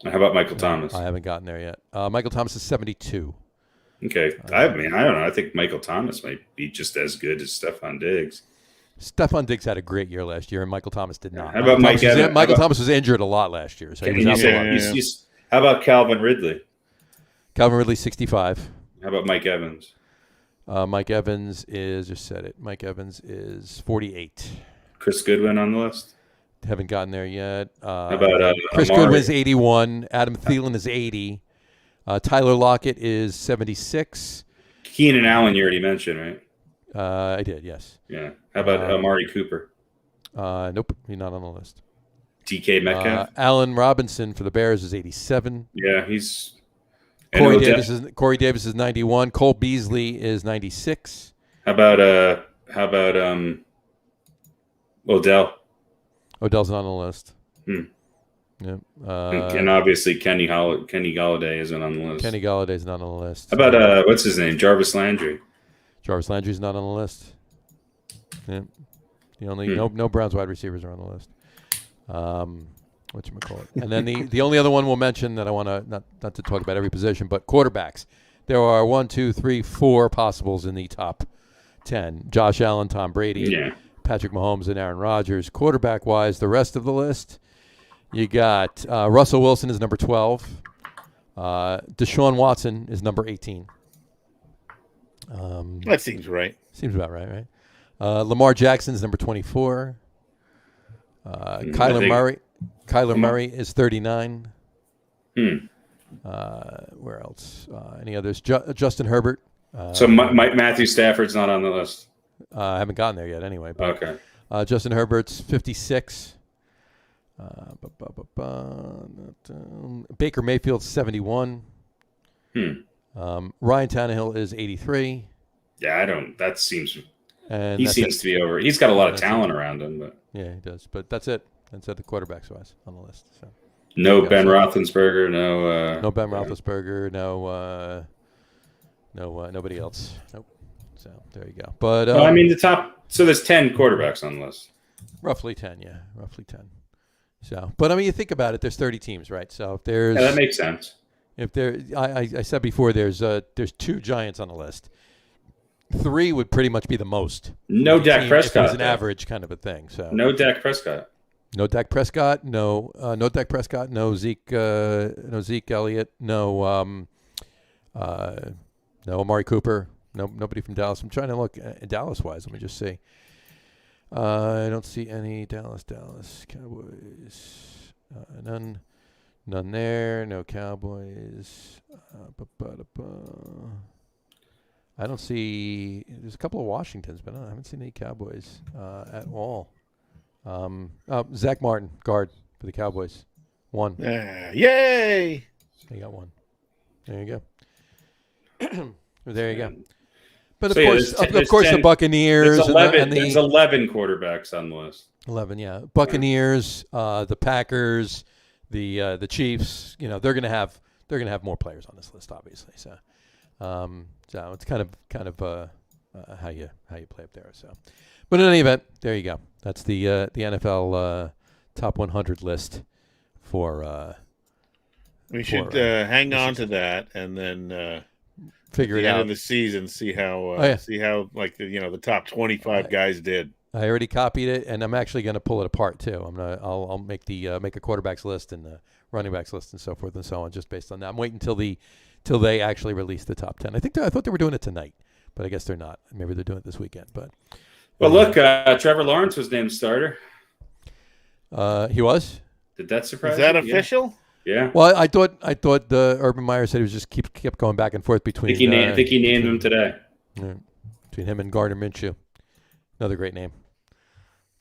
about Michael Thomas? I haven't gotten there yet. Michael Thomas is 72. Okay. I mean, I don't know. I think Michael Thomas might be just as good as Stephon Diggs. Stephon Diggs had a great year last year, and Michael Thomas did not. How about Mike Evans? Michael Thomas was injured a lot last year. So How about Calvin Ridley? Calvin Ridley, 65. How about Mike Evans? Mike Evans is, just said it, Mike Evans is 48. Chris Goodwin on the list? Haven't gotten there yet. How about Chris Amari? Goodwin is 81. Adam Thielen is 80. Tyler Lockett is 76. Keenan Allen, you already mentioned, right? I did, yes. Yeah. How about Amari Cooper? Nope, he's not on the list. DK Metcalf? Allen Robinson for the Bears is 87. Yeah, he's... Corey Davis is 91. Cole Beasley is 96. How about Odell? Odell's not on the list. Yeah. Yep. And obviously Kenny Galladay isn't on the list. Kenny Galladay's not on the list. How about what's his name? Jarvis Landry. Jarvis Landry's not on the list. Yep. The only no Browns wide receivers are on the list. Whatchamacallit. And then the only other one we'll mention that I want to not to talk about every position, but quarterbacks. There are 4 possibles in the top 10. Josh Allen, Tom Brady, Patrick Mahomes, and Aaron Rodgers. Quarterback wise, the rest of the list, you got Russell Wilson is number 12. Deshaun Watson is number 18. That seems right. Seems about right? Lamar Jackson is number 24. Kyler Murray is 39. Where else? Any others? Justin Herbert. So Matthew Stafford's not on the list. I haven't gotten there yet anyway. But, okay. Justin Herbert's 56. Baker Mayfield's 71. Ryan Tannehill is 83. Yeah, that seems... And he seems to be over. He's got a lot of talent around him. But yeah, he does. But that's it. That's it, the quarterbacks-wise on the list. So. No Ben Roethlisberger, no Ben Roethlisberger, nobody else. Nope. So there you go. But I mean, the top. So there's 10 quarterbacks on the list. Roughly 10, yeah, roughly 10. So, but I mean, you think about it. There's 30 teams, right? So if there's that makes sense. If there, I said before, there's 2 Giants on the list. 3 would pretty much be the most. No Dak Prescott. It was an average kind of a thing. So no Dak Prescott. No Dak Prescott. No Dak Prescott. No Zeke. No Zeke Elliott. No Amari Cooper. No, nobody from Dallas. I'm trying to look Dallas wise. Let me just see. I don't see any Dallas Cowboys. None there. No Cowboys. I don't see. There's a couple of Washingtons, but I haven't seen any Cowboys at all. Zach Martin, guard for the Cowboys. 1. Yay! They got 1. There you go. There you go. But of course, the Buccaneers. There's 11 quarterbacks on the list. 11, yeah. Buccaneers, the Packers, the Chiefs. You know, they're gonna have more players on this list, obviously. So it's kind of how you play up there. So, but in any event, there you go. That's the NFL top 100 list for. We should hang on to that and then figure it out. At the end of the season, see how like the top 25 guys did. I already copied it, and I'm actually going to pull it apart too. I'll make make a quarterbacks list and the running backs list and so forth and so on, just based on that. I'm waiting till they actually release the top 10. I thought they were doing it tonight, but I guess they're not. Maybe they're doing it this weekend. But look, Trevor Lawrence was named starter. He was. Did that surprise? Is that you? official? Yeah. Well, I thought the Urban Meyer said he was just kept going back and forth between. I think he named him today. Between him and Gardner Minshew, another great name.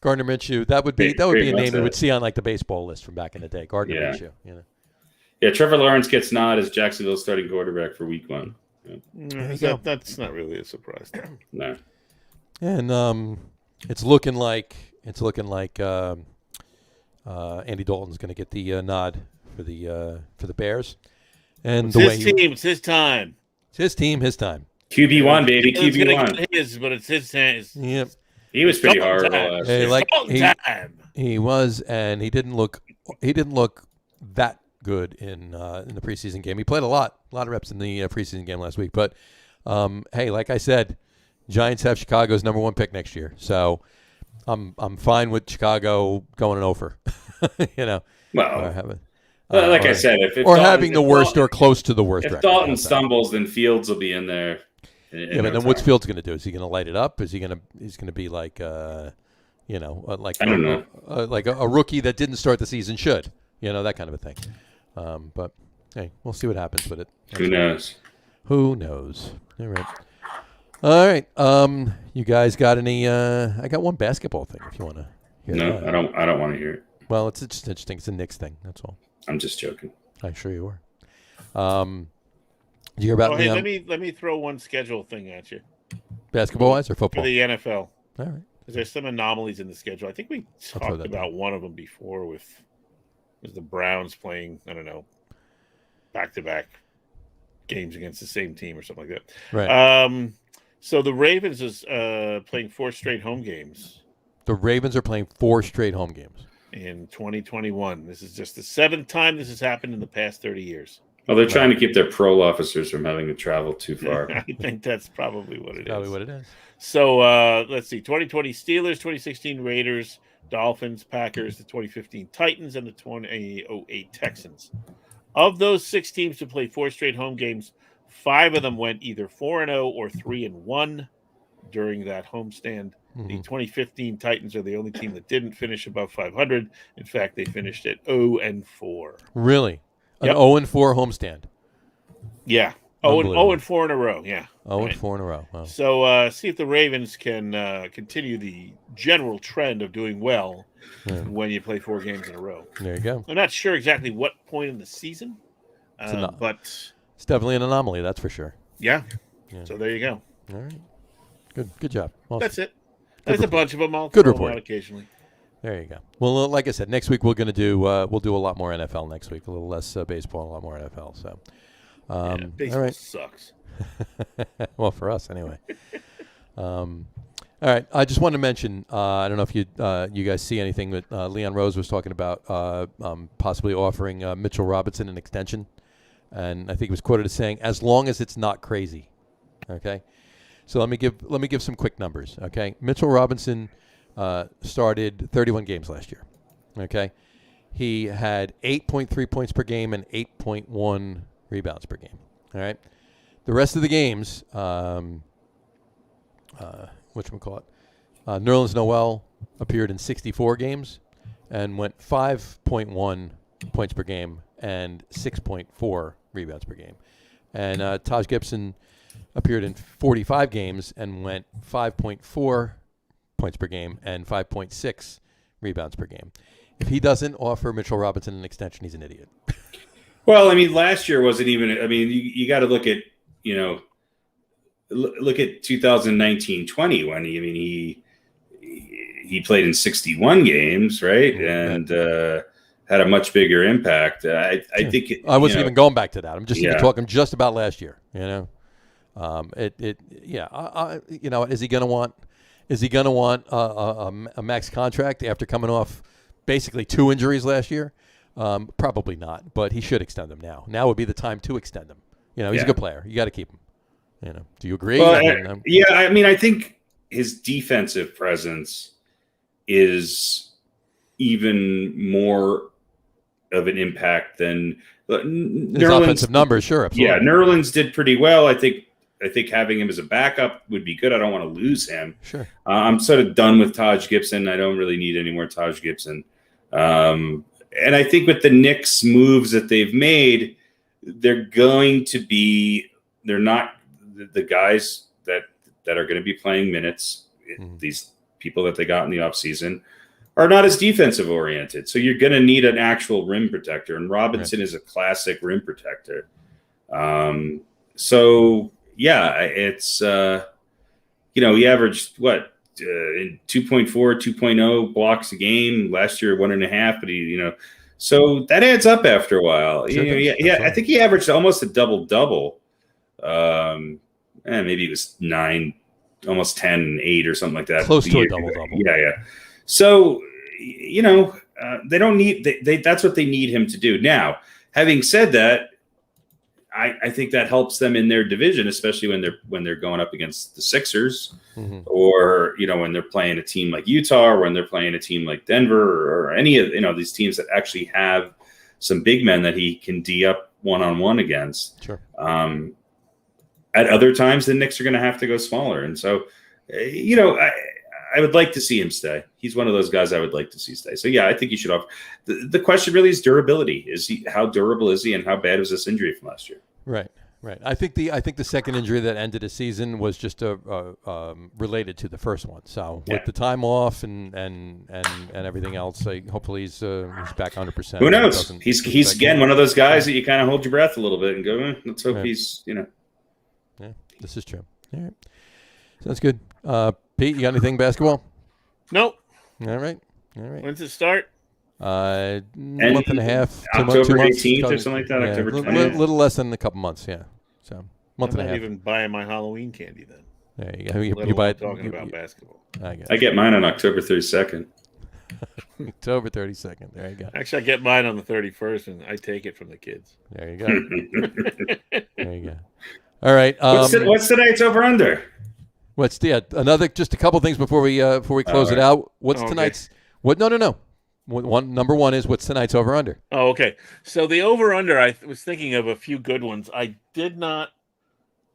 Gardner Minshew. That would be a name you would see on like the baseball list from back in the day. Gardner Minshew. Yeah, Trevor Lawrence gets nod as Jacksonville's starting quarterback for Week 1. Yeah. That's not really a surprise. No. And it's looking like Andy Dalton's going to get the nod for the Bears. And it's his team. It's his time. It's his team. His time. QB1, baby. QB1. His, but it's his time. Yep. He was pretty horrible. He was, and he didn't look that good in the preseason game. He played a lot of reps in the preseason game last week. But hey, like I said, Giants have Chicago's number 1 pick next year, so I'm fine with Chicago going an over. You know, like I said, if or having the worst or close to the worst. If Dalton stumbles, then Fields will be in there. Yeah, but then what's Fields going to do? Is he going to light it up? Is he going to? He's going to be like, like I don't know, like a rookie that didn't start the season should, that kind of a thing. But hey, we'll see what happens with it. Who knows? Who knows? All right. You guys got any? I got one basketball thing. If you want to hear that. I don't want to hear it. Well, it's just interesting. It's a Knicks thing. That's all. I'm just joking. I'm sure you were. Did you hear about let me throw one schedule thing at you. Basketball-wise or football? For the NFL. All right. There's some anomalies in the schedule. I think we talked about one of them before with the Browns playing, I don't know, back-to-back games against the same team or something like that. Right. So the Ravens is playing 4 straight home games. The Ravens are playing 4 straight home games. In 2021. This is just the 7th time this has happened in the past 30 years. Well, they're trying to keep their parole officers from having to travel too far. I think that's probably what it is. Probably what it is. So let's see: 2020 Steelers, 2016 Raiders, Dolphins, Packers, the 2015 Titans, and the 2008 Texans. Of those 6 teams to play 4 straight home games, 5 of them went either 4-0 or 3-1 during that homestand. Mm-hmm. The 2015 Titans are the only team that didn't finish above 500. In fact, they finished at 0-4. Really? An 0-4 homestand. Yeah. 0-4 in a row. Yeah. 0-4 in a row. Wow. So see if the Ravens can continue the general trend of doing well when you play 4 games in a row. There you go. I'm not sure exactly what point in the season, but it's definitely an anomaly. That's for sure. Yeah. So there you go. All right. Good job. Awesome. That's it. There's a bunch of them. I'll good throw report. them out occasionally. There you go. Well, like I said, next week we're going to do we'll do a lot more NFL next week. A little less baseball, a lot more NFL. So, baseball all right. sucks. Well, for us anyway. All right. I just wanted to mention. I don't know if you guys see anything that Leon Rose was talking about possibly offering Mitchell Robinson an extension, and I think he was quoted as saying, "As long as it's not crazy." Okay. So let me give some quick numbers. Okay. Mitchell Robinson started 31 games last year. Okay. He had 8.3 points per game and 8.1 rebounds per game. All right. The rest of the games, whatchamacallit, Nerlens Noel appeared in 64 games and went 5.1 points per game and 6.4 rebounds per game. And Taj Gibson appeared in 45 games and went 5.4 points per game and 5.6 rebounds per game. If he doesn't offer Mitchell Robinson an extension, he's an idiot. Well, I mean, last year wasn't even. I mean, you got to look at look at 2019-20 when he played in 61 games, right, and had a much bigger impact. I think I wasn't even going back to that. I'm just even talking just about last year. Is he going to want? Is he going to want a max contract after coming off basically 2 injuries last year? Probably not, but he should extend them now. Now would be the time to extend him. He's a good player. You got to keep him. Do you agree? Well, I mean, I think his defensive presence is even more of an impact than his offensive numbers. Sure, absolutely. Yeah, Nerlens did pretty well. I think having him as a backup would be good. I don't want to lose him. Sure. I'm sort of done with Taj Gibson. I don't really need any more Taj Gibson. And I think with the Knicks moves that they've made, they're not the guys that are going to be playing minutes. Mm-hmm. These people that they got in the offseason are not as defensive oriented. So you're going to need an actual rim protector. And Robinson is a classic rim protector. It's, he averaged 2.4, 2.0 blocks a game last year, 1.5, but he, So that adds up after a while. Sure I think he averaged almost a double-double. Maybe it was 9, almost 10, and 8 or something like that. Close to a double-double. Yeah. So, they don't need that's what they need him to do. Now, having said that, I think that helps them in their division, especially when they're going up against the Sixers, or when they're playing a team like Utah, or when they're playing a team like Denver, or any of these teams that actually have some big men that he can D up one-on-one against. Sure. At other times, the Knicks are going to have to go smaller, and so I would like to see him stay. He's one of those guys I would like to see stay. So yeah, I think he should offer. The question really is durability. How durable is he, and how bad was this injury from last year? Right. I think the second injury that ended the season was just related to the first one. So with the time off and everything else, hopefully he's back 100%. Who knows? He's again one of those guys that you kind of hold your breath a little bit and go, let's hope he's Yeah, this is true. All right, sounds good. Pete, you got anything basketball? Nope. All right. When's it start? Month and a half. October 18th or something like that. October 20th. A little less than a couple months. Yeah. So month and a half. I'm not even buying my Halloween candy then. There you go. You buy it. Talking about basketball. I get mine on October 32nd. October 32nd. There you go. Actually, I get mine on the 31st, and I take it from the kids. There you go. There you go. All right. What's tonight's over under? What's another? Just a couple things before we close it out. What's tonight's? What? No. Number one is what's tonight's over under. Oh, okay. So the over under, I was thinking of a few good ones. I do not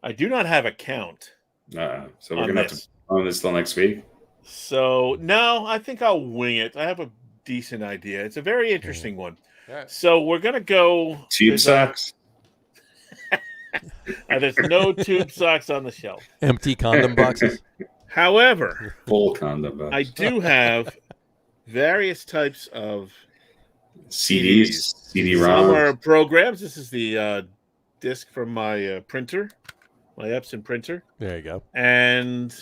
have a count. So we're gonna have to on this till next week. So no, I think I'll wing it. I have a decent idea. It's a very interesting one. Right. So we're gonna go tube socks. There's no tube socks on the shelf. Empty condom boxes. However, full condom box. I do have various types of CDs, CD-ROMs. Some are programs. This is the disc from my printer, my Epson printer. There you go. And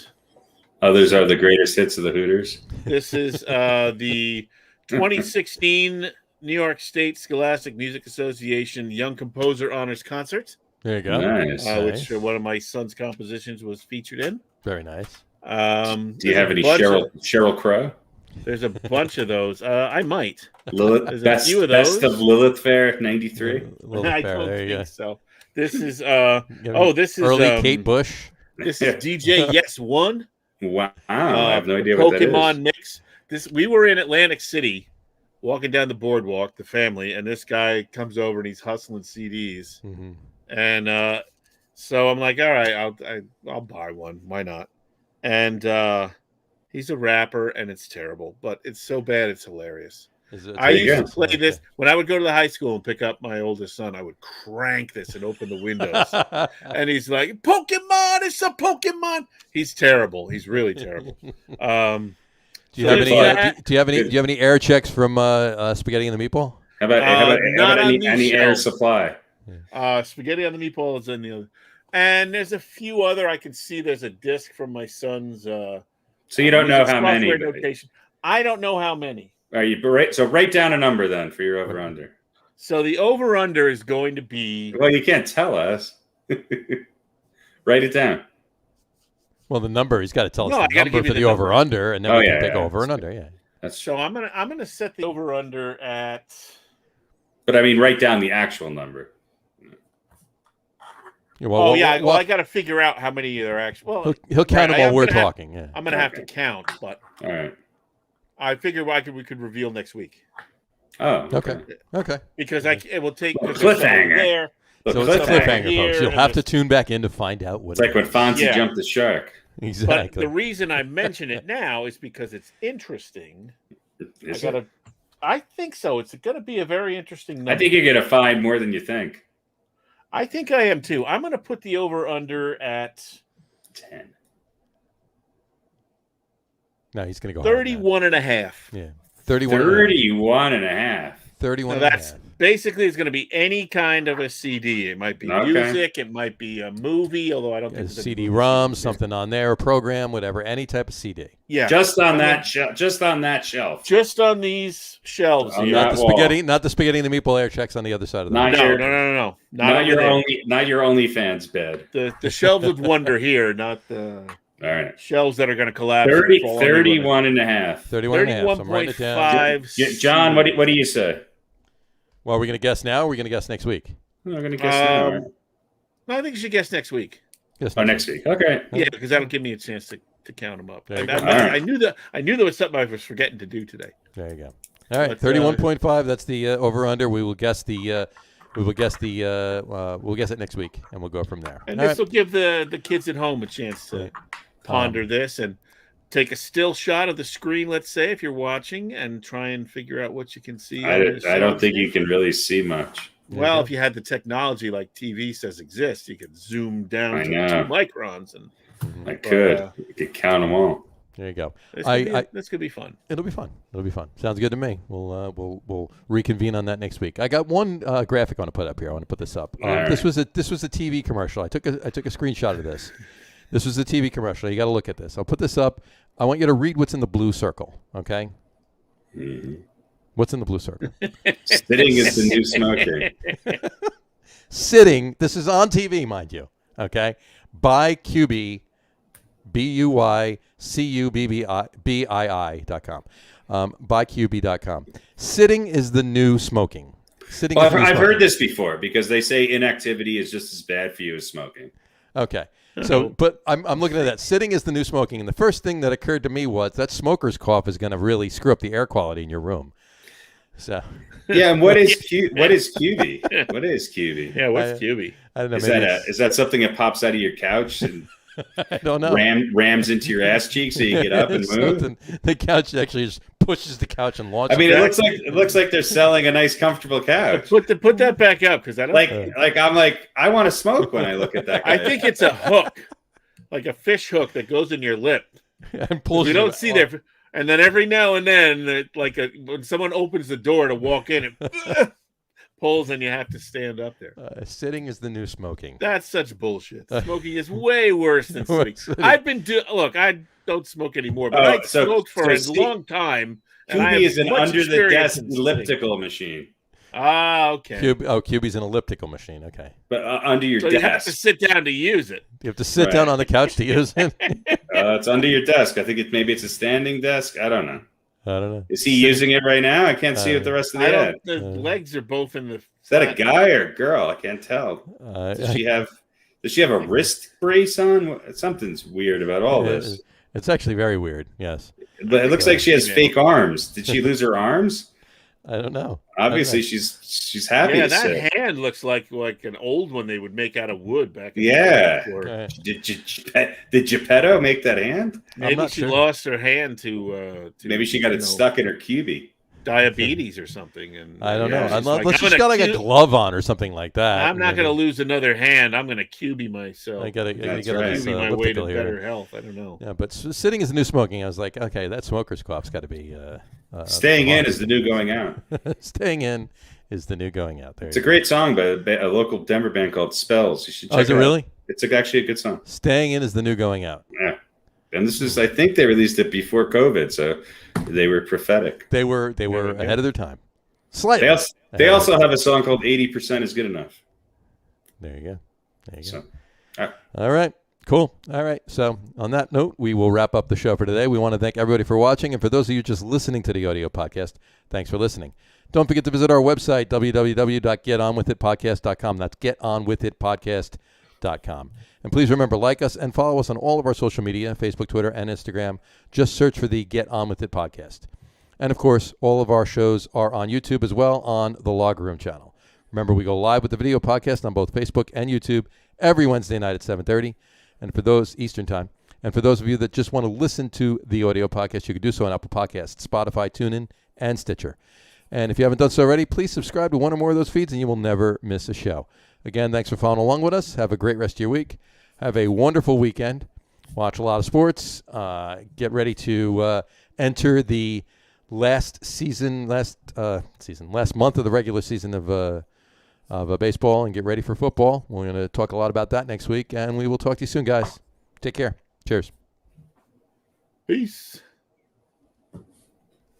others are the greatest hits of the Hooters. This is the 2016 New York State Scholastic Music Association Young Composer Honors Concert. There you go. Nice. Which one of my son's compositions was featured in. Very nice. Do you have any Sheryl Crow? There's a bunch of those. I might. Lilith, best of Lilith Fair '93. I don't think so. This is this is early Kate Bush. This is DJ Yes One. Wow, I have no idea what that is. Pokemon mix. We were in Atlantic City, walking down the boardwalk, the family, and this guy comes over and he's hustling CDs, and so I'm like, all right, I'll buy one. Why not? And he's a rapper, and it's terrible, but it's so bad it's hilarious. I used to play this when I would go to the high school and pick up my oldest son. I would crank this and open the windows, and he's like, "Pokemon! It's a Pokemon!" He's terrible. He's really terrible. Do you have any air checks from Spaghetti and the Meatball? How about any air supply? Spaghetti on the Meatball is in the other, and there's a few other. I can see there's a disc from my son's. So you don't know how many? I don't know how many. Are you so write down a number then for your over under. So the over under is going to be. Well, you can't tell us. Write it down. Well, the number he's got to tell us the number for the over under, and then we can pick over and under. Yeah. That's so I'm gonna set the over under at. But I mean, write down the actual number. Well, I got to figure out how many are actually. Well, he'll count them while we're talking. Yeah. I'm gonna have to count, but all right. I figure we could reveal next week. Oh, okay. Because it will take cliffhanger. There. So it's cliffhanger, folks. You'll have to tune back in to find out what. It's like when Fonzie jumped the shark. Exactly. But the reason I mention it now is because it's interesting. I think so. It's going to be a very interesting number. I think you're going to find more than you think. I think I am too. I'm going to put the over under at 10. No, he's going to go 31 and a half. Yeah. 31 and a half. 31 and a half. Basically, it's going to be any kind of a CD. It might be music. It might be a movie, although I don't think it's CD-ROM, something on there, a program, whatever, any type of CD. Yeah. Just on that shelf. Just on that shelf. Just on these shelves. Not the spaghetti and the meatball air checks on the other side of the wall. No. Not your OnlyFans bed. The shelves of wonder here, not the all right shelves that are going to collapse. 31 and a half. 31 and a half. I'm writing it down. John, what do you say? Well, are we going to guess now or are we going to guess next week? We're going to guess now. Right? No, I think you should guess next week. Next week. Okay. Yeah, because that'll give me a chance to count them up. I knew there was something I was forgetting to do today. There you go. All right, 31.5. That's the over/under. We will guess the. We'll guess it next week, and we'll go from there. And this will give the kids at home a chance to ponder this and take a still shot of the screen, let's say, if you're watching, and try and figure out what you can see. I don't think you can really see much. Well, if you had the technology like TV says exists, you could zoom down to 2 microns. And I could. You could count them all. There you go. This could be fun. It'll be fun. Sounds good to me. We'll reconvene on that next week. I got one graphic I want to put up here. I want to put this up. This was a TV commercial. I took a screenshot of this. This was a TV commercial. You got to look at this. I'll put this up. I want you to read what's in the blue circle. Okay. Mm-hmm. What's in the blue circle? Sitting is the new smoker. Sitting. This is on TV, mind you. Okay. By QB. BYCUBBII.com. Byqb.com. Sitting is the new smoking. I've heard this before because they say inactivity is just as bad for you as smoking. Okay. So, but I'm looking at that. Sitting is the new smoking. And the first thing that occurred to me was that smoker's cough is going to really screw up the air quality in your room. So. Yeah, and what is QB? What is QB? Yeah, what's QB? I don't know. Is that something that pops out of your couch and I don't know. Rams into your ass cheek so you get up and move. The couch actually just pushes the couch and launches. I mean, it looks like they're selling a nice, comfortable couch. Put that back up because I don't I want to smoke when I look at that guy. I think it's a hook, like a fish hook that goes in your lip and pulls. You don't see there, and then every now and then, when someone opens the door to walk in, it pulls and you have to stand up there. Sitting is the new smoking. That's such bullshit. Smoking is way worse than sitting. I don't smoke anymore, but I smoked for a long time. QB is an under-the-desk elliptical machine. Ah, okay. QB's an elliptical machine. Okay. But under your desk. You have to sit down to use it. You have to sit down on the couch to use it. It's under your desk. I think maybe it's a standing desk. I don't know. Is he using it right now? I can't see what the rest of the ad. The legs are both in the. Is that a guy or a girl? I can't tell. Does she have a wrist brace on? Something's weird about all this. It's actually very weird. Yes. But it looks like she has fake arms. Did she lose her arms? I don't know. Obviously, she's happy. Yeah, that hand looks like an old one they would make out of wood back. Did Geppetto make that hand? Maybe she lost her hand to maybe she got it stuck in her QB. Diabetes or something, and I don't know. Unless she's got a glove on or something like that. I'm not going to lose another hand. I'm going to QB myself. I got to QB my way to better health. I don't know. Yeah, but sitting is the new smoking. I was like, okay, that smoker's cough's got to be. Staying in is the new going out. Staying in is the new going out. It's a great song by a local Denver band called Spells. You should check it out. Is it really? It's actually a good song. Staying in is the new going out. Yeah. And this is, I think they released it before COVID, so they were prophetic. They were ahead of their time. Slightly. They also have a song called 80% is Good Enough. There you go. So, all right. Cool. All right. So on that note, we will wrap up the show for today. We want to thank everybody for watching. And for those of you just listening to the audio podcast, thanks for listening. Don't forget to visit our website, www.getonwithitpodcast.com. That's getonwithitpodcast.com. And please remember, like us and follow us on all of our social media, Facebook, Twitter, and Instagram. Just search for the Get On With It podcast. And, of course, all of our shows are on YouTube as well on the Log Room channel. Remember, we go live with the video podcast on both Facebook and YouTube every Wednesday night at 7:30. And for those Eastern time, and for those of you that just want to listen to the audio podcast, you can do so on Apple Podcasts, Spotify, TuneIn, and Stitcher. And if you haven't done so already, please subscribe to one or more of those feeds, and you will never miss a show. Again, thanks for following along with us. Have a great rest of your week. Have a wonderful weekend. Watch a lot of sports. Get ready to enter the last month of the regular season of baseball and get ready for football. We're going to talk a lot about that next week, and we will talk to you soon, guys. Take care. Cheers. Peace.